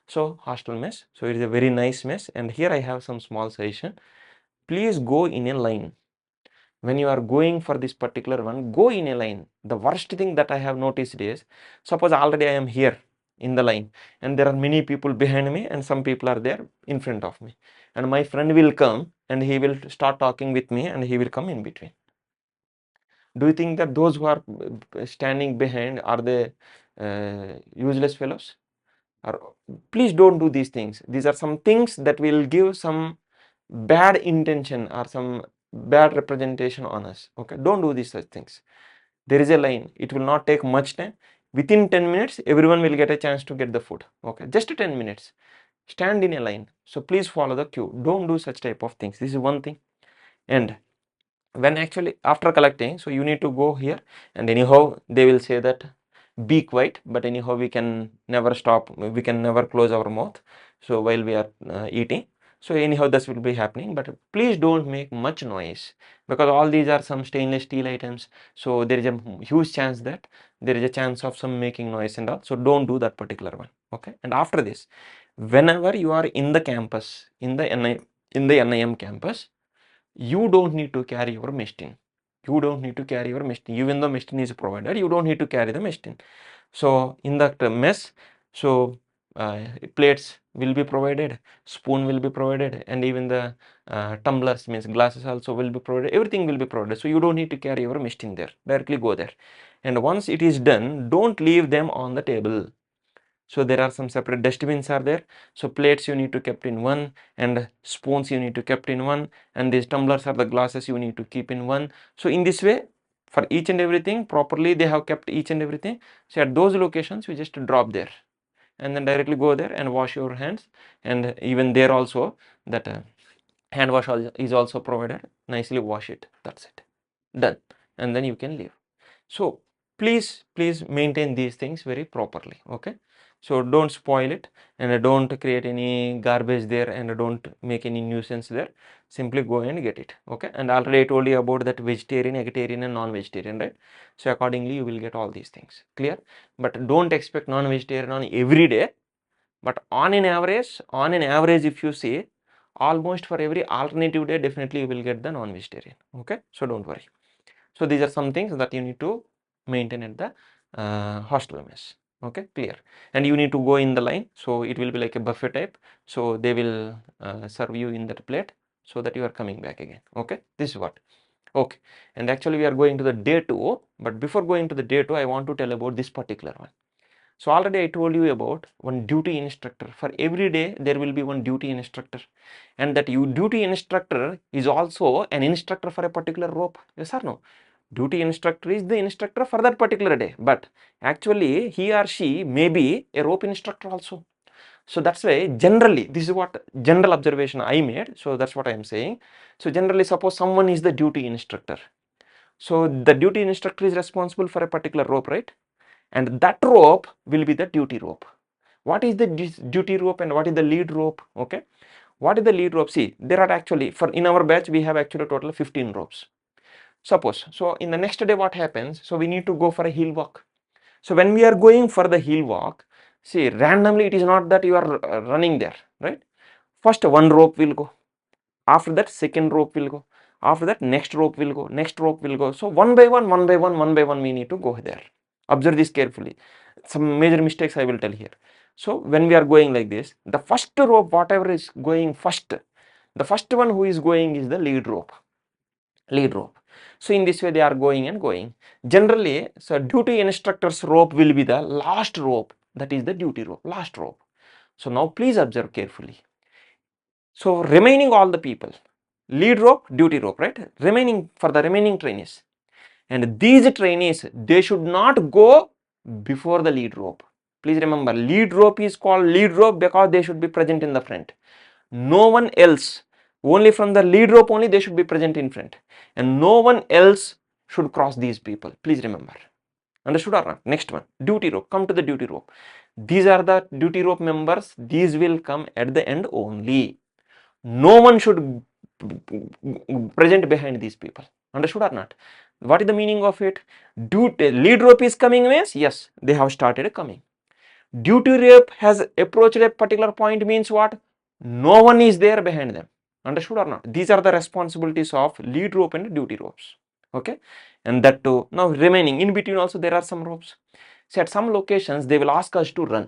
so hostel mess, so it is a very nice mess, and here I have some small suggestion. Please go in a line. When you are going for this particular one, go in a line. The worst thing that I have noticed is, suppose already I am here in the line, and there are many people behind me and some people are there in front of me, and my friend will come and he will start talking with me and he will come in between. Do you think that those who are standing behind are the useless fellows? Or please don't do these things. These are some things that will give some bad intention or some bad representation on us. Okay, don't do these such things. There is a line, it will not take much time. Within 10 minutes everyone will get a chance to get the food. Okay, just 10 minutes, stand in a line. So please follow the queue, don't do such type of things. This is one thing. And when actually after collecting, so you need to go here, and anyhow they will say that be quiet, but anyhow we can never stop, we can never close our mouth, so while we are eating, so anyhow this will be happening, but please don't make much noise, because all these are some stainless steel items, so there is a huge chance that there is a chance of some making noise and all, so don't do that particular one. Okay, and after this, whenever you are in the campus, in the NIM campus, you don't need to carry your machine. You don't need to carry your machine. Even the machine is provided, you don't need to carry the machine. So in that mess, so plates will be provided, spoon will be provided, and even the tumblers, means glasses also will be provided. Everything will be provided. So you don't need to carry your machine there. Directly go there. And once it is done, don't leave them on the table. So there are some separate dustbins are there. So plates you need to kept in one, and spoons you need to kept in one, and these tumblers are the glasses you need to keep in one. So in this way, for each and everything properly they have kept each and everything. So at those locations you just drop there, and then directly go there and wash your hands, and even there also that hand wash is also provided. Nicely wash it. That's it. Done. And then you can leave. So please maintain these things very properly. Okay, so don't spoil it, and don't create any garbage there, and don't make any nuisance there. Simply go and get it. Okay, and already I told you about that vegetarian, vegetarian and non-vegetarian, right? So accordingly you will get all these things clear, but don't expect non-vegetarian on every day, but on an average if you see, almost for every alternative day definitely you will get the non-vegetarian. Okay, so don't worry. So these are some things that you need to maintain at the hostel mess. Okay, clear. And you need to go in the line, so it will be like a buffet type, so they will serve you in that plate, so that you are coming back again. Okay, this is what. Okay, and actually we are going to the day 2, but before going to the day 2 I want to tell about this particular one. So already I told you about one duty instructor. For every day there will be one duty instructor, and that duty instructor is also an instructor for a particular rope. Yes or no? Duty instructor is the instructor for that particular day, but actually he or she may be a rope instructor also. So that's why generally, this is what general observation I made, so that's what I am saying. So generally, suppose someone is the duty instructor, so the duty instructor is responsible for a particular rope, right? And that rope will be the duty rope. What is the duty rope and what is the lead rope? Okay, what is the lead rope? See, there are actually, for in our batch we have actually total 15 ropes. Suppose, so in the next day what happens? So we need to go for a hill walk. So when we are going for the hill walk, see, randomly it is not that you are running there, right? First one rope will go, after that second rope will go, after that next rope will go, next rope will go. So one by one, we need to go there. Observe this carefully. Some major mistakes I will tell here. So when we are going like this, the first rope, whatever is going first, the first one who is going is the lead rope. Lead rope. So in this way they are going and going. Generally, so duty instructor's rope will be the last rope. That is the duty rope, last rope. So now please observe carefully. So remaining all the people, lead rope, duty rope, right? Remaining for the remaining trainees. And these trainees, they should not go before the lead rope. Please remember, lead rope is called lead rope because they should be present in the front. No one else, only from the lead rope only they should be present in front, and no one else should cross these people. Please remember. Understood or not? Next one, duty rope. Come to the duty rope. These are the duty rope members. These will come at the end only. No one should present behind these people. Understood or not? What is the meaning of it? Lead rope is coming means, yes, they have started coming. Duty rope has approached a particular point means what? No one is there behind them. Understood or not? These are the responsibilities of lead rope and duty ropes. Okay, and that too. Now remaining in between also there are some ropes. So at some locations they will ask us to run.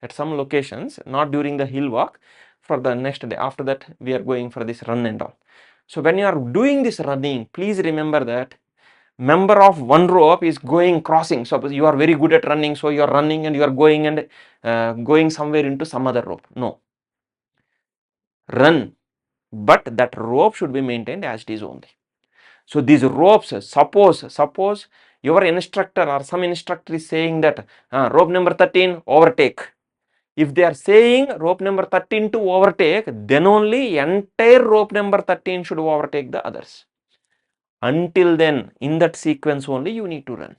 At some locations, not during the hill walk, for the next day. After that we are going for this run and all. So when you are doing this running, please remember that member of one rope is going crossing. Suppose you are very good at running, so you are running and you are going and going somewhere into some other rope. No, run, but that rope should be maintained as it is only. So these ropes, suppose your instructor or some instructor is saying that rope number 13 overtake. If they are saying rope number 13 to overtake, then only entire rope number 13 should overtake the others. Until then, in that sequence only you need to run.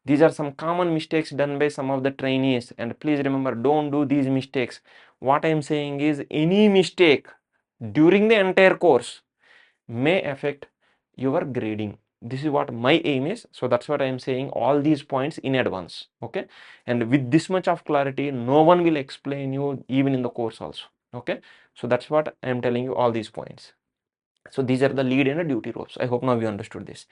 These are some common mistakes done by some of the trainees, and please remember, don't do these mistakes. What I am saying is, any mistake during the entire course may affect your grading. This is what my aim is, so that's what I am saying all these points in advance. Okay, and with this much of clarity, no one will explain you even in the course also. Okay, so that's what I am telling you, all these points. So these are the lead and duty ropes. I hope now you understood this.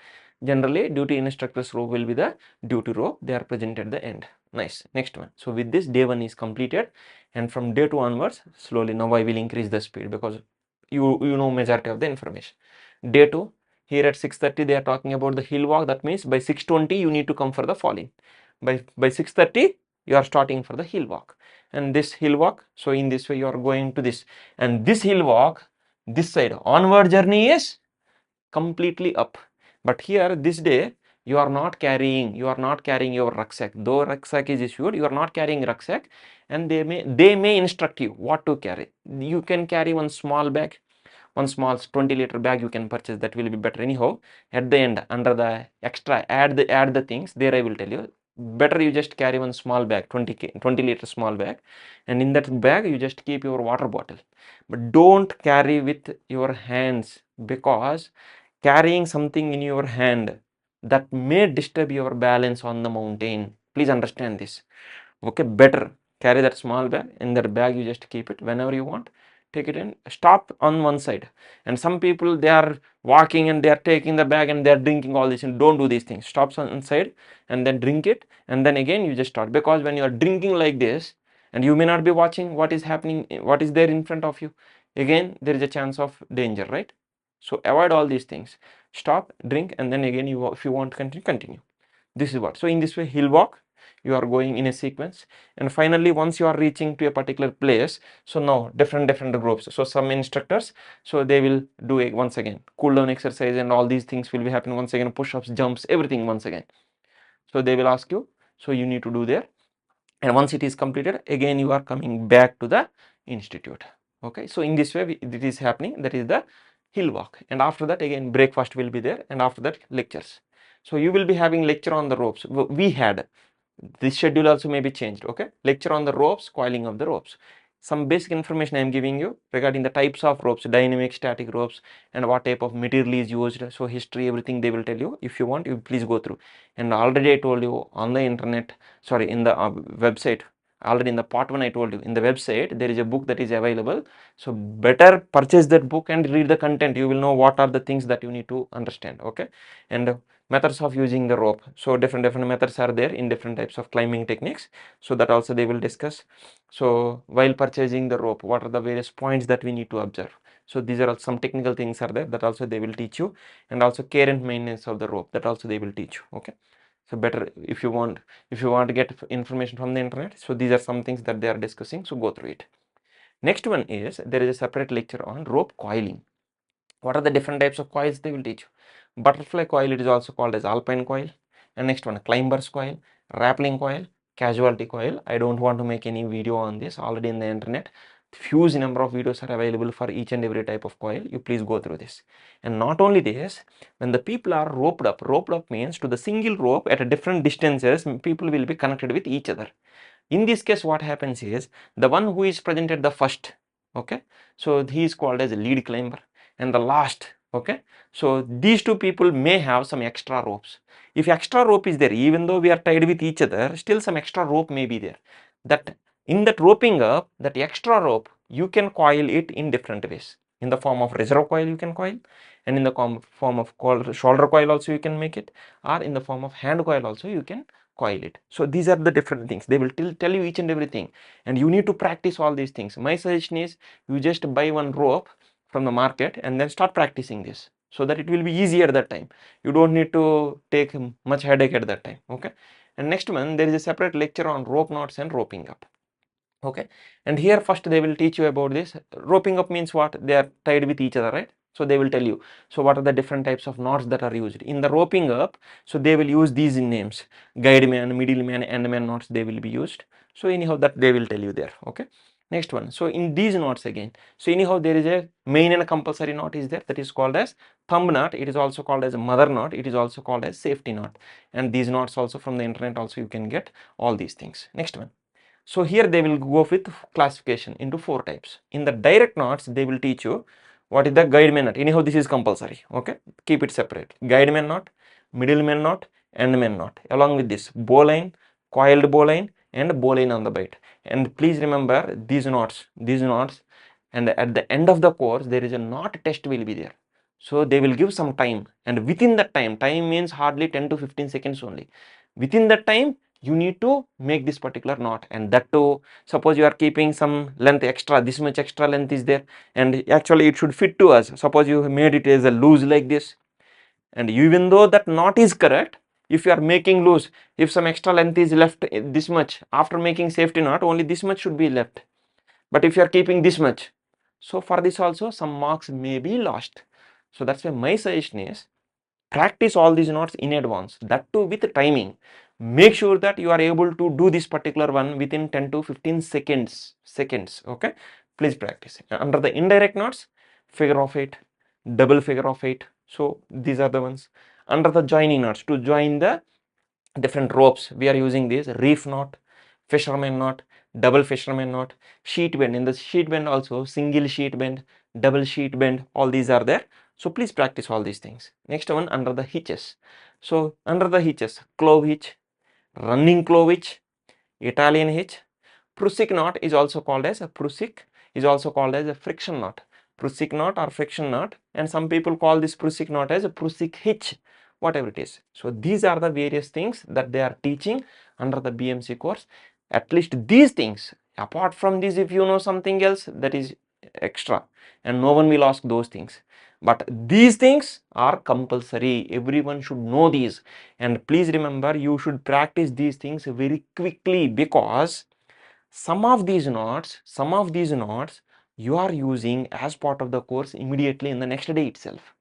Generally, duty instructor's rope will be the duty rope. They are present at the end. Nice. Next one. So with this, day 1 is completed, and from day 2 onwards, slowly now I will increase the speed because you know majority of the information. Day 2, here at 6:30 they are talking about the hill walk. That means by 6:20 you need to come for the falling. By 6:30 you are starting for the hill walk, and this hill walk. So in this way you are going to this, and this hill walk, this side onward journey is completely up. But here this day you are not carrying your rucksack. Though rucksack is issued, you are not carrying rucksack, and they may instruct you what to carry. You can carry one small bag, one small 20-liter bag you can purchase. That will be better. Anyhow, at the end, under the extra, add the things there. I will tell you, better you just carry one small bag, 20-liter small bag, and in that bag you just keep your water bottle. But don't carry with your hands, because carrying something in your hand, that may disturb your balance on the mountain. Please understand this. Okay, better carry that small bag. In that bag you just keep it. Whenever you want, take it in, stop on one side. And some people, they are walking and they are taking the bag and they are drinking all this, and don't do these things. Stop on one side and then drink it, and then again you just start. Because when you are drinking like this, and you may not be watching what is happening, what is there in front of you, again there is a chance of danger, right? So avoid all these things. Stop, drink, and then again you, if you want to continue. This is what. So in this way, hill walk, you are going in a sequence, and finally once you are reaching to a particular place, so now different groups. So some instructors, so they will do it once again, cool down exercise, and all these things will be happening once again, push-ups, jumps, everything once again. So they will ask you, so you need to do there, and once it is completed, again you are coming back to the institute. Okay, so in this way it is happening. That is the hill walk, and after that again breakfast will be there, and after that lectures. So you will be having lecture on the ropes. We had this schedule also may be changed. Okay, lecture on the ropes, coiling of the ropes. Some basic information I am giving you regarding the types of ropes, dynamic, static ropes, and what type of material is used. So history, everything they will tell you. If you want, you please go through. And already I told you on the internet, sorry, in the website, already in the part 1 I told you, in the website there is a book that is available. So better purchase that book and read the content. You will know what are the things that you need to understand. Okay, and methods of using the rope. So different methods are there in different types of climbing techniques. So that also they will discuss. So while purchasing the rope, what are the various points that we need to observe? So these are some technical things are there that also they will teach you, and also care and maintenance of the rope, that also they will teach you. Okay, so better if you want to get information from the internet. So these are some things that they are discussing, so go through it. Next one is, there is a separate lecture on rope coiling. What are the different types of coils they will teach you? Butterfly coil, it is also called as alpine coil. And next one, climber's coil, rappelling coil, casualty coil. I don't want to make any video on this, already in the internet huge number of videos are available for each and every type of coil. You please go through this. And not only this, when the people are roped up means to the single rope at a different distances, people will be connected with each other. In this case, what happens is, the one who is presented the first, okay, so he is called as a lead climber, and the last, okay, so these two people may have some extra ropes. If extra rope is there, even though we are tied with each other, still some extra rope may be there. That in that roping up, that extra rope, you can coil it in different ways. In the form of reserve coil you can coil, and in the form of shoulder coil also you can make it, or in the form of hand coil also you can coil it. So these are the different things. They will tell you each and everything, and you need to practice all these things. My suggestion is, you just buy one rope from the market and then start practicing this, so that it will be easier at that time. You don't need to take much headache at that time. Okay, and next one, there is a separate lecture on rope knots and roping up. Okay, and here first they will teach you about this. Roping up means what? They are tied with each other, right? So they will tell you, so what are the different types of knots that are used in the roping up. So they will use these names: guide man, middle man, end man knots, they will be used. So anyhow, that they will tell you there. Okay, Next one, so in these knots again, so anyhow there is a main and a compulsory knot is there, that is called as thumb knot. It is also called as a mother knot. It is also called as safety knot, and these knots also from the internet also you can get all these things. Next one, so here they will go with classification into 4 types. In the direct knots they will teach you what is the guideman knot. Anyhow this is compulsory, okay, keep it separate. Guideman knot, middleman knot, endman knot, along with this bowline, coiled bowline and bowline on the bight. And please remember these knots, and at the end of the course there is a knot test will be there. So they will give some time, and within that time means hardly 10 to 15 seconds only. Within that time you need to make this particular knot, and that too, suppose you are keeping some length extra, this much extra length is there, and actually it should fit to us. Suppose you made it as a loose like this, and even though that knot is correct, if you are making loose, if some extra length is left this much, after making safety knot only this much should be left, but if you are keeping this much, so for this also some marks may be lost. So that's why my suggestion is practice all these knots in advance, that too with timing. Make sure that you are able to do this particular one within 10 to 15 seconds, okay. Please practice. Under the indirect knots, figure of 8, double figure of 8, so these are the ones. Under the joining knots, to join the different ropes we are using this reef knot, fisherman knot, double fisherman knot, sheet bend. In the sheet bend also single sheet bend, double sheet bend, all these are there. So please practice all these things. Next one, under the hitches. So under the hitches, clove hitch, running clove hitch, Italian hitch, Prusik knot is also called as a Prusik, is also called as a friction knot. Prusik knot or friction knot, and some people call this Prusik knot as a Prusik hitch, whatever it is. So these are the various things that they are teaching under the BMC course. At least these things, apart from this, if you know something else, that is extra, and no one will ask those things. But these things are compulsory. Everyone should know these. And please remember, you should practice these things very quickly, because some of these knots you are using as part of the course immediately in the next day itself.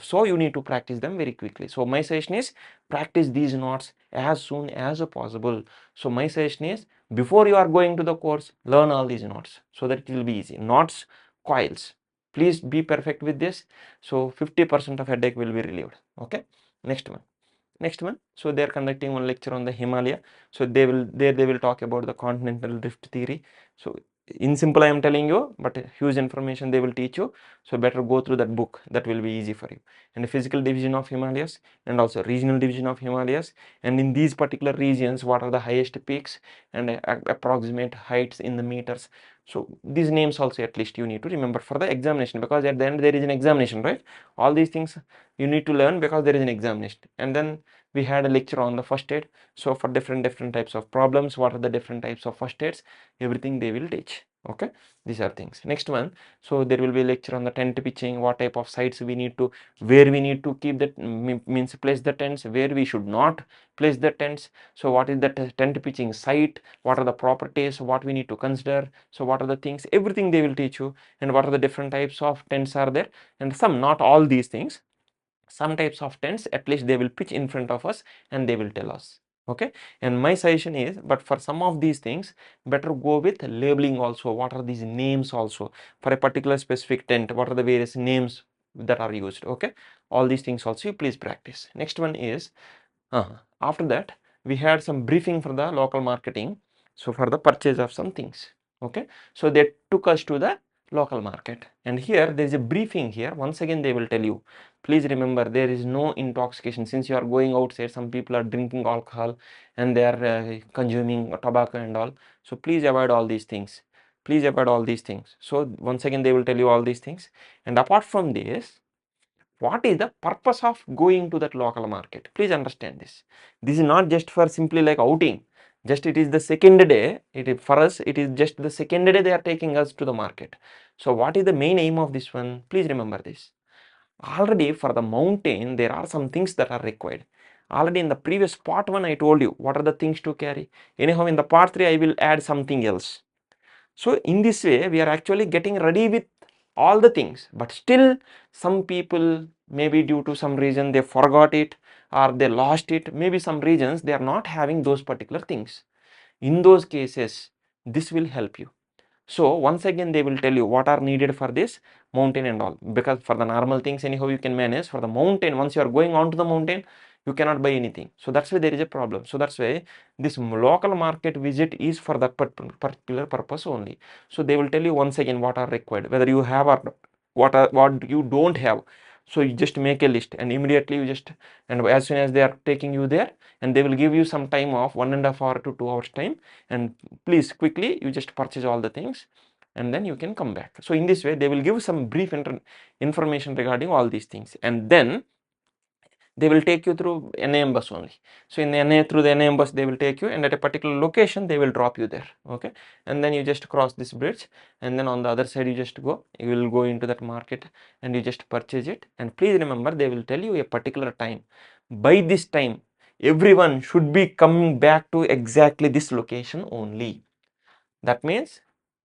So you need to practice them very quickly. So my suggestion is practice these knots as soon as possible. So my suggestion is, before you are going to the course, learn all these knots so that it will be easy. Knots, coils, please be perfect with this, so 50% of headache will be relieved, okay. Next one, so they are conducting one lecture on the Himalaya. So they will talk about the continental drift theory. So in simple I am telling you, but huge information they will teach you. So better go through that book, that will be easy for you. And the physical division of Himalayas, and also regional division of Himalayas, and in these particular regions what are the highest peaks and approximate heights in the meters. So these names also at least you need to remember for the examination, because at the end there is an examination, right? All these things you need to learn because there is an examination. And then we had a lecture on the first aid. So for different types of problems, what are the different types of first aids, everything they will teach, okay. These are things. Next one, so there will be a lecture on the tent pitching, what type of sites we need to, where we need to keep that, means place the tents, where we should not place the tents. So what is the tent pitching site, what are the properties, what we need to consider, so what are the things, everything they will teach you. And what are the different types of tents are there, and some, not all these things, some types of tents at least they will pitch in front of us and they will tell us, okay. And my suggestion is, but for some of these things better go with labeling also, what are these names also, for a particular specific tent what are the various names that are used, okay. All these things also you please practice. Next one is, after that we had some briefing for the local marketing, so for the purchase of some things, okay. So they took us to the local market, and here there is a briefing. Here once again they will tell you, please remember there is no intoxication. Since you are going outside, some people are drinking alcohol and they are consuming tobacco and all, so please avoid all these things, so once again they will tell you all these things. And apart from this, what is the purpose of going to that local market? Please understand this. This is not just for simply like outing. Just it is the second day. It is for us. It is just the second day they are taking us to the market. So what is the main aim of this one? Please remember this. Already for the mountain there are some things that are required. Already in the previous part 1 I told you what are the things to carry. Anyhow in the part 3 I will add something else. So in this way we are actually getting ready with all the things, but still some people, maybe due to some reason they forgot it or they lost it, maybe some reasons they are not having those particular things. In those cases this will help you. So once again they will tell you what are needed for this mountain and all, because for the normal things anyhow you can manage. For the mountain, once you are going on to the mountain, you cannot buy anything. So that's why there is a problem. So that's why this local market visit is for that particular purpose only. So they will tell you once again what are required, whether you have or what you don't have. So you just make a list and immediately you just, and as soon as they are taking you there, and they will give you some time of 1.5 hour to 2 hours time, and please quickly you just purchase all the things and then you can come back. So in this way they will give some brief information regarding all these things, and then they will take you through NAM bus only. So in the through the NAM bus they will take you, and at a particular location they will drop you there. Okay, and then you just cross this bridge, and then on the other side you just go, you will go into that market and you just purchase it. And please remember, they will tell you a particular time. By this time everyone should be coming back to exactly this location only. That means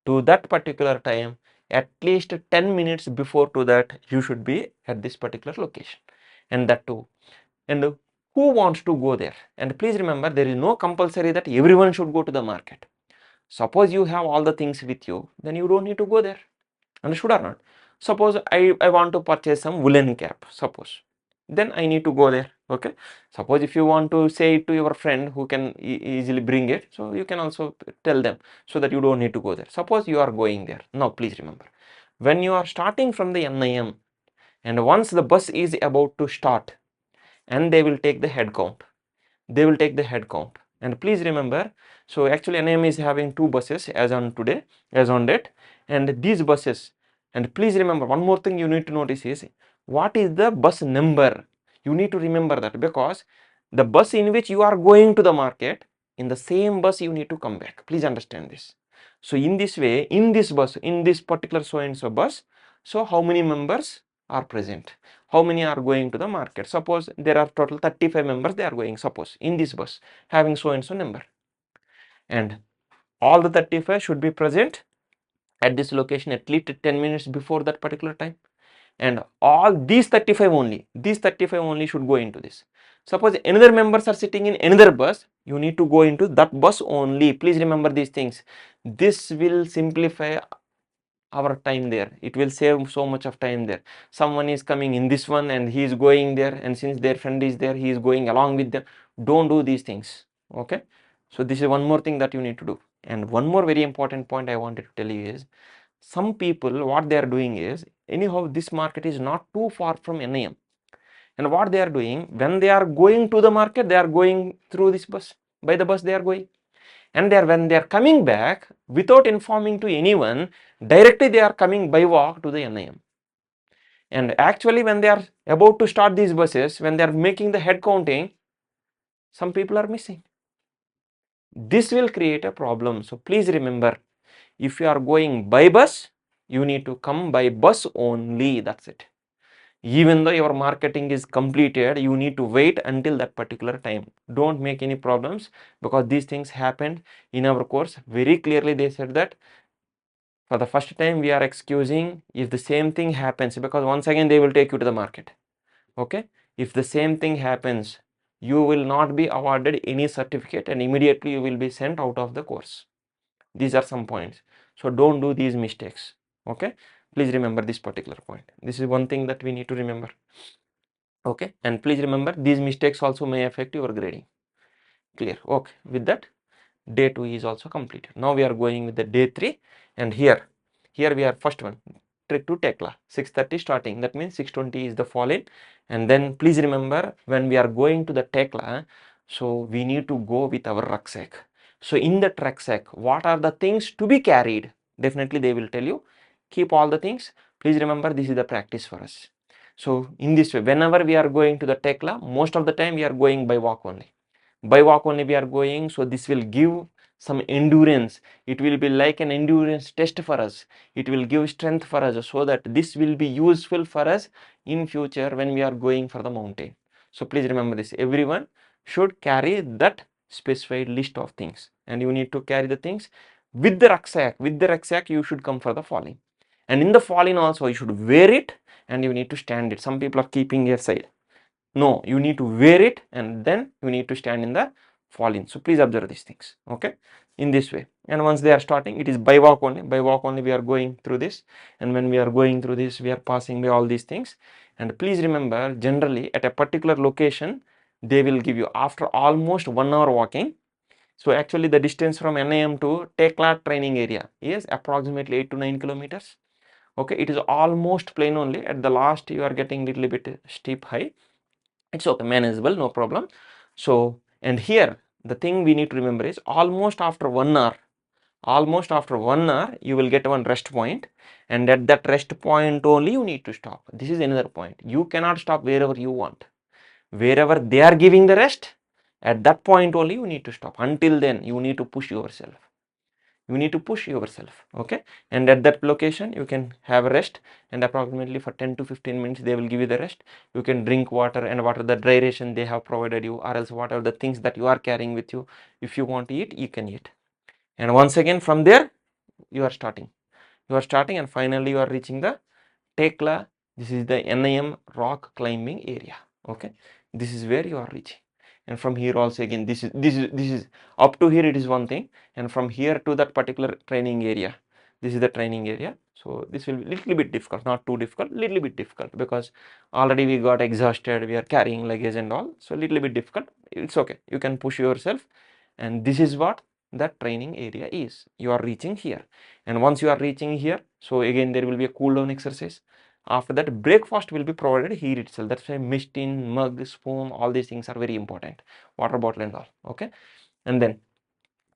to that particular time, at least 10 minutes before to that, you should be at this particular location, and that too. And who wants to go there? And please remember, there is no compulsory that everyone should go to the market. Suppose you have all the things with you, then you don't need to go there. Understood or not? Suppose I want to purchase some woolen cap, suppose. Then I need to go there. Okay. Suppose if you want to say it to your friend who can easily bring it, so you can also tell them, so that you don't need to go there. Suppose you are going there. Now please remember, when you are starting from the NIM, and once the bus is about to start, and they will take the head count, and please remember, so actually NIM is having 2 buses as on today, as on date, and these buses, and please remember one more thing you need to notice is, what is the bus number? You need to remember that, because the bus in which you are going to the market, in the same bus you need to come back. Please understand this. So in this way, in this bus, in this particular so and so bus, so how many members are present? How many are going to the market? Suppose there are total 35 members, they are going, suppose, in this bus having so and so number, and all the 35 should be present at this location at least 10 minutes before that particular time, and all these 35 only should go into this. Suppose another members are sitting in another bus, you need to go into that bus only. Please remember these things. This will simplify our time there. It will save so much of time there. Someone is coming in this one and he is going there, and since their friend is there, he is going along with them. Don't do these things. Okay, so this is one more thing that you need to do. And one more very important point I wanted to tell you is, some people what they are doing is, anyhow this market is not too far from NIM, and what they are doing, when they are going to the market, they are going through this bus, by the bus they are going, and when they are coming back without informing to anyone, directly they are coming by walk to the NIM. And actually when they are about to start these buses, when they are making the head counting, some people are missing. This will create a problem. So please remember, if you are going by bus, you need to come by bus only. That's it. Even though your marketing is completed, you need to wait until that particular time. Don't make any problems, because these things happened in our course. Very clearly they said that for the first time we are excusing if the same thing happens, because once again they will take you to the market. Okay, if the same thing happens, you will not be awarded any certificate, and immediately you will be sent out of the course. These are some points. So don't do these mistakes. Okay, please remember this particular point. This is one thing that we need to remember. Okay, and please remember, these mistakes also may affect your grading. Clear? Okay, with that, day 2 is also completed. Now we are going with the day 3, and here we are first one, trek to Tekla, 6:30 starting. That means 6:20 is the fall in. And then please remember, when we are going to the Tekla, so we need to go with our rucksack. So in that rucksack, what are the things to be carried? Definitely they will tell you, keep all the things. Please remember, this is the practice for us. So in this way, whenever we are going to the Tekla, most of the time we are going by walk only. By walk only we are going, so this will give some endurance. It will be like an endurance test for us. It will give strength for us, so that this will be useful for us in future when we are going for the mountain. So please remember this, everyone should carry that specified list of things, and you need to carry the things with the rucksack. With the rucksack you should come for the falling, and in the falling also you should wear it, and you need to stand it. Some people are keeping their side. No, you need to wear it, and then you need to stand in the fall in. So please observe these things, okay, in this way. And once they are starting, it is by walk only. By walk only we are going through this, and when we are going through this, we are passing by all these things. And please remember, generally at a particular location, they will give you after almost 1 hour walking. So actually the distance from NIM to Tekla training area is approximately 8 to 9 kilometers. Okay, it is almost plain only. At the last you are getting little bit steep high. It's okay, manageable, no problem. So, and here the thing we need to remember is almost after 1 hour, you will get one rest point, and at that rest point only you need to stop. This is another point. You cannot stop wherever you want. Wherever they are giving the rest, at that point only you need to stop. Until then you need to push yourself. Okay, and at that location you can have a rest, and approximately for 10 to 15 minutes they will give you the rest. You can drink water, and whatever the dry ration they have provided you, or else whatever the things that you are carrying with you, if you want to eat, you can eat. And once again from there you are starting, and finally you are reaching the Tekla. This is the NIM rock climbing area. Okay, this is where you are reaching. And from here also again, this is up to here, it is one thing, and from here to that particular training area, this is the training area. So this will be little bit difficult, not too difficult, little bit difficult, because already we got exhausted, we are carrying luggage and all, so little bit difficult. It's okay, you can push yourself. And this is what that training area is. You are reaching here, and once you are reaching here, so again there will be a cool down exercise. After that, breakfast will be provided here itself. That's why mist tin, mug, spoon, all these things are very important. Water bottle and all. Okay, and then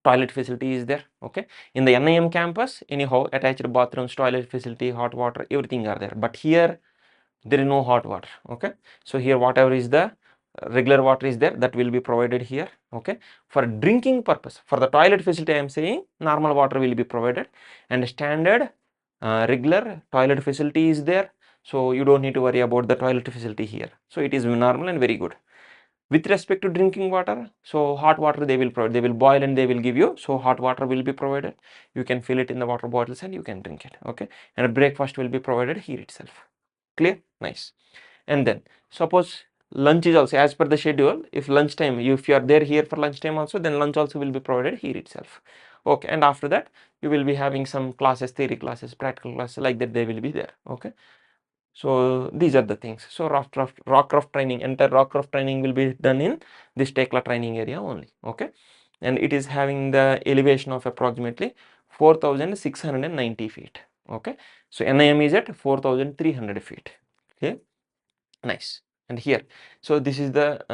toilet facility is there. Okay, in the NIM campus, anyhow, attached bathrooms, toilet facility, hot water, everything are there. But here there is no hot water. Okay, so here whatever is the regular water is there, that will be provided here. Okay, for drinking purpose, for the toilet facility I am saying normal water will be provided, and standard regular toilet facility is there. So you don't need to worry about the toilet facility here. So it is normal and very good. With respect to drinking water, so hot water they will provide, they will boil and they will give you. So hot water will be provided. You can fill it in the water bottles and you can drink it. Okay, and breakfast will be provided here itself. Clear? Nice. And then suppose lunch is also as per the schedule. If lunchtime, if you are there here for lunchtime also, then lunch also will be provided here itself. Okay, and after that you will be having some classes, theory classes, practical classes, like that they will be there. Okay, so these are the things. So rock craft training, entire rock craft training will be done in this Tekla training area only. Okay, and it is having the elevation of approximately 4,690 feet. Okay, so NIM is at 4,300 feet. Okay, nice. And here, so this is the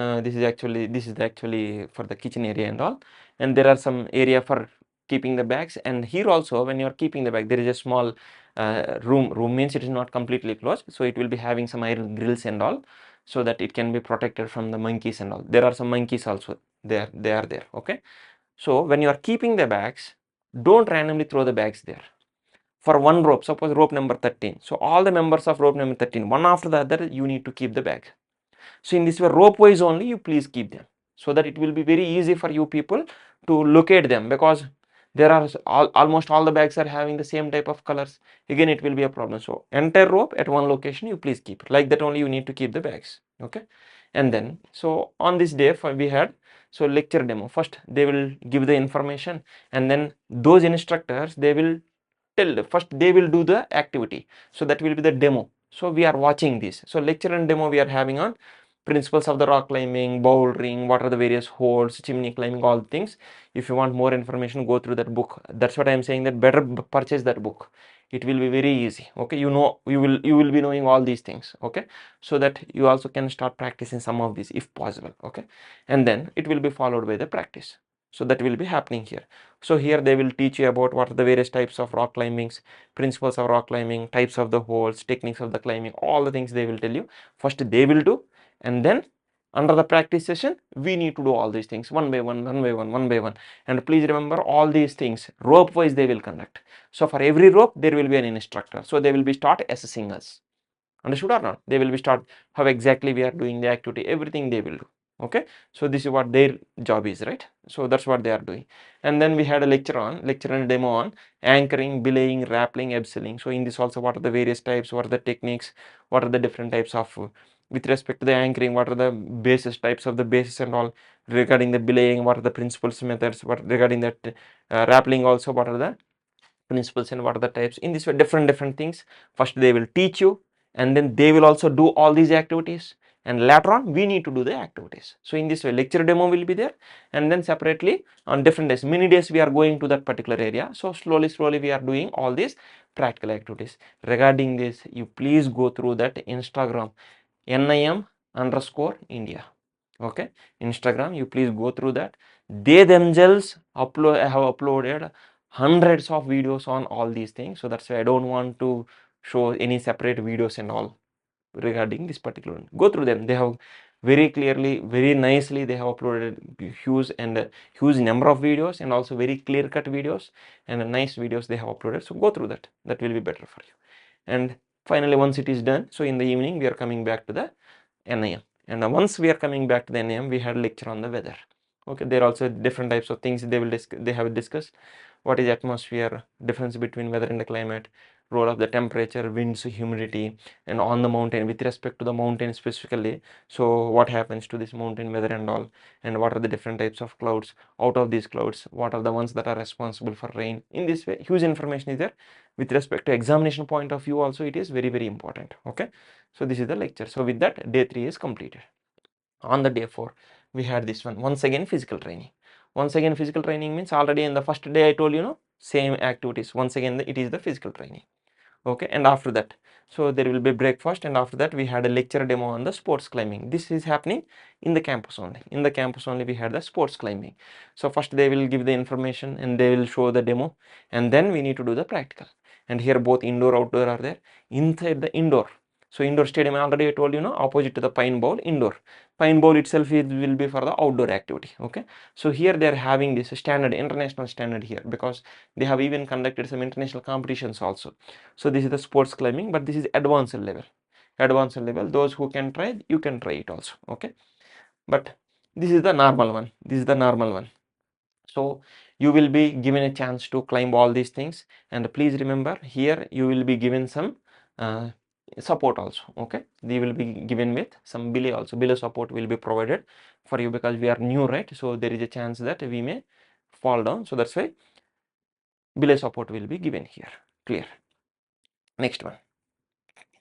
actually for the kitchen area and all, and there are some area for keeping the bags. And here also, when you are keeping the bag, there is a small room means it is not completely closed, so it will be having some iron grills and all, so that it can be protected from the monkeys and all. There are some monkeys also there, they are there. Okay, so when you are keeping the bags, don't randomly throw the bags there. For one rope, suppose rope number 13, so all the members of rope number 13, one after the other, you need to keep the bag. So in this way, rope wise only you please keep them, so that it will be very easy for you people to locate them, because there are almost all the bags are having the same type of colors. Again it will be a problem. So entire rope at one location you please keep, like that only you need to keep the bags. Okay, and then so on this day we had so lecture demo. First they will give the information, and then those instructors they will tell, first they will do the activity, so that will be the demo. So we are watching this. So lecture and demo we are having on principles of the rock climbing, bouldering, what are the various holds, chimney climbing, all things. If you want more information, go through that book. That's what I am saying, that better purchase that book. It will be very easy. Okay, you know, you will be knowing all these things. Okay, so that you also can start practicing some of these if possible. Okay, and then it will be followed by the practice. So that will be happening here. So here they will teach you about what are the various types of rock climbings, principles of rock climbing, types of the holds, techniques of the climbing, all the things they will tell you. First they will do, and then under the practice session we need to do all these things one by one, one by one. And please remember, all these things rope wise they will conduct. So for every rope there will be an instructor, so they will be start assessing us. Understood or not? They will be start how exactly we are doing the activity, everything they will do. Okay, so this is what their job is, right? So that's what they are doing. And then we had a lecture and demo on anchoring, belaying, rappelling, abseiling. So in this also, what are the various types, what are the techniques, what are the different types of with respect to the anchoring, what are the bases, types of the bases and all, regarding the belaying, what are the principles, methods, what regarding that rappelling also, what are the principles and what are the types. In this way, different things. First they will teach you, and then they will also do all these activities, and later on we need to do the activities. So in this way, lecture demo will be there, and then separately on different days, many days we are going to that particular area. So slowly we are doing all these practical activities. Regarding this, you please go through that Instagram, NIM_India. Okay, Instagram, you please go through that. They themselves have uploaded hundreds of videos on all these things. So that's why I don't want to show any separate videos and all regarding this particular one. Go through them. They have very clearly, very nicely, they have uploaded huge number of videos, and also very clear cut videos and nice videos they have uploaded. So go through that. That will be better for you. And finally, once it is done, so in the evening we are coming back to the NIM. And once we are coming back to the NIM, we had a lecture on the weather. Okay, there are also different types of things they have discussed. What is atmosphere, difference between weather and the climate, role of the temperature, winds, humidity, and on the mountain, with respect to the mountain specifically. So what happens to this mountain weather and all, and what are the different types of clouds. Out of these clouds, what are the ones that are responsible for rain. In this way, huge information is there. With respect to examination point of view also, it is very important. Okay, so this is the lecture. So with that, day 3 is completed. On the day 4, we had this one, once again physical training. Once again physical training means, already in the first day I told you, no, same activities. Once again it is the physical training. Okay, and after that, so there will be breakfast, and after that we had a lecture demo on the sports climbing. This is happening in the campus only. In the campus only we had the sports climbing. So first they will give the information and they will show the demo, and then we need to do the practical. And here both indoor outdoor are there. Inside the indoor, so indoor stadium, already I told you, no, opposite to the pine bowl, indoor. Pine bowl itself will be for the outdoor activity. Okay, so here they are having this standard, international standard here, because they have even conducted some international competitions also. So this is the sports climbing, but this is advanced level. Advanced level, those who can try, you can try it also. Okay, but this is the normal one. This is the normal one. So you will be given a chance to climb all these things, and please remember, here you will be given some support also. Okay, they will be given with some belay also. Belay support will be provided for you, because we are new, right? So there is a chance that we may fall down. So that's why belay support will be given here. Clear? Next one.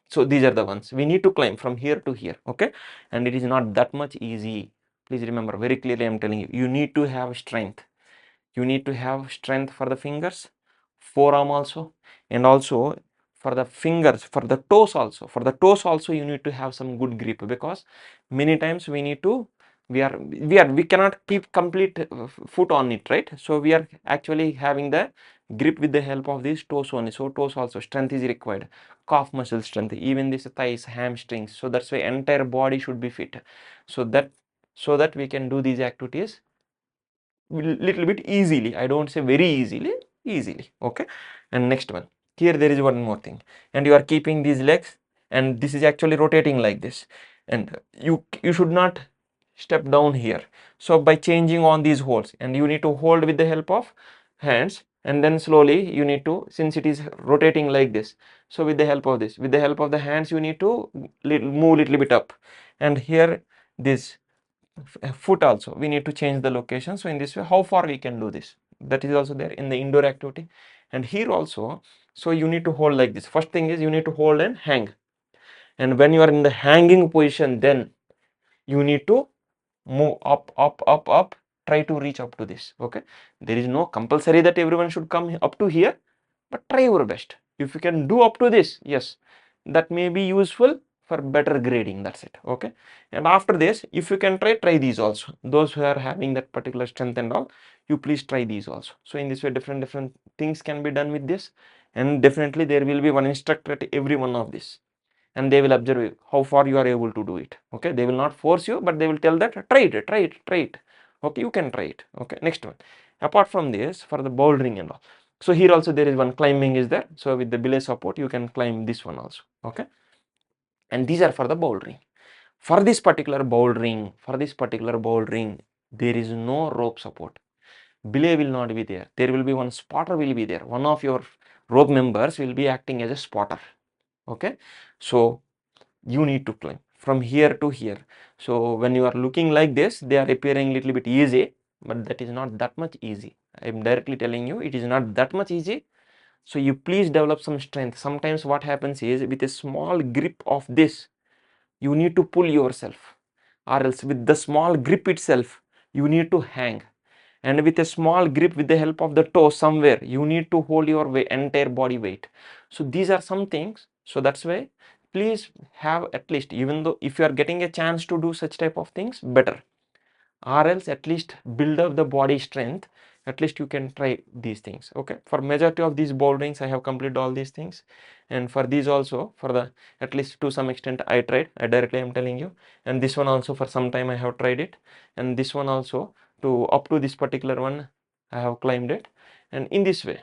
So these are the ones we need to climb from here to here. Okay, and it is not that much easy. Please remember, very clearly I'm telling you, you need to have strength. You need to have strength for the fingers, forearm also, and also for the fingers, for the toes also. For the toes also, you need to have some good grip, because many times we need to, we cannot keep complete foot on it, right? So we are actually having the grip with the help of these toes only. So toes also, strength is required, calf muscle strength, even this thighs, hamstrings. So that's why entire body should be fit, so that we can do these activities little bit easily. I don't say very easily, easily. Okay, and next one, here there is one more thing, and you are keeping these legs, and this is actually rotating like this, and you should not step down here. So by changing on these holes, and you need to hold with the help of hands, and then slowly you need to, since it is rotating like this, so with the help of this, with the help of the hands, you need to move little bit up, and here this foot also we need to change the location. So in this way, how far we can do this, that is also there in the indoor activity. And here also, so you need to hold like this. First thing is, you need to hold and hang, and when you are in the hanging position, then you need to move up, try to reach up to this. Okay, there is no compulsory that everyone should come up to here, but try your best. If you can do up to this, yes, that may be useful for better grading. That's it. Okay, and after this, if you can try these also. Those who are having that particular strength and all, you please try these also. So in this way, different things can be done with this, and definitely there will be one instructor at every one of this, and they will observe how far you are able to do it. Okay, they will not force you, but they will tell that try it. Okay, you can try it. Okay, next one, apart from this, for the bouldering and all, so here also there is one climbing is there. So with the belay support, you can climb this one also. Okay, and these are for the bouldering. For this particular bouldering, there is no rope support. Belay will not be there. There will be one spotter will be there. One of your rope members will be acting as a spotter. Okay, so you need to climb. from here to here. So when you are looking like this, they are appearing little bit easy, but that is not that much easy. I am directly telling you, it is not that much easy. So you please develop some strength. Sometimes what happens is, with a small grip of this, you need to pull yourself, or else with the small grip itself, you need to hang. And with a small grip, with the help of the toe somewhere, you need to hold your entire body weight. So these are some things. So that's why please have at least, even though if you are getting a chance to do such type of things, better, or else at least build up the body strength. At least you can try these things. Okay, for majority of these bouldering I have completed all these things, and for these also, for the at least to some extent I tried. I directly am telling you. And this one also for some time I have tried it, and this one also, to up to this particular one I have climbed it. And in this way,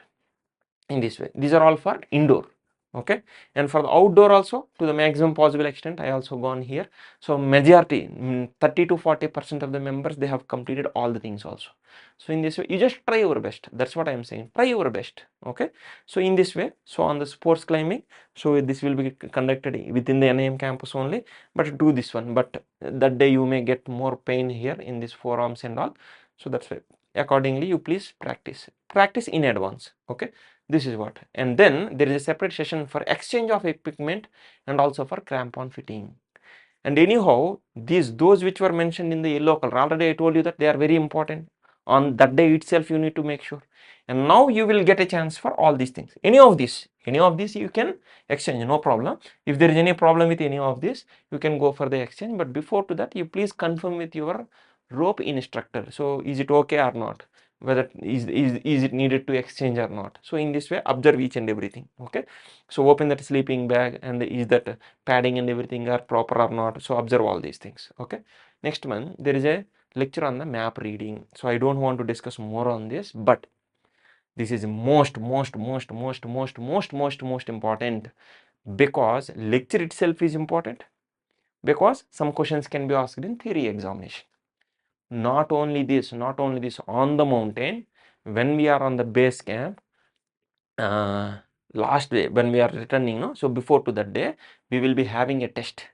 these are all for indoor. Okay, and for the outdoor also, to the maximum possible extent, I also gone here. So majority, 30 to 40% of the members, they have completed all the things also. So in this way, you just try your best. That's what I am saying, try your best. Okay, so in this way, so on the sports climbing, so this will be conducted within the NIM campus only, but do this one. But that day you may get more pain here in this forearms and all. So that's why accordingly you please practice in advance. Okay, this is what. And then there is a separate session for exchange of equipment and also for crampon fitting. And anyhow, those which were mentioned in the yellow color, already I told you that they are very important. On that day itself you need to make sure. And now you will get a chance for all these things. Any of these you can exchange, no problem. If there is any problem with any of this, you can go for the exchange. But before to that, you please confirm with your rope instructor. So is it okay or not? Whether is it needed to exchange or not. So in this way, observe each and everything. Okay, so open that sleeping bag, and is that padding and everything are proper or not. So observe all these things. Okay, next month there is a lecture on the map reading. So I don't want to discuss more on this, but this is most important, because lecture itself is important, because some questions can be asked in theory examination. Not only this, on the mountain, when we are on the base camp, last day when we are returning, no, so before to that day we will be having a test.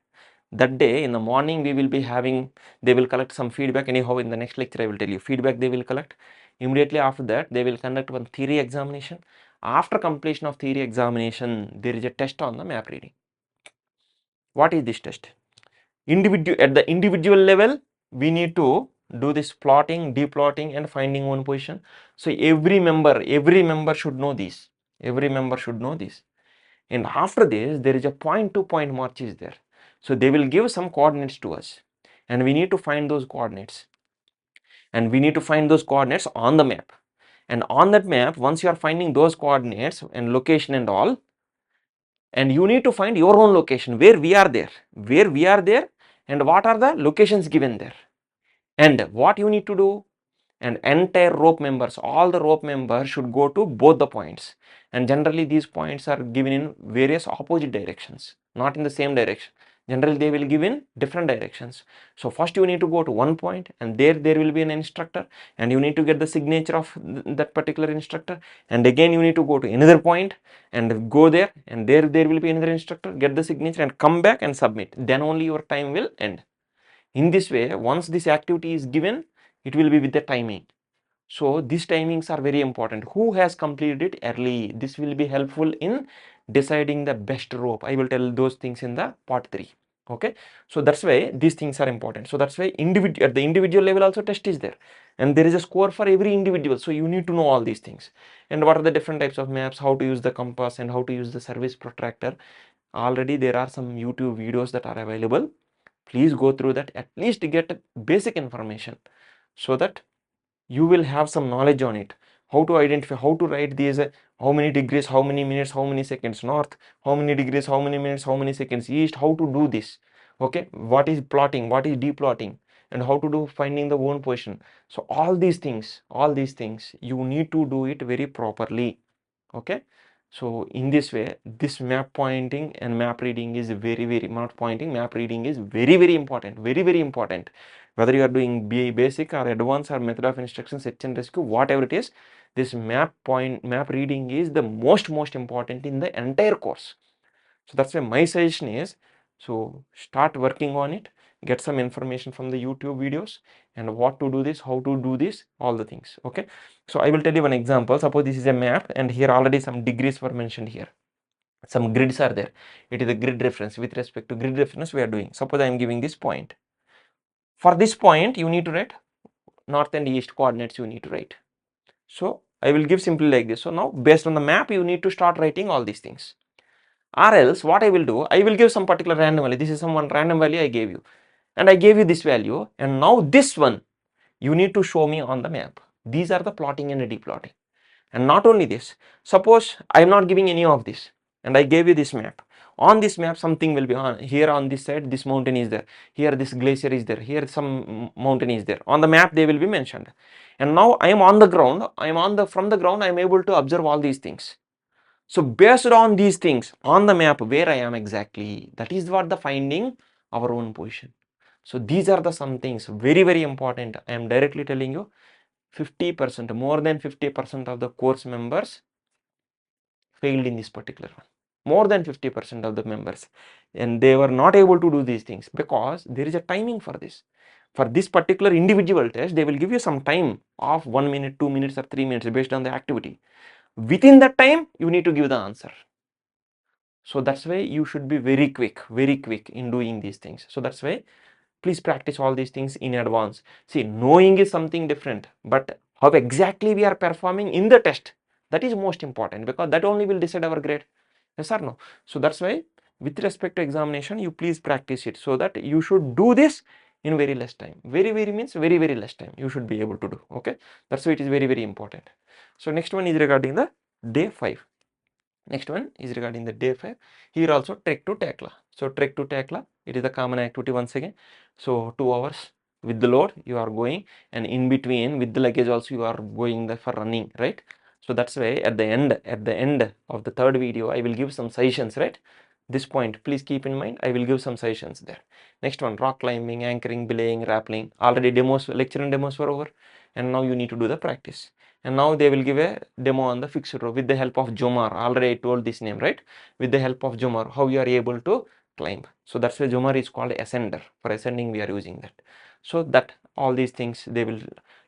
That day in the morning we will be having, they will collect some feedback. Anyhow, in the next lecture I will tell you feedback they will collect. Immediately after that, they will conduct one theory examination. After completion of theory examination, there is a test on the map reading. What is this test? At the individual level, we need to do this plotting, deplotting, and finding one position. So every member should know this. And after this, there is a point to point march is there. So they will give some coordinates to us, and we need to find those coordinates. And we need to find those coordinates on the map. And on that map, once you are finding those coordinates and location and all, and you need to find your own location where we are there, and what are the locations given there, and what you need to do. And entire rope members, all the rope members should go to both the points. And generally these points are given in various opposite directions, not in the same direction. Generally they will give in different directions. So first you need to go to one point, and there will be an instructor, and you need to get the signature of that particular instructor. And again you need to go to another point and go there, and there will be another instructor, get the signature and come back and submit. Then only your time will end. In this way, once this activity is given, it will be with the timing. So these timings are very important. Who has completed it early? This will be helpful in deciding the best rope. I will tell those things in the part 3. Okay, so that's why these things are important. So that's why at the individual level also test is there, and there is a score for every individual. So you need to know all these things, and what are the different types of maps, how to use the compass, and how to use the service protractor. Already there are some YouTube videos that are available. Please go through that, at least get basic information, so that you will have some knowledge on it. How to identify, how to write these, how many degrees, how many minutes, how many seconds north, how many degrees, how many minutes, how many seconds east, how to do this. Okay, what is plotting, what is deplotting, and how to do finding the own position. So all these things you need to do it very properly. Okay, so in this way, this map pointing and map reading is map pointing, map reading is very important, very important. Whether you are doing basic or advanced or method of instruction, search and rescue, whatever it is, this map reading is the most important in the entire course. So that's why my suggestion is, So start working on it, get some information from the YouTube videos and what to do this, how to do this, all the things. Okay. So I will tell you one example. Suppose this is a map and here already some degrees were mentioned here. Some grids are there. It is a grid reference. With respect to grid reference, we are doing. Suppose I am giving this point. For this point, you need to write north and east coordinates you need to write. So I will give simply like this. So now based on the map, you need to start writing all these things. Or else what I will do, I will give some particular random value. This is some one random value I gave you. And I gave you this value. And now this one, you need to show me on the map. These are the plotting and deplotting. And not only this, suppose I am not giving any of this and I gave you this map. On this map, something will be on here on this side, this mountain is there. Here, this glacier is there. Here, some mountain is there. On the map, they will be mentioned. And now I am on the ground. I am from the ground. I am able to observe all these things. So based on these things on the map, where I am exactly, that is what the finding our own position. So these are the some things very, very important. I am directly telling you 50%, more than 50% of the course members failed in this particular one. More than 50% of the members, and they were not able to do these things because there is a timing for this. For this particular individual test, they will give you some time of 1 minute, 2 minutes or 3 minutes based on the activity. Within that time, you need to give the answer. So that's why you should be very quick in doing these things. So that's why please practice all these things in advance. See, knowing is something different, but how exactly we are performing in the test, that is most important because that only will decide our grade. Yes or no? So that's why with respect to examination, you please practice it so that you should do this in very less time. Very means very less time you should be able to do. Okay. That's why it is very important. So next one is regarding the day 5. Next one is regarding the day 5. Here also trek to Tekla. So trek to Tekla, it is a common activity once again. So 2 hours with the load you are going, and in between with the luggage also you are going there for running, right? So that's why at the end of the third video, I will give some suggestions, right? This point, please keep in mind, I will give some suggestions there. Next one, rock climbing, anchoring, belaying, rappelling. Already demos, lecture and demos were over, and now you need to do the practice. And now they will give a demo on the fixed rope with the help of Jomar. Already I told this name, right? With the help of Jomar, how you are able to climb. So that's why Jomar is called ascender. For ascending, we are using that. So that all these things, they will,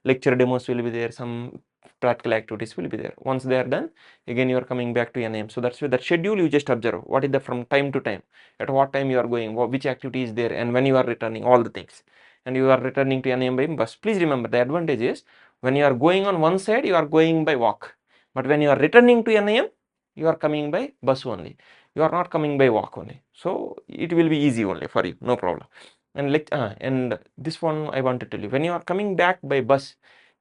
lecture demos will be there, some practical activities will be there. Once they are done, again you are coming back to NIM. So that's why that schedule you just observe. What is the from time to time, at what time you are going, which activity is there, and when you are returning, all the things. And you are returning to NIM by bus. Please remember the advantage is, when you are going on one side, you are going by walk. But when you are returning to NIM, you are coming by bus only. You are not coming by walk only. So it will be easy only for you, no problem. And this one I want to tell you, when you are coming back by bus,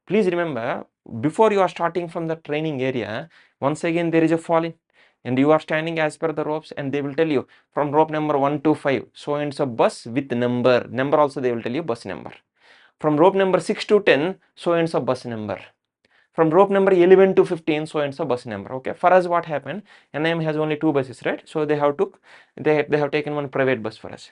please remember, before you are starting from the training area, once again there is a fall-in, and you are standing as per the ropes, and they will tell you from rope number 1 to 5, so and so bus with number also they will tell you bus number. From rope number 6 to 10, so and so bus number. From rope number 11 to 15, so and so bus number. Okay, for us what happened, NIM has only 2 buses, right? So they have taken one private bus for us.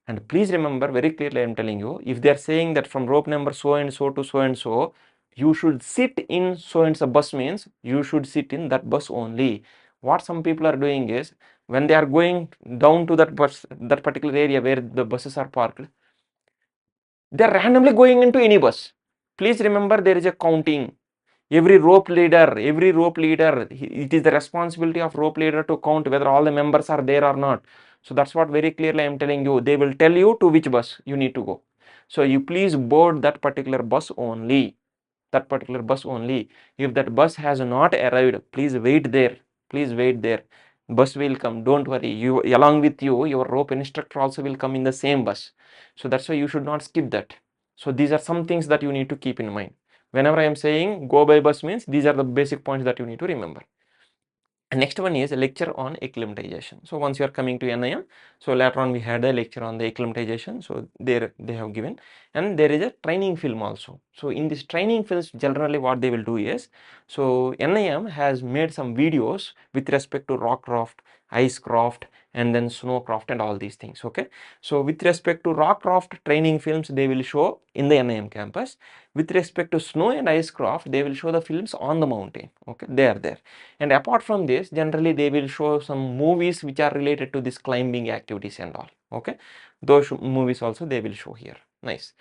And please remember very clearly, I am telling you, if they are saying that from rope number so and so to so and so, you should sit in so and so bus, means you should sit in that bus only. What some people are doing is, when they are going down to that bus, that particular area where the buses are parked, they are randomly going into any bus. Please remember, there is a counting. Every rope leader, it is the responsibility of rope leader to count whether all the members are there or not. So that's what very clearly I am telling you. They will tell you to which bus you need to go. So you please board that particular bus only. That particular bus only. If that bus has not arrived, please wait there. Please wait there. Bus will come. Don't worry. You, along with you, your rope instructor also will come in the same bus. So that's why you should not skip that. So these are some things that you need to keep in mind. Whenever I am saying go by bus, means these are the basic points that you need to remember. And next one is a lecture on acclimatization. So once you are coming to NIM, so later on we had a lecture on the acclimatization. So there they have given. and there is a training film also. So in this training films, generally what they will do is, so NIM has made some videos with respect to rock craft, ice craft, and then snow craft and all these things. Okay, so with respect to rock craft training films, they will show in the NIM campus. With respect to snow and ice craft, they will show the films on the mountain. Okay, they are there. And apart from this, generally they will show some movies which are related to this climbing activities and all. Okay, those movies also they will show here. Nice.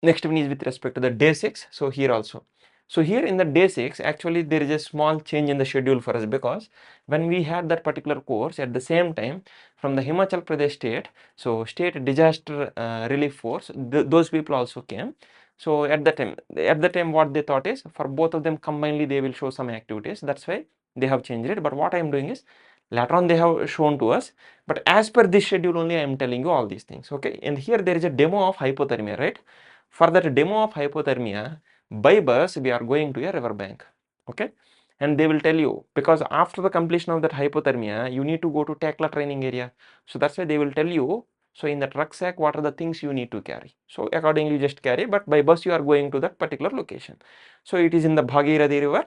Next one is with respect to the day 6. So here also. So here in the day 6, actually there is a small change in the schedule for us, because when we had that particular course at the same time from the Himachal Pradesh state, so state disaster relief force, those people also came. So at the time what they thought is for both of them combinedly they will show some activities. That's why they have changed it. But what I am doing is later on they have shown to us, but as per this schedule only I am telling you all these things. Okay, and here there is a demo of hypothermia, right? For that demo of hypothermia, by bus we are going to a river bank. Okay, and they will tell you, because after the completion of that hypothermia you need to go to Tekla training area. So that's why they will tell you, so in that rucksack what are the things you need to carry. So accordingly just carry, but by bus you are going to that particular location. So it is in the Bhagirathi river.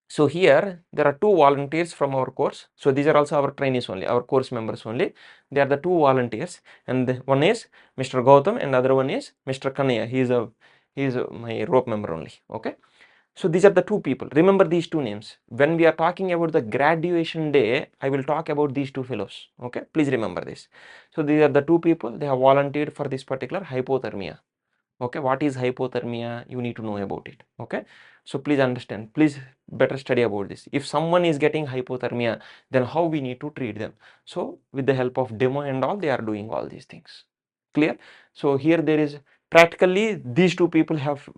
So here there are two volunteers from our course. So these are also our trainees only, our course members only. They are the two volunteers, and one is Mr. Gautam and the other one is Mr. Kanaya. He is my rope member only. Okay. So these are the two people. Remember these two names. When we are talking about the graduation day, I will talk about these two fellows. Okay. Please remember this. So these are the two people. They have volunteered for this particular hypothermia. Okay, what is hypothermia? You need to know about it. Okay, so please understand, please better study about this. If someone is getting hypothermia, then how we need to treat them? So with the help of demo and all, they are doing all these things. Clear? So here there is practically these two people have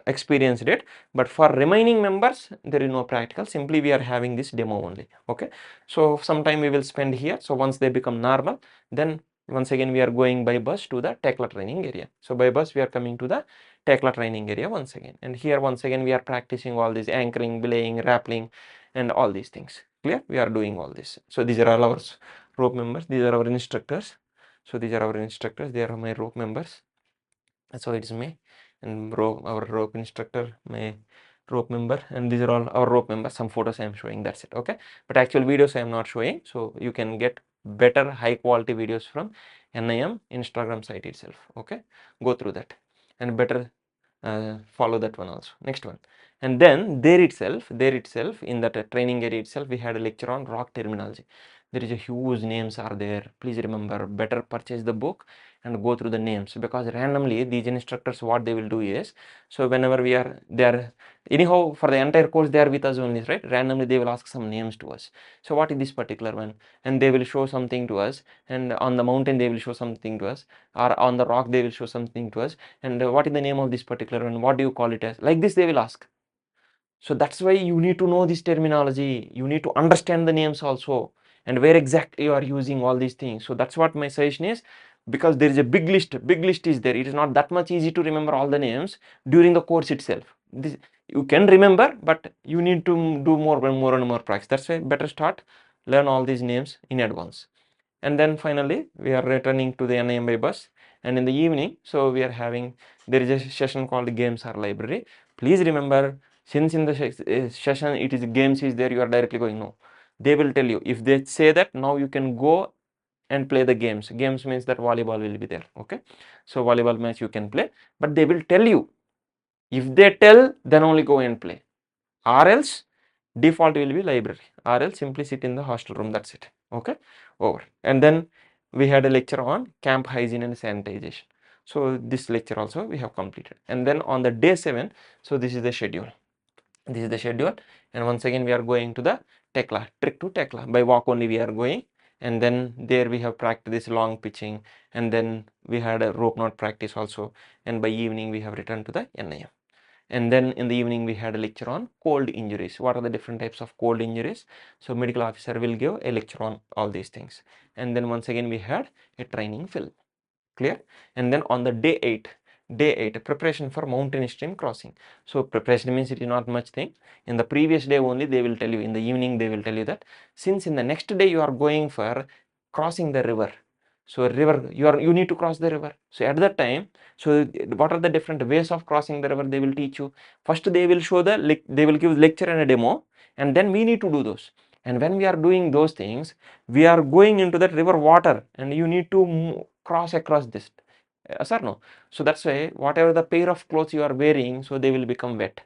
experienced it, but for remaining members there is no practical, simply we are having this demo only. Okay, so sometime we will spend here. So once they become normal, then once again we are going by bus to the Tekla training area. So by bus we are coming to the Tekla training area once again, and here once again we are practicing all this anchoring, belaying, rappelling and all these things. Clear? We are doing all this. So these are all our rope members, these are our instructors. So these are our instructors, they are my rope members. So it is me and our rope instructor, my rope member, and these are all our rope members. Some photos I am showing, that's it. Okay, but actual videos I am not showing, so you can get better high quality videos from NIM Instagram site itself. Okay, go through that and better follow that one also. Next one. And then there itself in that training area itself, we had a lecture on rock terminology. There is a huge names are there. Please remember, better purchase the book and go through the names, because randomly these instructors what they will do is, so whenever we are there, anyhow for the entire course they are with us only, right? Randomly they will ask some names to us. So what is this particular one? And they will show something to us, and on the mountain they will show something to us, or on the rock they will show something to us, and what is the name of this particular one, what do you call it as, like this they will ask. So that's why you need to know this terminology, you need to understand the names also, and where exactly you are using all these things. So that's what my suggestion is, because there is a big list is there. It is not that much easy to remember all the names during the course itself. This you can remember, but you need to do more and more practice. That's why better start learn all these names in advance. And then finally we are returning to the NIM by bus, and in the evening, so we are having, there is a session called games or library. Please remember, since in the session it is games is there, you are directly going, no, they will tell you, if they say that now you can go and play the games. Games means that volleyball will be there. Okay, so volleyball match you can play, but they will tell you, if they tell then only go and play, or else default will be library, or else simply sit in the hostel room. That's it. Okay, over. And then we had a lecture on camp hygiene and sanitization. So this lecture also we have completed. And then on the day 7, so this is the schedule. This is the schedule, and once again we are going to the Tekla, trek to Tekla. By walk only we are going, and then there we have practiced this long pitching, and then we had a rope knot practice also, and by evening we have returned to the NIM. And then in the evening we had a lecture on cold injuries. What are the different types of cold injuries? So medical officer will give a lecture on all these things. And then once again we had a training film. Clear? And then on the day 8 preparation for mountain stream crossing. So preparation means it is not much thing. In the previous day only they will tell you, in the evening they will tell you that since in the next day you are going for crossing the river, So river, you need to cross the river. So at that time, so what are the different ways of crossing the river? They will teach you. First they will show they will give lecture and a demo, and then we need to do those. And when we are doing those things, we are going into that river water, and you need to cross across this. Yes or no? So that's why whatever the pair of clothes you are wearing, so they will become wet.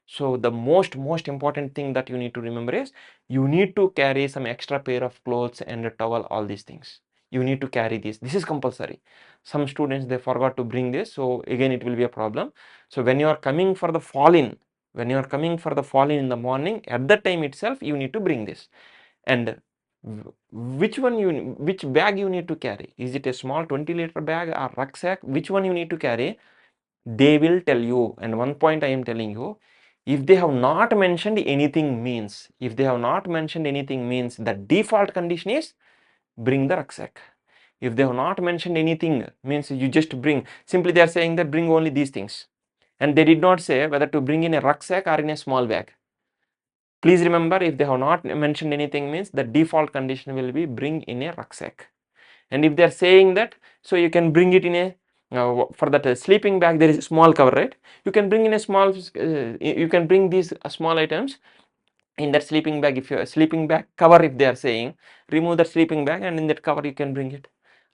So the most important thing that you need to remember is you need to carry some extra pair of clothes and a towel, all these things. You need to carry this is compulsory. Some students, they forgot to bring this, so again it will be a problem. So when you are coming for the fall in, in the morning, at that time itself you need to bring this. And which bag you need to carry? Is it a small 20-liter bag or rucksack? Which one you need to carry? They will tell you. And one point I am telling you, if they have not mentioned anything means, the default condition is bring the rucksack. If they have not mentioned anything means you just bring, simply they are saying that bring only these things, and they did not say whether to bring in a rucksack or in a small bag. Please remember, if they have not mentioned anything means the default condition will be bring in a rucksack. And if they are saying that, so you can bring it in a for that sleeping bag, there is a small cover, right? You can bring in a small you can bring these small items in that sleeping bag. If you sleeping bag cover, if they are saying, remove the sleeping bag and in that cover you can bring it.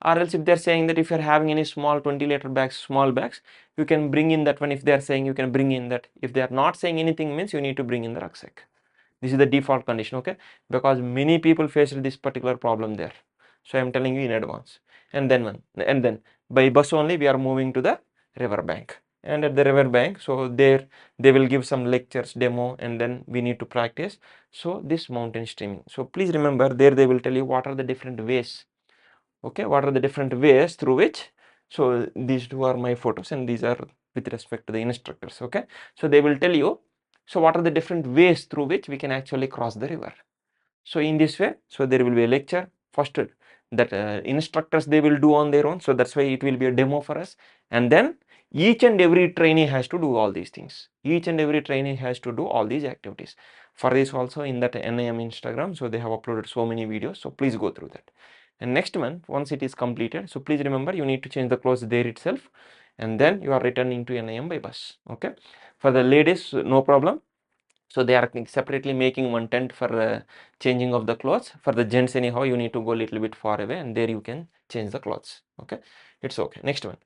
Or else if they are saying that if you are having any small 20-liter bags, small bags, you can bring in that one. If they are saying you can bring in that. If they are not saying anything means you need to bring in the rucksack. This is the default condition, okay? Because many people faced this particular problem there. So I am telling you in advance. And then by bus only we are moving to the river bank. And at the river bank, so there they will give some lectures, demo, and then we need to practice. So this mountain streaming. So please remember, there they will tell you what are the different ways. Okay, what are the different ways through which. So these two are my photos and these are with respect to the instructors. Okay, so they will tell you, so what are the different ways through which we can actually cross the river. So in this way, so there will be a lecture first that instructors they will do on their own. So that's why it will be a demo for us. And then each and every trainee has to do all these things. Each and every trainee has to do all these activities. For this also, in that NIM Instagram, so they have uploaded so many videos. So please go through that. And next month, once it is completed, so please remember you need to change the clothes there itself, and then you are returning to NIM by bus. Okay. For the ladies, no problem. So they are separately making one tent for changing of the clothes. For the gents anyhow, you need to go a little bit far away and there you can change the clothes. Okay, it's okay. Next one.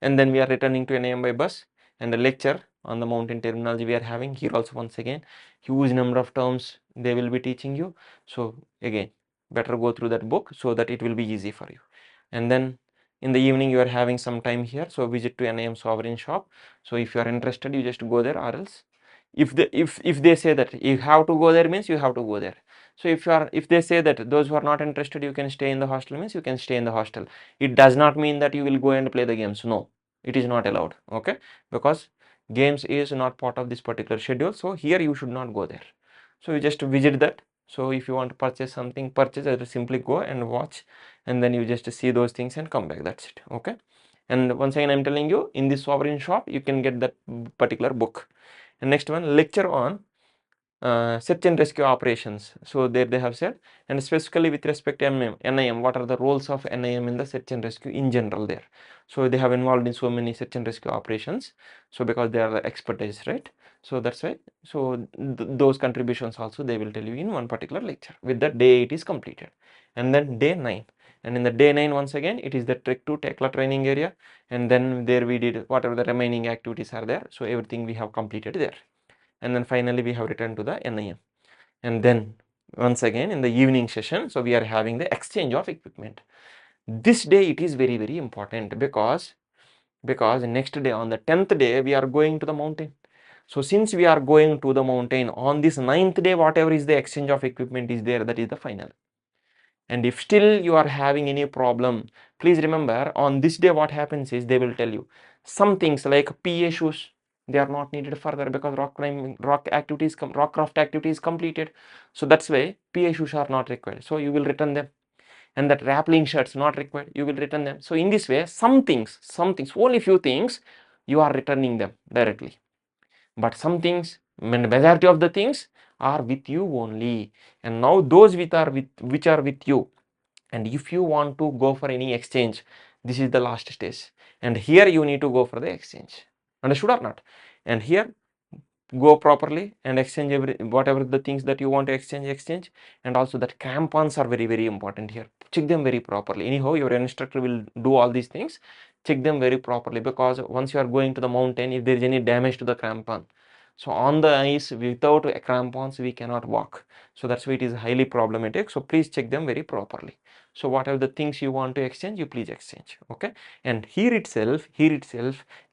And then we are returning to NIM by bus, and the lecture on the mountain terminology we are having here also. Once again, huge number of terms they will be teaching you. So again, better go through that book so that it will be easy for you. And then in the evening you are having some time here, so visit to NIM sovereign shop. So if you are interested, you just go there, or else if they say that you have to go there means you have to go there. So if they say that those who are not interested you can stay in the hostel means you can stay in the hostel. It does not mean that you will go and play the games. No, it is not allowed. Okay, because games is not part of this particular schedule, so here you should not go there. So you just visit that. So if you want to purchase something, purchase, or simply go and watch, and then you just see those things and come back. That's it. Okay. And once again I'm telling you, in this sovereign shop you can get that particular book. And next one, lecture on search and rescue operations. So there they have said, and specifically with respect to NIM, what are the roles of NIM in the search and rescue in general there. So they have involved in so many search and rescue operations. So because they are the expertise, right? So that's why. So those contributions also they will tell you in one particular lecture. With that, day 8 is completed. And then day 9. And in the day 9, once again, it is the trek to Tekla training area. And then there we did whatever the remaining activities are there. So everything we have completed there. And then finally we have returned to the NIM. And then once again in the evening session, so we are having the exchange of equipment. This day it is very important, because next day, on the 10th day, we are going to the mountain. So since we are going to the mountain, on this 9th day, whatever is the exchange of equipment is there, that is the final. And if still you are having any problem, please remember, on this day what happens is they will tell you some things like PA shoes, they are not needed further because rock climbing, rock craft activity is completed. So that's why PA shoes are not required. So you will return them. And that rappelling shirts not required, you will return them. So in this way, some things, only few things, you are returning them directly. But some things, majority of the things are with you only. And now those which are with you, And if you want to go for any exchange, this is the last stage, and here you need to go for the exchange. Understood or not? And here go properly and exchange whatever the things that you want to exchange. And also that crampons are very important here. Check them very properly. Anyhow, your instructor will do all these things. Check them very properly, because once you are going to the mountain, if there is any damage to the crampon, so on the ice without crampons we cannot walk. So that's why it is highly problematic. So please check them very properly. So whatever the things you want to exchange, you please exchange. Okay. And here itself,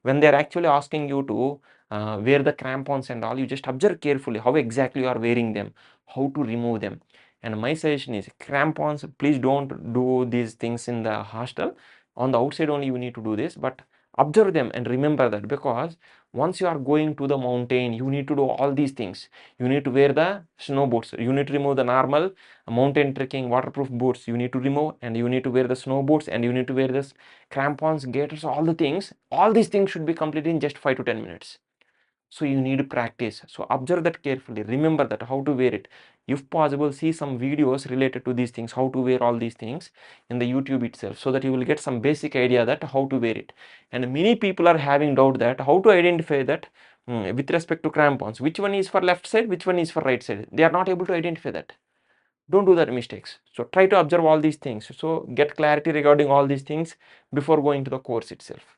when they are actually asking you to wear the crampons and all, you just observe carefully how exactly you are wearing them, how to remove them. And my suggestion is, crampons, please don't do these things in the hostel. On the outside only you need to do this, but observe them and remember that, because once you are going to the mountain, you need to do all these things. You need to wear the snow boots, you need to remove the normal mountain trekking waterproof boots, you need to remove, and you need to wear the snow boots, and you need to wear this crampons, gaiters, all the things. All these things should be completed in just 5 to 10 minutes. So you need practice. So observe that carefully, remember that how to wear it. If possible, see some videos related to these things, how to wear all these things in the YouTube itself, so that you will get some basic idea that how to wear it. And many people are having doubt that how to identify that with respect to crampons, which one is for left side, which one is for right side. They are not able to identify that. Don't do that mistakes. So try to observe all these things, so get clarity regarding all these things before going to the course itself.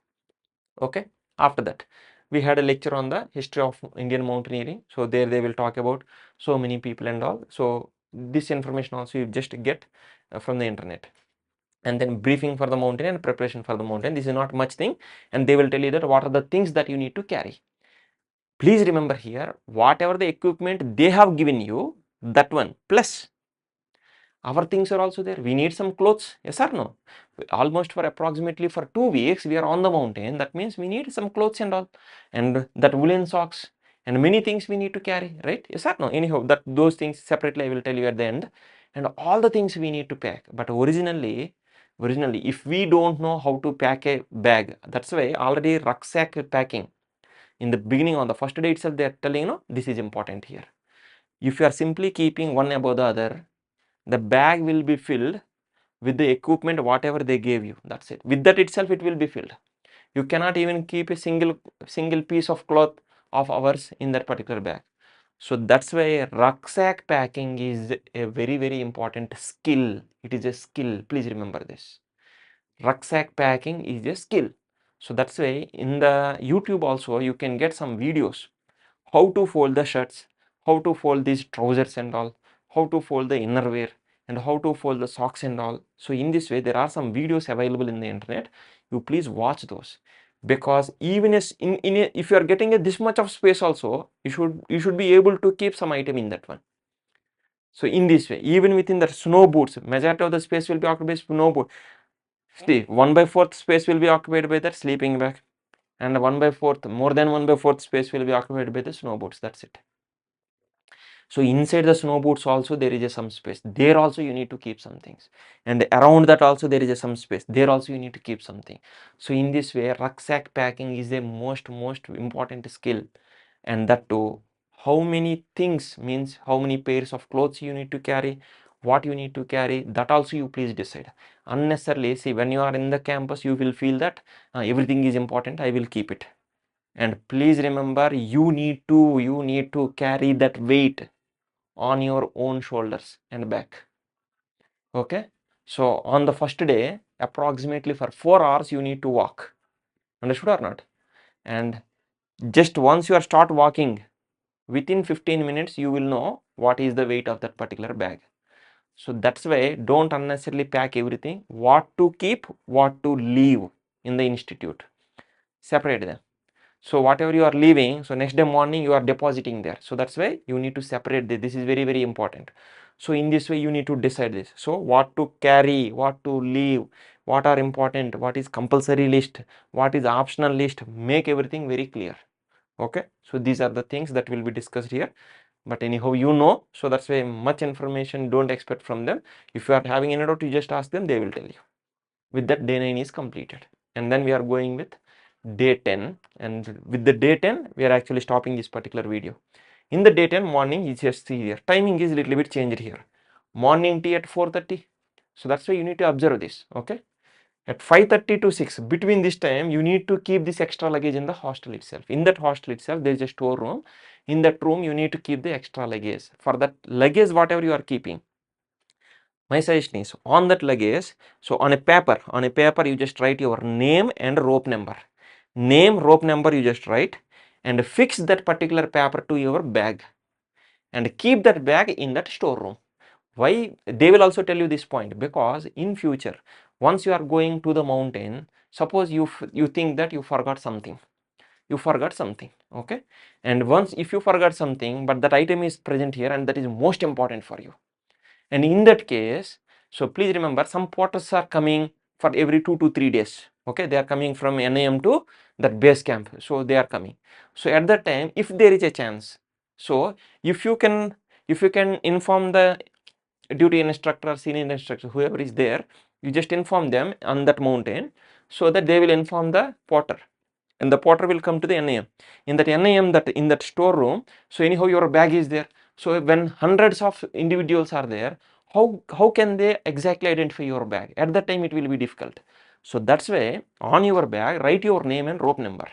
Okay. After that, we had a lecture on the history of Indian mountaineering. So there they will talk about so many people and all. So this information also you just get from the internet. And then briefing for the mountain and preparation for the mountain. This is not much thing, and they will tell you that what are the things that you need to carry. Please remember here, whatever the equipment they have given you, that one plus our things are also there. We need some clothes, yes or no? Almost for approximately for 2 weeks we are on the mountain. That means we need some clothes and all, and that woolen socks and many things we need to carry, right? Yes or no? Anyhow, that those things separately I will tell you at the end, and all the things we need to pack. But originally if we don't know how to pack a bag, that's why already rucksack packing in the beginning, on the first day itself, they are telling, this is important here. If you are simply keeping one above the other, the bag will be filled with the equipment whatever they gave you. That's it. With that itself it will be filled. You cannot even keep a single piece of cloth of ours in that particular bag. So that's why rucksack packing is a very important skill. It is a skill. Please remember this. Rucksack packing is a skill. So that's why in the YouTube also you can get some videos, how to fold the shirts, how to fold these trousers and all, how to fold the innerwear, and how to fold the socks and all. So in this way, there are some videos available in the internet. You please watch those, because even as if you are getting this much of space also, you should be able to keep some item in that one. So in this way, even within the snow boots, majority of the space will be occupied by snow boot. See, 1/4 space will be occupied by that sleeping bag, and 1/4, more than 1/4 space will be occupied by the snow boots. That's it. So inside the snow boots also there is some space. There also you need to keep some things, and around that also there is some space. There also you need to keep something. So in this way, rucksack packing is a most important skill. And that too, how many things means how many pairs of clothes you need to carry, what you need to carry, that also you please decide. Unnecessarily, see, when you are in the campus you will feel that everything is important, I will keep it. And please remember, you need to carry that weight on your own shoulders and back. Okay. So on the first day, approximately for 4 hours you need to walk. Understood or not? And just once you are start walking, within 15 minutes you will know what is the weight of that particular bag. So that's why don't unnecessarily pack everything. What to keep, what to leave in the institute, separate them. So whatever you are leaving, so next day morning you are depositing there. So that's why you need to separate this. This is very important. So in this way you need to decide this. So what to carry, what to leave, what are important, what is compulsory list, what is optional list, make everything very clear. Okay. So these are the things that will be discussed here. But anyhow, so that's why much information don't expect from them. If you are having any doubt, you just ask them, they will tell you. With that, day 9 is completed. And then we are going with day 10, and with the day 10 we are actually stopping this particular video. In the day 10 morning, you just see here timing is little bit changed here. Morning tea at 4:30, So that's why you need to observe this. Okay, at 5:30 to 6, between this time you need to keep this extra luggage in the hostel itself. In that hostel itself there is a store room. In that room you need to keep the extra luggage. For that luggage, whatever you are keeping, my suggestion is on that luggage, so on a paper you just write your name and rope number. Name, rope number you just write and fix that particular paper to your bag and keep that bag in that storeroom. Why? They will also tell you this point, because in future once you are going to the mountain, suppose you think that you forgot something, okay, and once if you forgot something but that item is present here and that is most important for you, and in that case, so please remember, some porters are coming for every 2 to 3 days. Okay, they are coming from NAM to that base camp, so they are coming. So at that time, if there is a chance, so if you can inform the duty instructor, senior instructor, whoever is there, you just inform them on that mountain, so that they will inform the porter, and the porter will come to the NAM. In that NAM, that in that storeroom, so anyhow your bag is there. So when hundreds of individuals are there, how can they exactly identify your bag? At that time it will be difficult. So that's why on your bag write your name and rope number,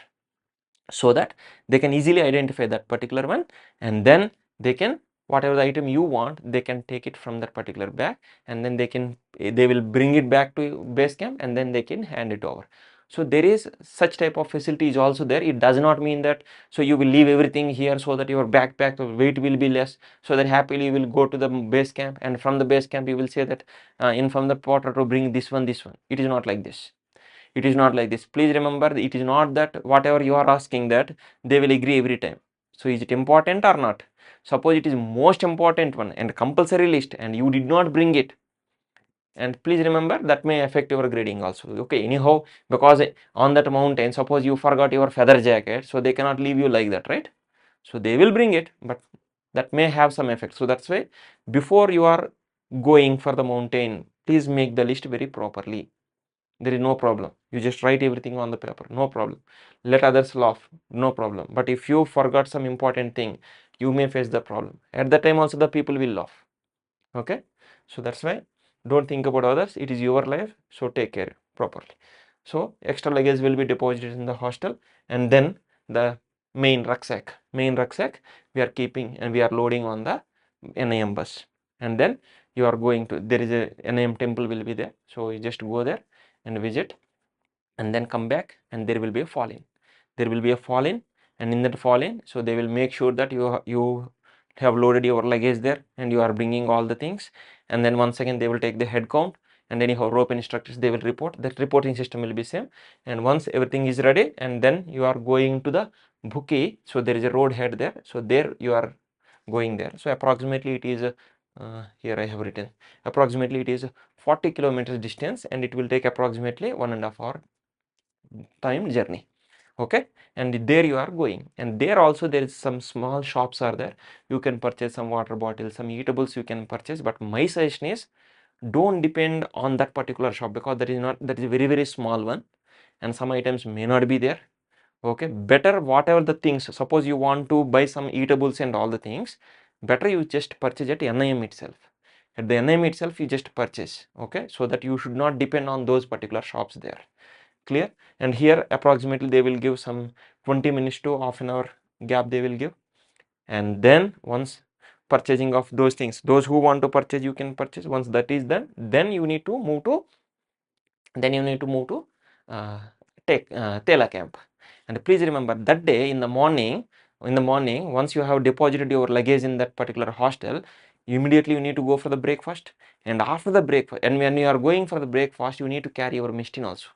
so that they can easily identify that particular one, and then they can, whatever the item you want, they can take it from that particular bag, and then they will bring it back to base camp, and then they can hand it over. So there is such type of facility is also there. It does not mean that so you will leave everything here so that your backpack weight will be less, so that happily you will go to the base camp, and from the base camp you will say that inform the porter to bring this one. It is not like this. It is not like this. Please remember, it is not that whatever you are asking that they will agree every time. So is it important or not? Suppose it is most important one and compulsory list and you did not bring it, and please remember that may affect your grading also. Okay, anyhow, because on that mountain, suppose you forgot your feather jacket, so they cannot leave you like that, right? So they will bring it, but that may have some effect. So that's why before you are going for the mountain, please make the list very properly. There is no problem. You just write everything on the paper, no problem. Let others laugh, no problem. But if you forgot some important thing, you may face the problem. At that time also the people will laugh. Okay, so that's why don't think about others. It is your life, so take care properly. So extra luggage will be deposited in the hostel, and then the main rucksack we are keeping and we are loading on the NAM bus, and then you are going to, there is a NAM temple will be there, so you just go there and visit, and then come back, and there will be a fall-in. And in that fall-in, so they will make sure that you have loaded your luggage there and you are bringing all the things, and then once again they will take the head count, and anyhow rope instructors they will report. That reporting system will be same, and once everything is ready, and then you are going to the Bhuki. So there is a road head there, so there you are going there. So approximately it is here I have written, approximately it is 40 kilometers distance, and it will take approximately 1.5 hour time journey. Okay, and there you are going, and there also there is some small shops are there. You can purchase some water bottles, some eatables you can purchase, but my suggestion is don't depend on that particular shop, because that is a very small one, and some items may not be there. Okay, better whatever the things, suppose you want to buy some eatables and all the things, better you just purchase at NIM itself. At the NIM itself you just purchase. Okay, so that you should not depend on those particular shops there. Clear? And here approximately they will give some 20 minutes to half an hour gap they will give, and then once purchasing of those things, those who want to purchase, you can purchase. Once that is done, then you need to move to uh, take Tela camp. And please remember that day in the morning, once you have deposited your luggage in that particular hostel, immediately you need to go for the breakfast. And after the breakfast, and when you are going for the breakfast, you need to carry your mistine also.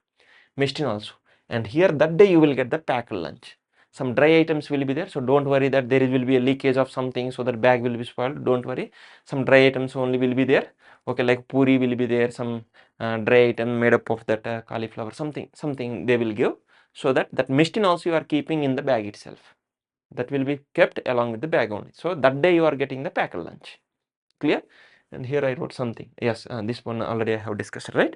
And here that day you will get the packed lunch. Some dry items will be there, so don't worry that there will be a leakage of something, so that bag will be spoiled. Don't worry, some dry items only will be there. Okay, like puri will be there, some dry item made up of that cauliflower, something they will give, so that mistine also you are keeping in the bag itself. That will be kept along with the bag only. So that day you are getting the packed lunch. Clear? And here I wrote something. Yes, this one already I have discussed, right?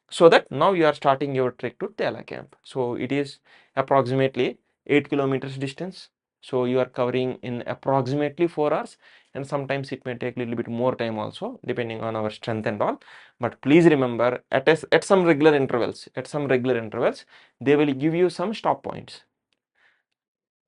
So that now you are starting your trek to Tela camp. So it is approximately 8 kilometers distance. So you are covering in approximately 4 hours, and sometimes it may take a little bit more time also depending on our strength and all. But please remember, at some regular intervals, they will give you some stop points.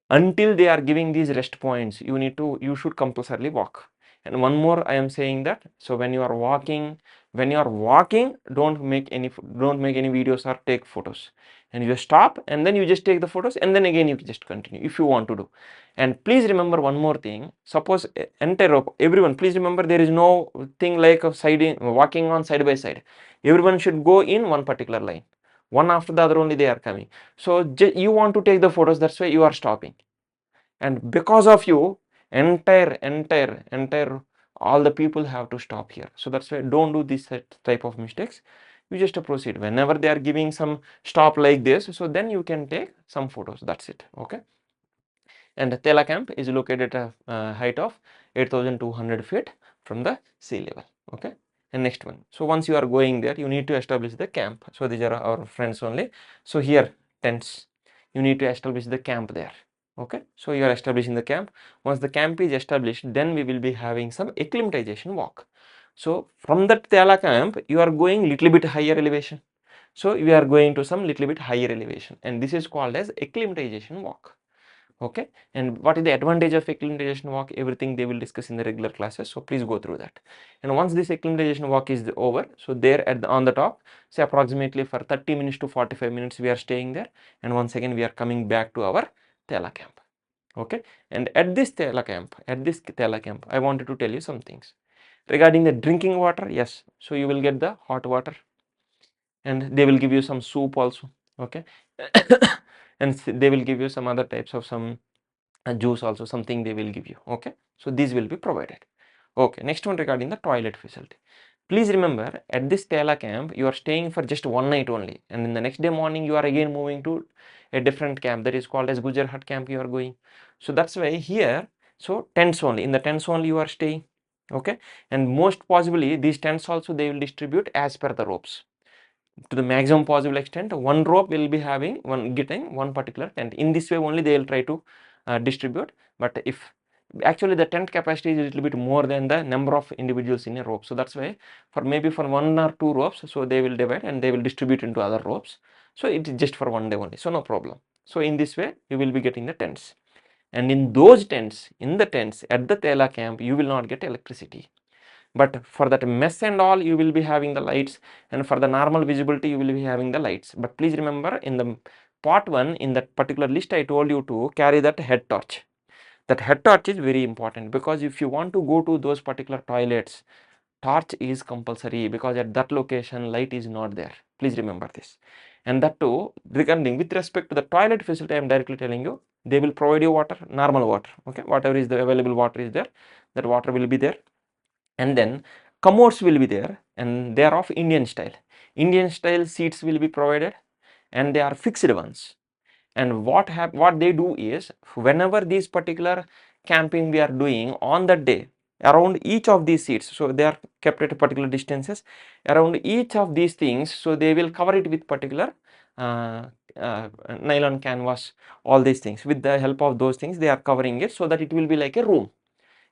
Until they are giving these rest points, you should compulsorily walk. And one more I am saying that, so when you are walking, don't make any videos or take photos, and you stop and then you just take the photos and then again you just continue if you want to do. And please remember one more thing, suppose entire rope, everyone please remember, there is no thing like a walking on side by side. Everyone should go in one particular line, one after the other only they are coming. So you want to take the photos, that's why you are stopping, and because of you, entire all the people have to stop here. So that's why don't do this type of mistakes. You just proceed whenever they are giving some stop like this, so then you can take some photos, that's it. Okay. And Tela camp is located at a height of 8,200 feet from the sea level. Okay. And next one, so once you are going there, you need to establish the camp. So these are our friends only. So here tents, you need to establish the camp there. Okay, so you are establishing the camp. Once the camp is established, then we will be having some acclimatization walk. So from that Tela camp, you are going little bit higher elevation. So we are going to some little bit higher elevation, and this is called as acclimatization walk. Okay, and what is the advantage of acclimatization walk? Everything they will discuss in the regular classes, so please go through that. And once this acclimatization walk is over, so there on the top, say approximately for 30 minutes to 45 minutes we are staying there, and once again we are coming back to our Tela camp. Okay, and at this Tela camp, I wanted to tell you some things regarding the drinking water. Yes, so you will get the hot water, and they will give you some soup also. Okay, and they will give you some other types of some juice also, something they will give you. Okay, so these will be provided. Okay, next one regarding the toilet facility. Please remember, at this Tela camp you are staying for just one night only, and in the next day morning you are again moving to a different camp that is called as Gujar Hut camp you are going. So that's why here, so tents only, in the tents only you are staying. Okay, and most possibly these tents also they will distribute as per the ropes to the maximum possible extent. One rope will be having getting one particular tent. In this way only they will try to distribute. But if actually the tent capacity is a little bit more than the number of individuals in a rope, so that's why for maybe for one or two ropes, so they will divide and they will distribute into other ropes. So it is just for one day only, so no problem. So in this way you will be getting the tents, and in those tents, at the Tela camp, you will not get electricity. But for that mess and all, you will be having the lights, and for the normal visibility you will be having the lights. But please remember, in the part 1, in that particular list I told you to carry that head torch. That head torch is very important, because if you want to go to those particular toilets, torch is compulsory, because at that location light is not there. Please remember this. And that too, regarding with respect to the toilet facility, I am directly telling you, they will provide you water, normal water. Okay, whatever is the available water is there, that water will be there. And then commodes will be there, and they are of Indian style. Indian style seats will be provided, and they are fixed ones. And what they do is, whenever these particular camping we are doing on that day, around each of these seats, so they are kept at particular distances around each of these things, so they will cover it with particular uh, nylon canvas, all these things. With the help of those things they are covering it, so that it will be like a room.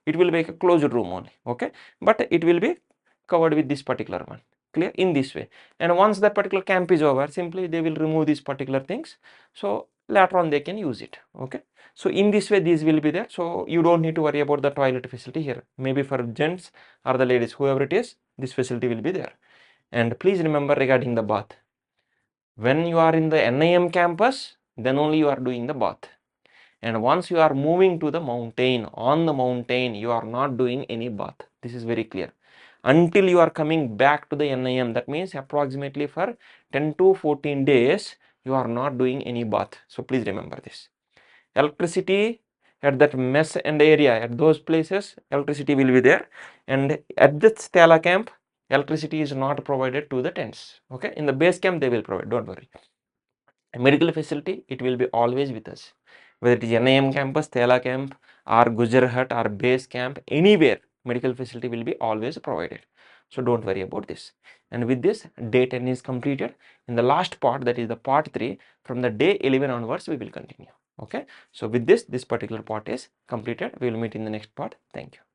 It will be a closed room only. Okay, but it will be covered with this particular one, clear, in this way. And once that particular camp is over, simply they will remove these particular things, so later on they can use it. Okay, so in this way these will be there, so you don't need to worry about the toilet facility here. Maybe for gents or the ladies, whoever it is, this facility will be there. And please remember regarding the bath, when you are in the NIM campus, then only you are doing the bath. And once you are moving to the mountain, on the mountain, you are not doing any bath. This is very clear. Until you are coming back to the NIM, that means approximately for 10 to 14 days, you are not doing any bath. So please remember this. Electricity at that mess and area, at those places, electricity will be there. And at this Stella camp, electricity is not provided to the tents. Okay, in the base camp, they will provide, don't worry. Medical facility, it will be always with us, whether it is NIM campus, Tela camp, or Gujar Hut, or base camp, anywhere medical facility will be always provided. So don't worry about this. And with this, day 10 is completed. In the last part, that is the part 3, from the day 11 onwards we will continue. Okay. So with this particular part is completed. We will meet in the next part. Thank you.